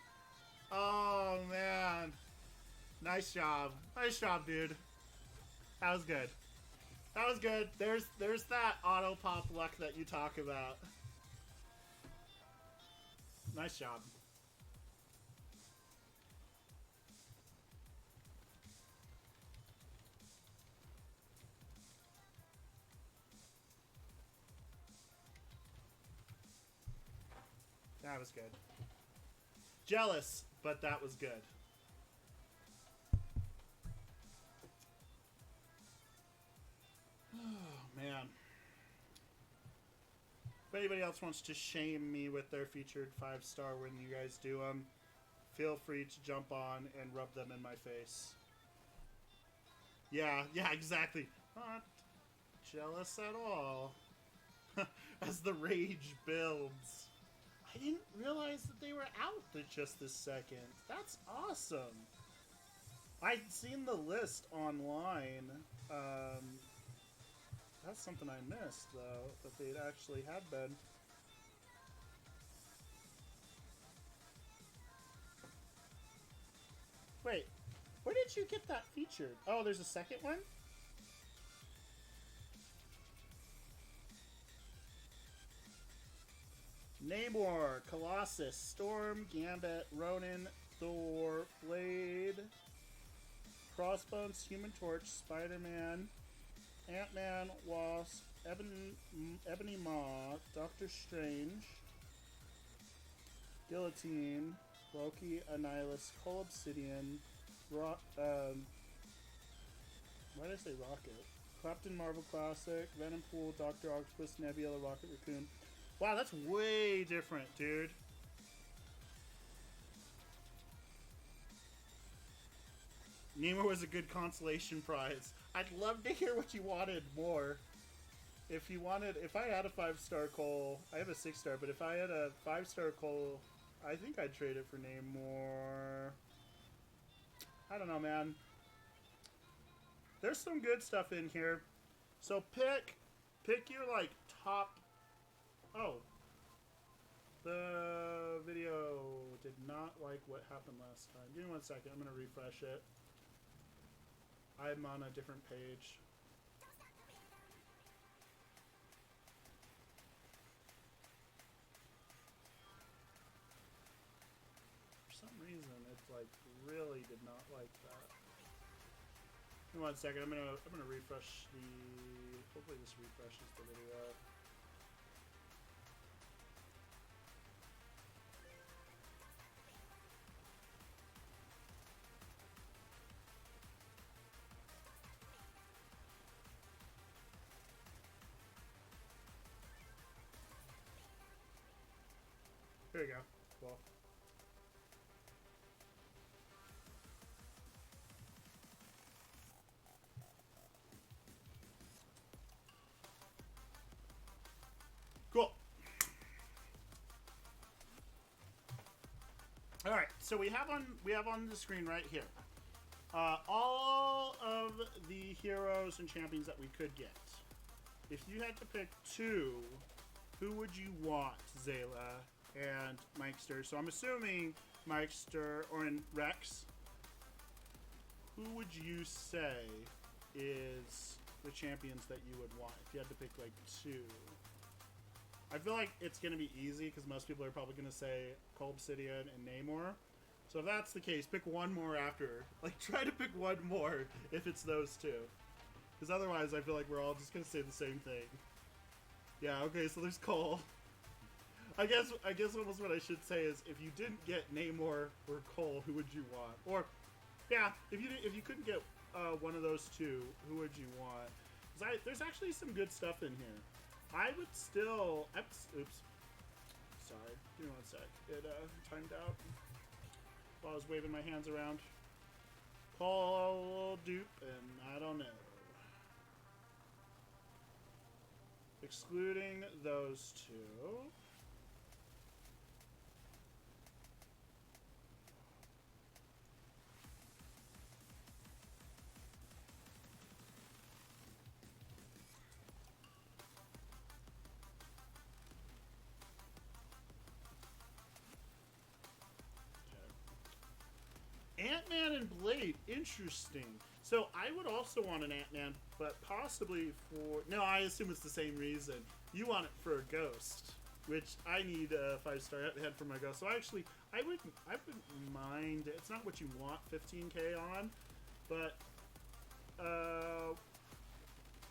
Oh, man. Nice job. Nice job, dude. That was good. That was good. There's that auto pop luck that you talk about. Nice job. That was good. Jealous, but that was good. Oh, man. If anybody else wants to shame me with their featured 5-star when you guys do them, feel free to jump on and rub them in my face. Yeah, exactly. Not jealous at all. As the rage builds. I didn't realize that they were out at just this second. That's awesome. I'd seen the list online. That's something I missed, though, that they'd actually had been. Wait, where did you get that featured? Oh, there's a second one? Namor, Colossus, Storm, Gambit, Ronin, Thor, Blade, Crossbones, Human Torch, Spider-Man, Ant-Man, Wasp, Ebony Maw, Doctor Strange, Guillotine, Loki, Annihilus, Cole Obsidian, why did I say Rocket? Captain Marvel Classic, Venom Pool, Doctor Octopus, Nebula, Rocket Raccoon. Wow, that's way different, dude. Namor was a good consolation prize. I'd love to hear what you wanted more. If I had a 5-star Cole, I have a 6-star, but if I had a 5-star Cole, I think I'd trade it for Namor. I don't know, man. There's some good stuff in here. So pick your, like, top... Oh. The video did not like what happened last time. Give me 1 second. I'm going to refresh it. I'm on a different page. For some reason, it's like really did not like that. Give me 1 second. I'm gonna refresh the. Hopefully, this refreshes the video. Here we go. Cool. Cool. All right, so we have on the screen right here all of the heroes and champions that we could get. If you had to pick two, who would you want, Zayla and Mikester? So I'm assuming Mikester or in Rex. Who would you say is the champions that you would want if you had to pick like two? I feel like it's going to be easy because most people are probably going to say Cole Obsidian and Namor. So if that's the case, pick one more after. Like, try to pick one more if it's those two. Because otherwise, I feel like we're all just gonna say the same thing. Yeah. Okay. So there's Cole. I guess almost what I should say is, if you didn't get Namor or Cole, who would you want? Or, yeah, if you couldn't get one of those two, who would you want? 'Cause there's actually some good stuff in here. I would still. Oops. Sorry. Give me one sec. It timed out while I was waving my hands around. Call dupe, and I don't know. Excluding those two. Ant-Man and Blade, interesting. So I would also want an Ant-Man, but possibly for... No, I assume it's the same reason. You want it for a Ghost, which I need a 5-star head for my Ghost. So actually, I wouldn't mind... It's not what you want 15k on, but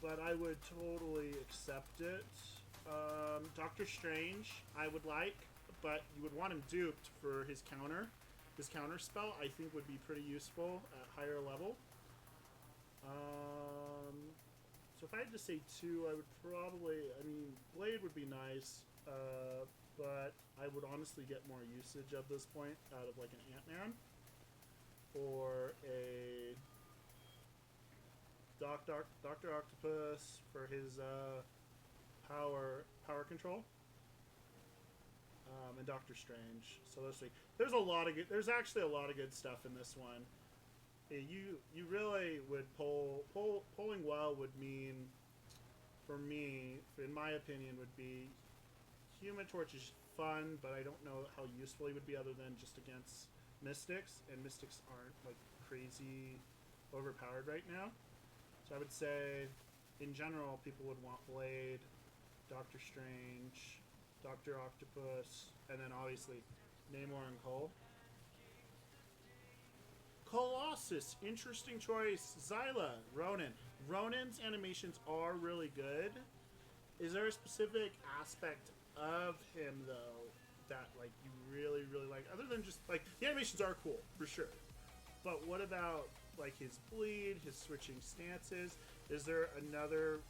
I would totally accept it. Doctor Strange, I would like, but you would want him duped for his counter. His counter spell, I think, would be pretty useful at higher level. So if I had to say two, I would probably... I mean, Blade would be nice, but I would honestly get more usage at this point out of, like, an Ant-Man. Or a... Dr. Octopus for his power control. And Doctor Strange. So those three. There's a lot of good. There's actually a lot of good stuff in this one. You really would polling well would mean, for me, in my opinion, would be Human Torch is fun, but I don't know how useful he would be other than just against Mystics, and Mystics aren't like crazy overpowered right now. So I would say, in general, people would want Blade, Doctor Strange, Dr. Octopus, and then obviously Namor and Cole. Colossus, interesting choice. Xyla, Ronan. Ronan's animations are really good. Is there a specific aspect of him, though, that like you really, really like? Other than just, like, the animations are cool, for sure. But what about, like, his bleed, his switching stances? Is there another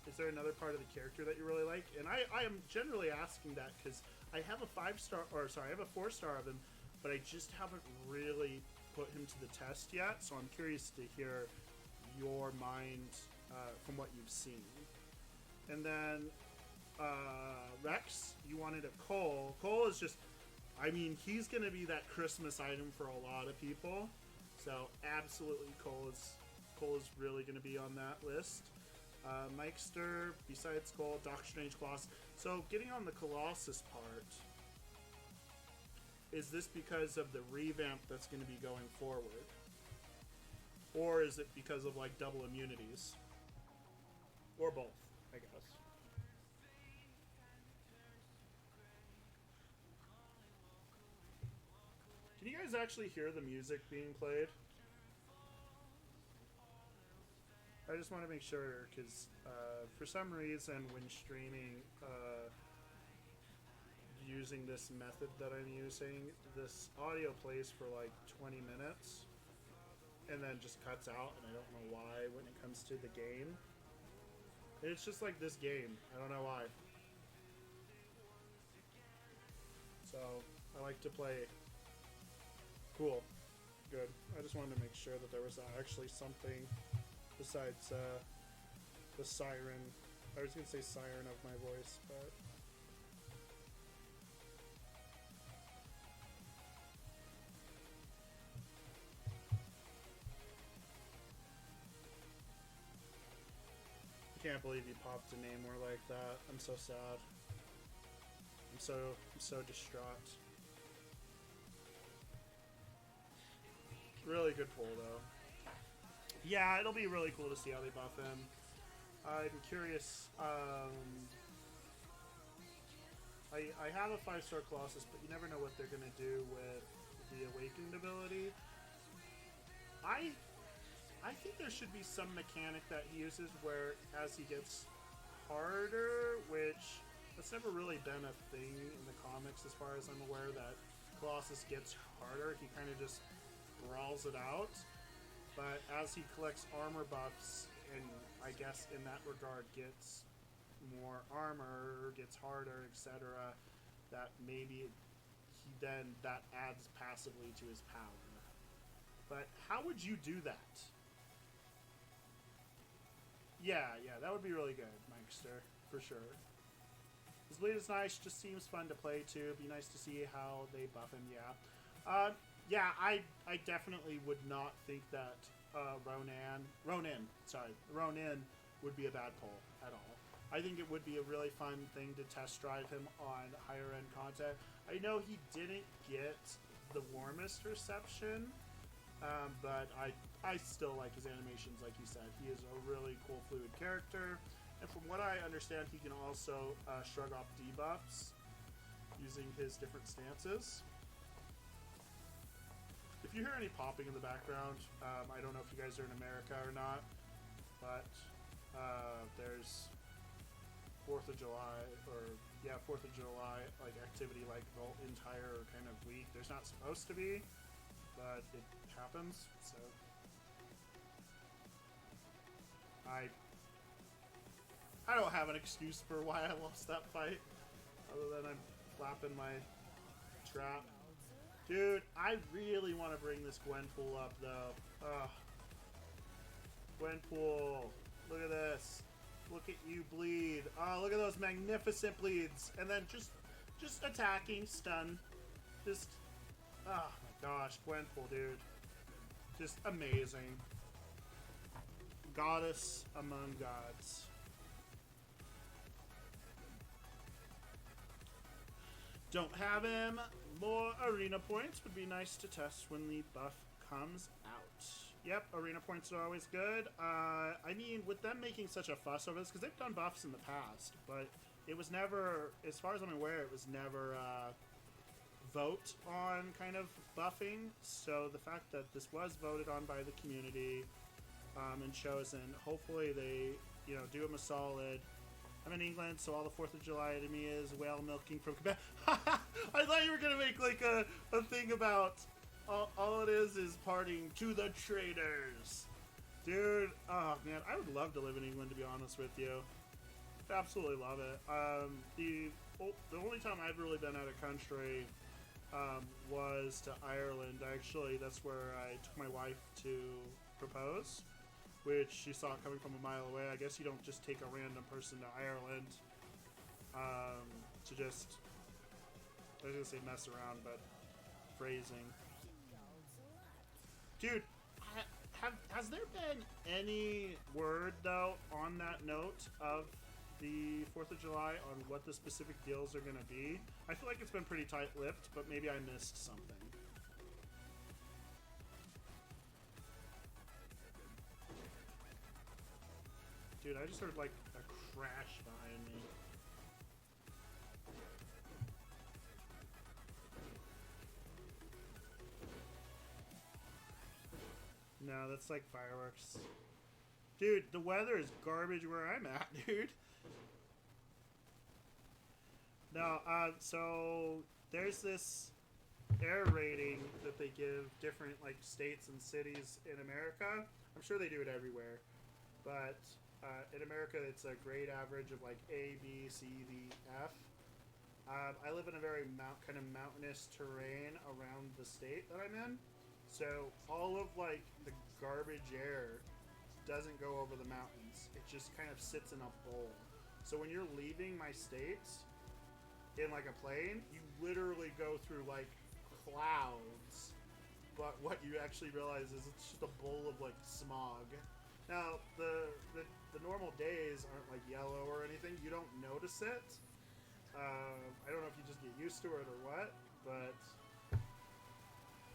part of the character that you really like? And I am generally asking that because I have a 5-star, or sorry, I have a 4-star of him, but I just haven't really put him to the test yet. So I'm curious to hear your mind from what you've seen. And then Rex, you wanted a Cole. Cole is just, I mean, he's going to be that Christmas item for a lot of people. So absolutely, Cole is really going to be on that list. Mikester, besides Cole, Doctor Strange, Colossus. So getting on the Colossus part, is this because of the revamp that's going to be going forward? Or is it because of, like, double immunities? Or both, I guess. Can you guys actually hear the music being played? I just want to make sure, because for some reason when streaming, using this method that I'm using, this audio plays for like 20 minutes and then just cuts out, and I don't know why when it comes to the game. It's just like this game. I don't know why. So, I like to play. Cool. Good. I just wanted to make sure that there was actually something besides the siren. I was going to say siren of my voice, but... I can't believe you popped a Namor like that. I'm so sad. I'm so distraught. Really good pull, though. Yeah, it'll be really cool to see how they buff him. I'm curious. I have a 5-star Colossus, but you never know what they're going to do with the Awakened ability. I think there should be some mechanic that he uses where as he gets harder, which that's never really been a thing in the comics as far as I'm aware, that Colossus gets harder. He kind of just brawls it out. But as he collects armor buffs, and I guess in that regard gets more armor, gets harder, etc., that maybe he then that adds passively to his power. But how would you do that? Yeah, that would be really good, Mikester, for sure. His bleed is nice, just seems fun to play too. Be nice to see how they buff him, yeah. I definitely would not think that Ronin would be a bad pull at all. I think it would be a really fun thing to test drive him on higher end content. I know he didn't get the warmest reception, but I still like his animations, like you said. He is a really cool fluid character, and from what I understand, he can also shrug off debuffs using his different stances. If you hear any popping in the background, I don't know if you guys are in America or not, but there's 4th of July, 4th of July, like, activity, like, the entire kind of week. There's not supposed to be, but it happens, so I don't have an excuse for why I lost that fight, other than I'm flapping my trap. Dude, I really want to bring this Gwenpool up, though. Ugh. Gwenpool, look at this. Look at you bleed. Oh, look at those magnificent bleeds. And then just attacking, stun. Just, oh my gosh, Gwenpool, dude. Just amazing. Goddess among gods. Don't have him. More arena points would be nice to test when the buff comes out. Yep, arena points are always good. I mean, with them making such a fuss over this, because they've done buffs in the past, but it was never, as far as I'm aware, it was never vote on kind of buffing. So the fact that this was voted on by the community and chosen, hopefully they, do them a solid. I'm in England, so all the 4th of July to me is whale milking from Quebec. I thought you were going to make like a thing about all it is partying to the traitors. Dude, oh man, I would love to live in England, to be honest with you. Absolutely love it. The only time I've really been out of country was to Ireland. Actually, that's where I took my wife to propose, which she saw coming from a mile away. I guess you don't just take a random person to Ireland to just, I was going to say mess around, but phrasing. Dude, has there been any word, though, on that note of the 4th of July on what the specific deals are going to be? I feel like it's been pretty tight-lipped, but maybe I missed something. Dude, I just heard, like, a crash behind me. No, that's like fireworks. Dude, the weather is garbage where I'm at, dude. No, so there's this air rating that they give different, like, states and cities in America. I'm sure they do it everywhere. But in America, it's a grade average of, like, A, B, C, D, F. I live in a very kind of mountainous terrain around the state that I'm in. So all of, like, the garbage air doesn't go over the mountains. It just kind of sits in a bowl. So when you're leaving my state in, like, a plane, you literally go through, like, clouds. But what you actually realize is it's just a bowl of, like, smog. Now, the normal days aren't, like, yellow or anything. You don't notice it. I don't know if you just get used to it or what, but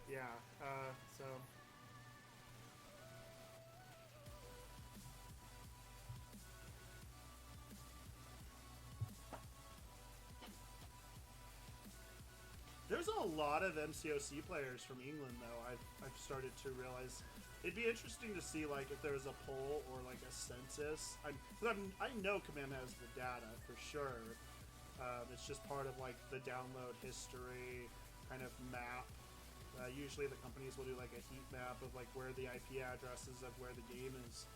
yeah, so there's a lot of MCOC players from England, though. I've started to realize It'd be interesting to see like if there was a poll or like a census. I know Command has the data for sure. It's just part of like the download history kind of map. Usually the companies will do like a heat map of like where the IP addresses of where the game is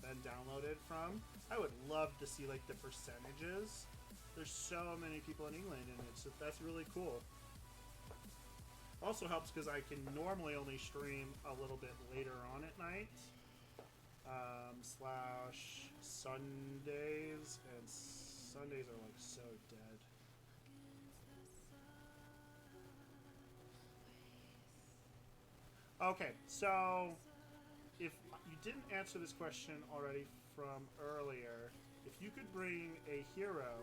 been downloaded from. I would love to see like the percentages. There's so many people in England, and that's really cool. Also helps because I can normally only stream a little bit later on at night. Slash Sundays, and Sundays are like so dead. Okay, so if you didn't answer this question already from earlier, if you could bring a hero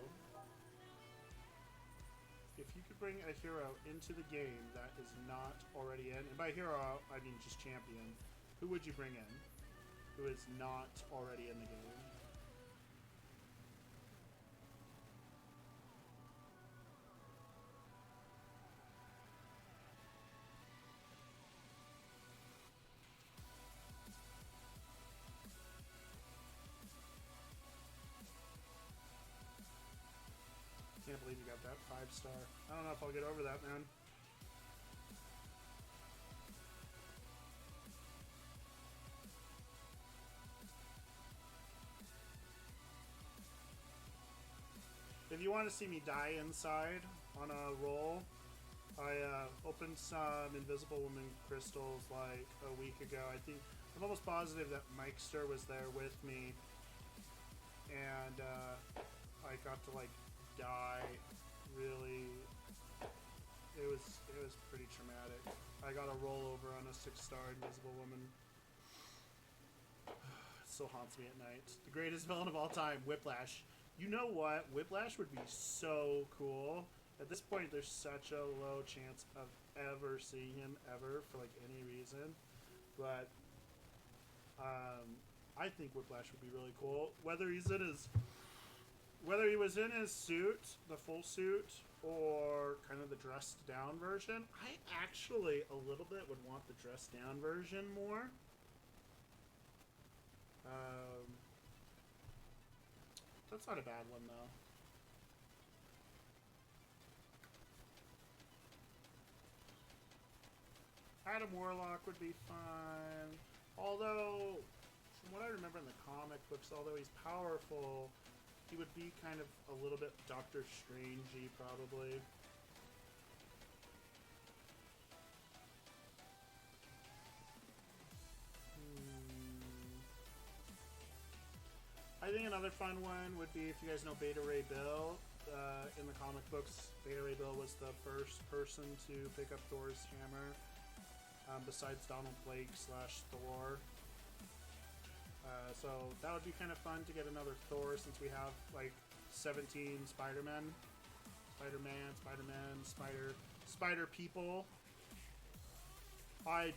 into the game that is not already in, and by hero I mean just champion, who would you bring in who is not already in the game? Can't believe you got that 5-star. I don't know if I'll get over that, man. If you want to see me die inside on a roll, I opened some Invisible Woman crystals like a week ago. I'm almost positive that Mikester was there with me, and I got to like die. Really, it was pretty traumatic. I got a rollover on a 6-star Invisible Woman. It still haunts me at night. The greatest villain of all time, Whiplash. You know what? Whiplash would be so cool. At this point, there's such a low chance of ever seeing him ever for like any reason, but I think Whiplash would be really cool. Whether he was in his suit, the full suit, or kind of the dressed down version. I actually a little bit would want the dressed down version more. That's not a bad one though. Adam Warlock would be fun. Although, from what I remember in the comic books, although he's powerful, he would be kind of a little bit Doctor Strange-y, probably. I think another fun one would be if you guys know Beta Ray Bill. In the comic books, Beta Ray Bill was the first person to pick up Thor's hammer, besides Donald Blake / Thor. So that would be kind of fun to get another Thor, since we have like 17 Spider-Men, Spider People. I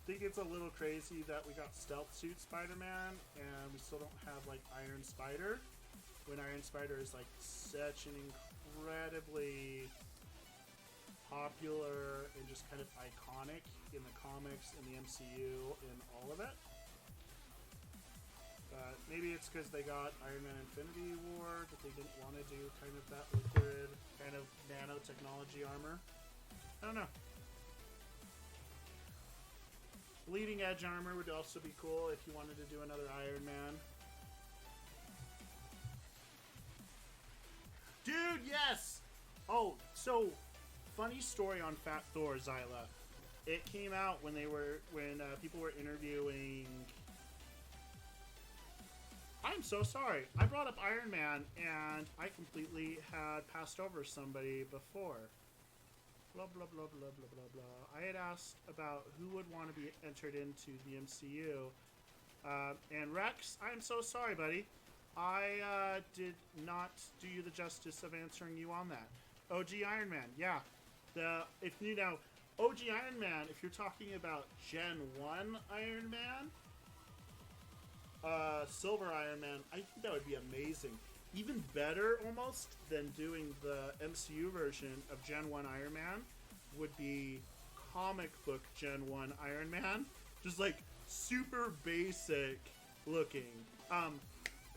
think it's a little crazy that we got Stealth Suit Spider-Man and we still don't have like Iron Spider, when Iron Spider is like such an incredibly popular and just kind of iconic in the comics, in the MCU, in all of it. Maybe it's because they got Iron Man Infinity War that they didn't want to do kind of that liquid, kind of nanotechnology armor. I don't know. Bleeding Edge armor would also be cool if you wanted to do another Iron Man. Dude, yes! Oh, so, funny story on Fat Thor, Zyla. It came out when people were interviewing... I'm so sorry. I brought up Iron Man, and I completely had passed over somebody before. Blah, blah, blah, blah, blah, blah, blah. I had asked about who would want to be entered into the MCU. And Rex, I'm so sorry, buddy. I did not do you the justice of answering you on that. OG Iron Man, yeah. If you know, OG Iron Man, if you're talking about Gen 1 Iron Man, Silver Iron Man, I think that would be amazing. Even better, almost, than doing the MCU version of Gen 1 Iron Man would be comic book Gen 1 Iron Man. Just like super basic looking.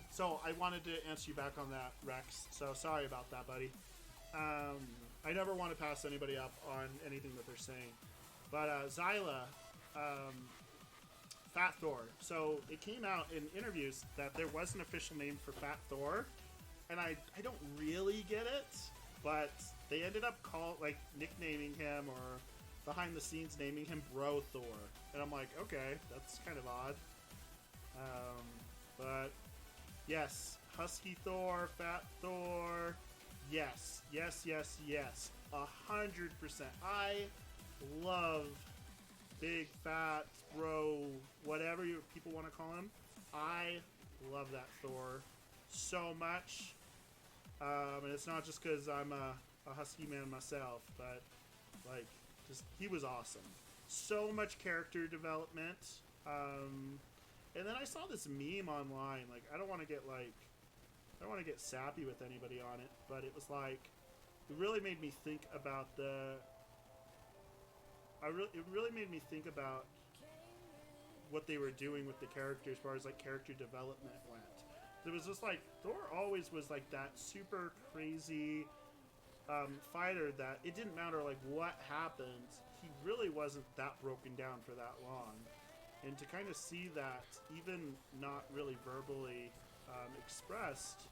So I wanted to answer you back on that, Rex. So sorry about that, buddy. I never want to pass anybody up on anything that they're saying. But Zyla, Fat Thor. So it came out in interviews that there was an official name for Fat Thor, and I don't really get it, but they ended up nicknaming him, or behind the scenes naming him Bro Thor, and I'm like, okay, that's kind of odd. But yes, Husky Thor, Fat Thor, yes, 100%. I love big, fat, bro, whatever people want to call him. I love that Thor so much. And it's not just because I'm a husky man myself, but like, just he was awesome. So much character development. And then I saw this meme online. Like, I don't want to get sappy with anybody on it, but it was like, it really made me think about it really made me think about what they were doing with the character as far as like character development went. It was just like Thor always was like that super crazy fighter that it didn't matter like what happened, he really wasn't that broken down for that long. And to kind of see that, even not really verbally expressed,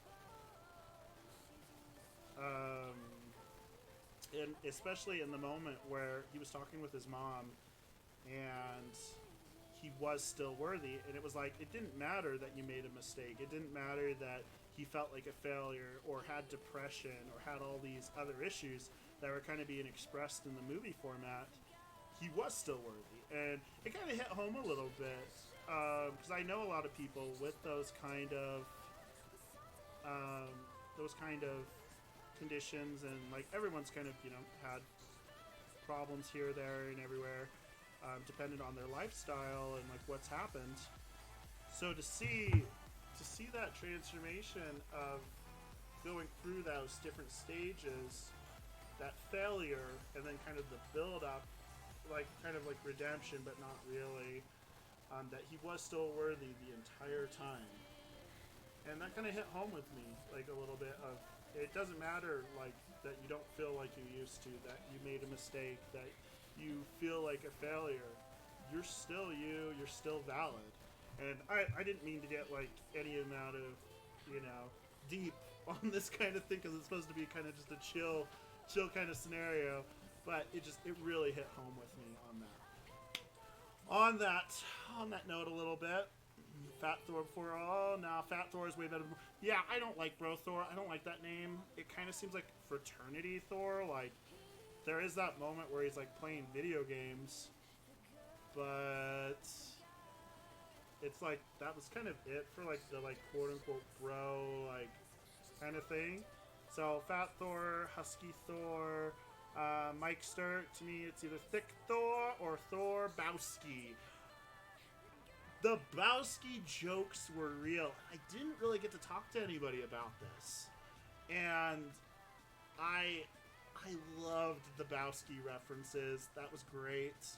and especially in the moment where he was talking with his mom and he was still worthy, and it was like, it didn't matter that you made a mistake, it didn't matter that he felt like a failure or had depression or had all these other issues that were kind of being expressed in the movie format. He was still worthy, and it kind of hit home a little bit, because I know a lot of people with those kind of conditions, and like everyone's kind of, you know, had problems here, there, and everywhere, dependent on their lifestyle and like what's happened. So to see that transformation of going through those different stages, that failure, and then kind of the build up, like kind of like redemption, but not really, that he was still worthy the entire time. And that kind of hit home with me, like a little bit of, it doesn't matter like that you don't feel like you used to, that you made a mistake, that you feel like a failure. You're still you, you're still valid. And I didn't mean to get like any amount of, you know, deep on this kind of thing, because it's supposed to be kind of just a chill kind of scenario, but it really hit home with me on that note a little bit. Fat Thor before, oh no, Fat Thor is way better. Yeah, I don't like Bro Thor. I don't like that name. It kind of seems like Fraternity Thor. Like, there is that moment where he's like playing video games, but it's like that was kind of it for like the like quote unquote bro like kind of thing. So Fat Thor, Husky Thor, Mike Sturt, to me it's either Thick Thor or Thor Bowski. The Bowski jokes were real. I didn't really get to talk to anybody about this, and I loved the Bowski references. That was great.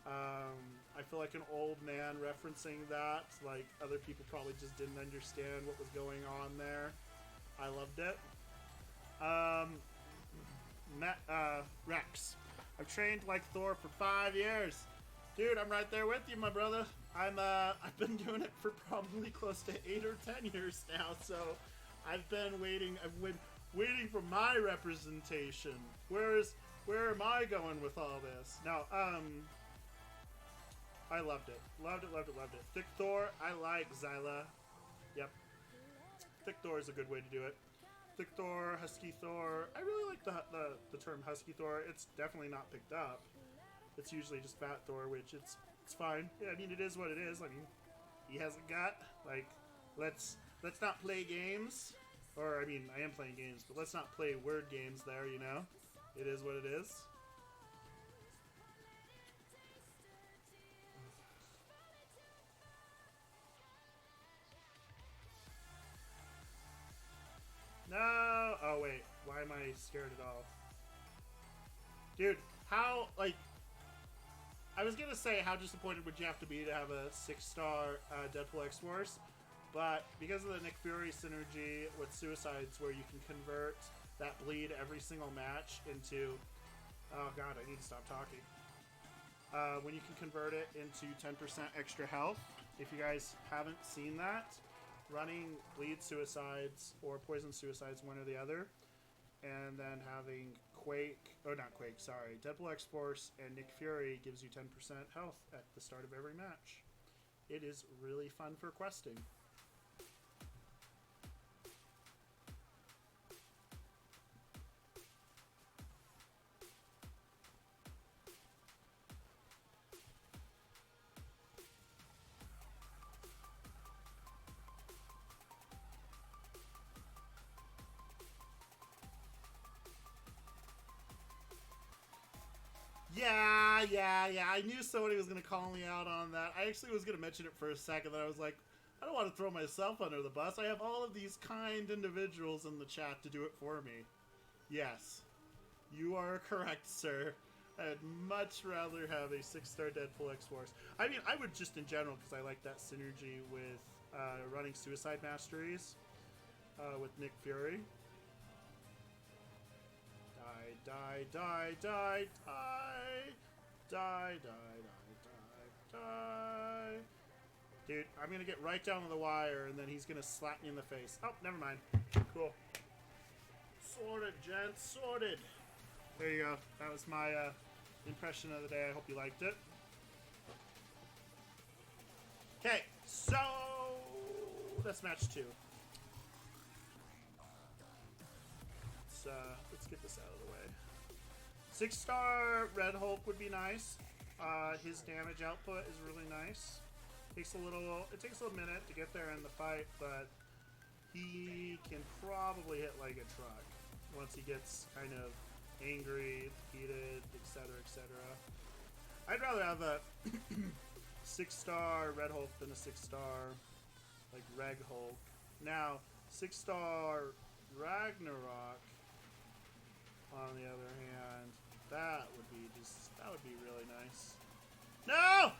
I feel like an old man referencing that. Like, other people probably just didn't understand what was going on there. I loved it. Rex, I've trained like Thor for 5 years. Dude, I'm right there with you, my brother. I've been doing it for probably close to 8 or 10 years now, so I've been waiting for my representation. Where am I going with all this? No, I loved it. Loved it. Thick Thor, I like Zyla. Yep. Thick Thor is a good way to do it. Thick Thor, Husky Thor. I really like the term Husky Thor. It's definitely not picked up. It's usually just Fat Thor, which it's fine. Yeah, I mean, it is what it is. I mean, he has a gut. Like, let's not play games. Or, I mean, I am playing games, but let's not play word games there, you know? It is what it is. No! Oh, wait. Why am I scared at all? Dude, how, like... I was gonna say, how disappointed would you have to be to have a 6-star Deadpool X Force, but because of the Nick Fury synergy with Suicides, where you can convert that bleed every single match into, oh god, I need to stop talking. When you can convert it into 10% extra health, if you guys haven't seen that, running bleed Suicides or poison Suicides, one or the other, and then having Deadpool X Force and Nick Fury gives you 10% health at the start of every match. It is really fun for questing. Yeah. I knew somebody was going to call me out on that. I actually was going to mention it for a second, then I was like, I don't want to throw myself under the bus. I have all of these kind individuals in the chat to do it for me. Yes, you are correct, sir. I'd much rather have a 6-star Deadpool X Force. I mean, I would just in general, because I like that synergy with running Suicide Masteries with Nick Fury. Die. Dude, I'm gonna get right down to the wire and then he's gonna slap me in the face. Oh, never mind. Cool. Sorted, gents. Sorted. There you go. That was my impression of the day. I hope you liked it. Okay, so that's match 2. Let's get this out of the way. 6-star Red Hulk would be nice. His damage output is really nice. It takes a little minute to get there in the fight, but he can probably hit like a truck once he gets kind of angry, heated, etc., etc. I'd rather have a 6-star Red Hulk than a 6-star like Reg Hulk. Now, 6-star Ragnarok, on the other hand, that would be really nice. No!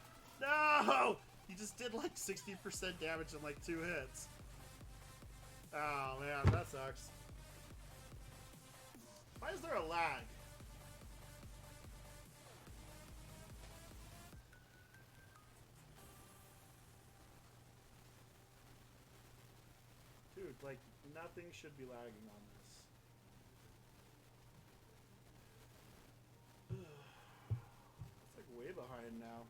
He just did like 60% damage in like 2 hits. Oh man, that sucks. Why is there a lag? Dude, like, nothing should be lagging on this. It's like way behind now.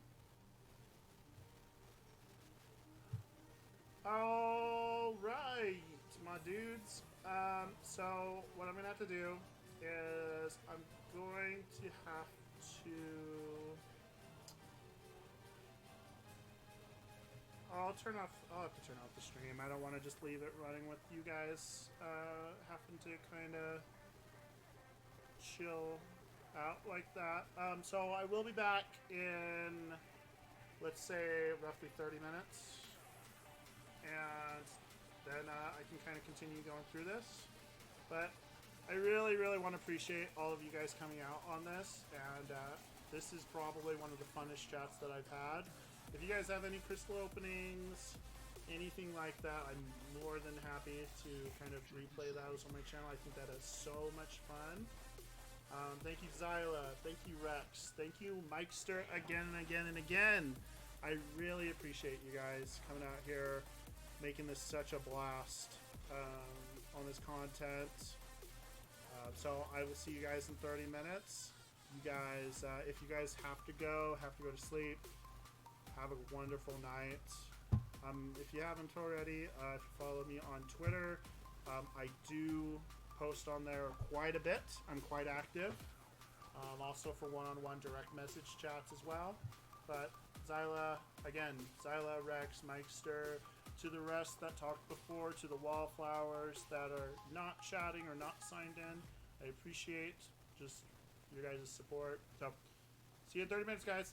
Alright, my dudes. So what I'm gonna have to do is I'm going to have to... I'll have to turn off the stream. I don't want to just leave it running with you guys having to kind of chill out like that. So I will be back in, let's say, roughly 30 minutes. And then I can kind of continue going through this. But I really, really want to appreciate all of you guys coming out on this. And this is probably one of the funnest chats that I've had. If you guys have any crystal openings, anything like that, I'm more than happy to kind of replay those on my channel. I think that is so much fun. Thank you, Zyla. Thank you, Rex. Thank you, Mikester, again and again and again. I really appreciate you guys coming out here, making this such a blast on this content. So I will see you guys in 30 minutes. You guys, if you guys have to go to sleep, have a wonderful night. If you haven't already, if you follow me on Twitter, I do post on there quite a bit. I'm quite active. Also for one-on-one direct message chats as well. But Zyla, again, Zyla, Rex, Mikester, to the rest that talked before, to the wallflowers that are not chatting or not signed in, I appreciate just your guys' support. So, see you in 30 minutes, guys.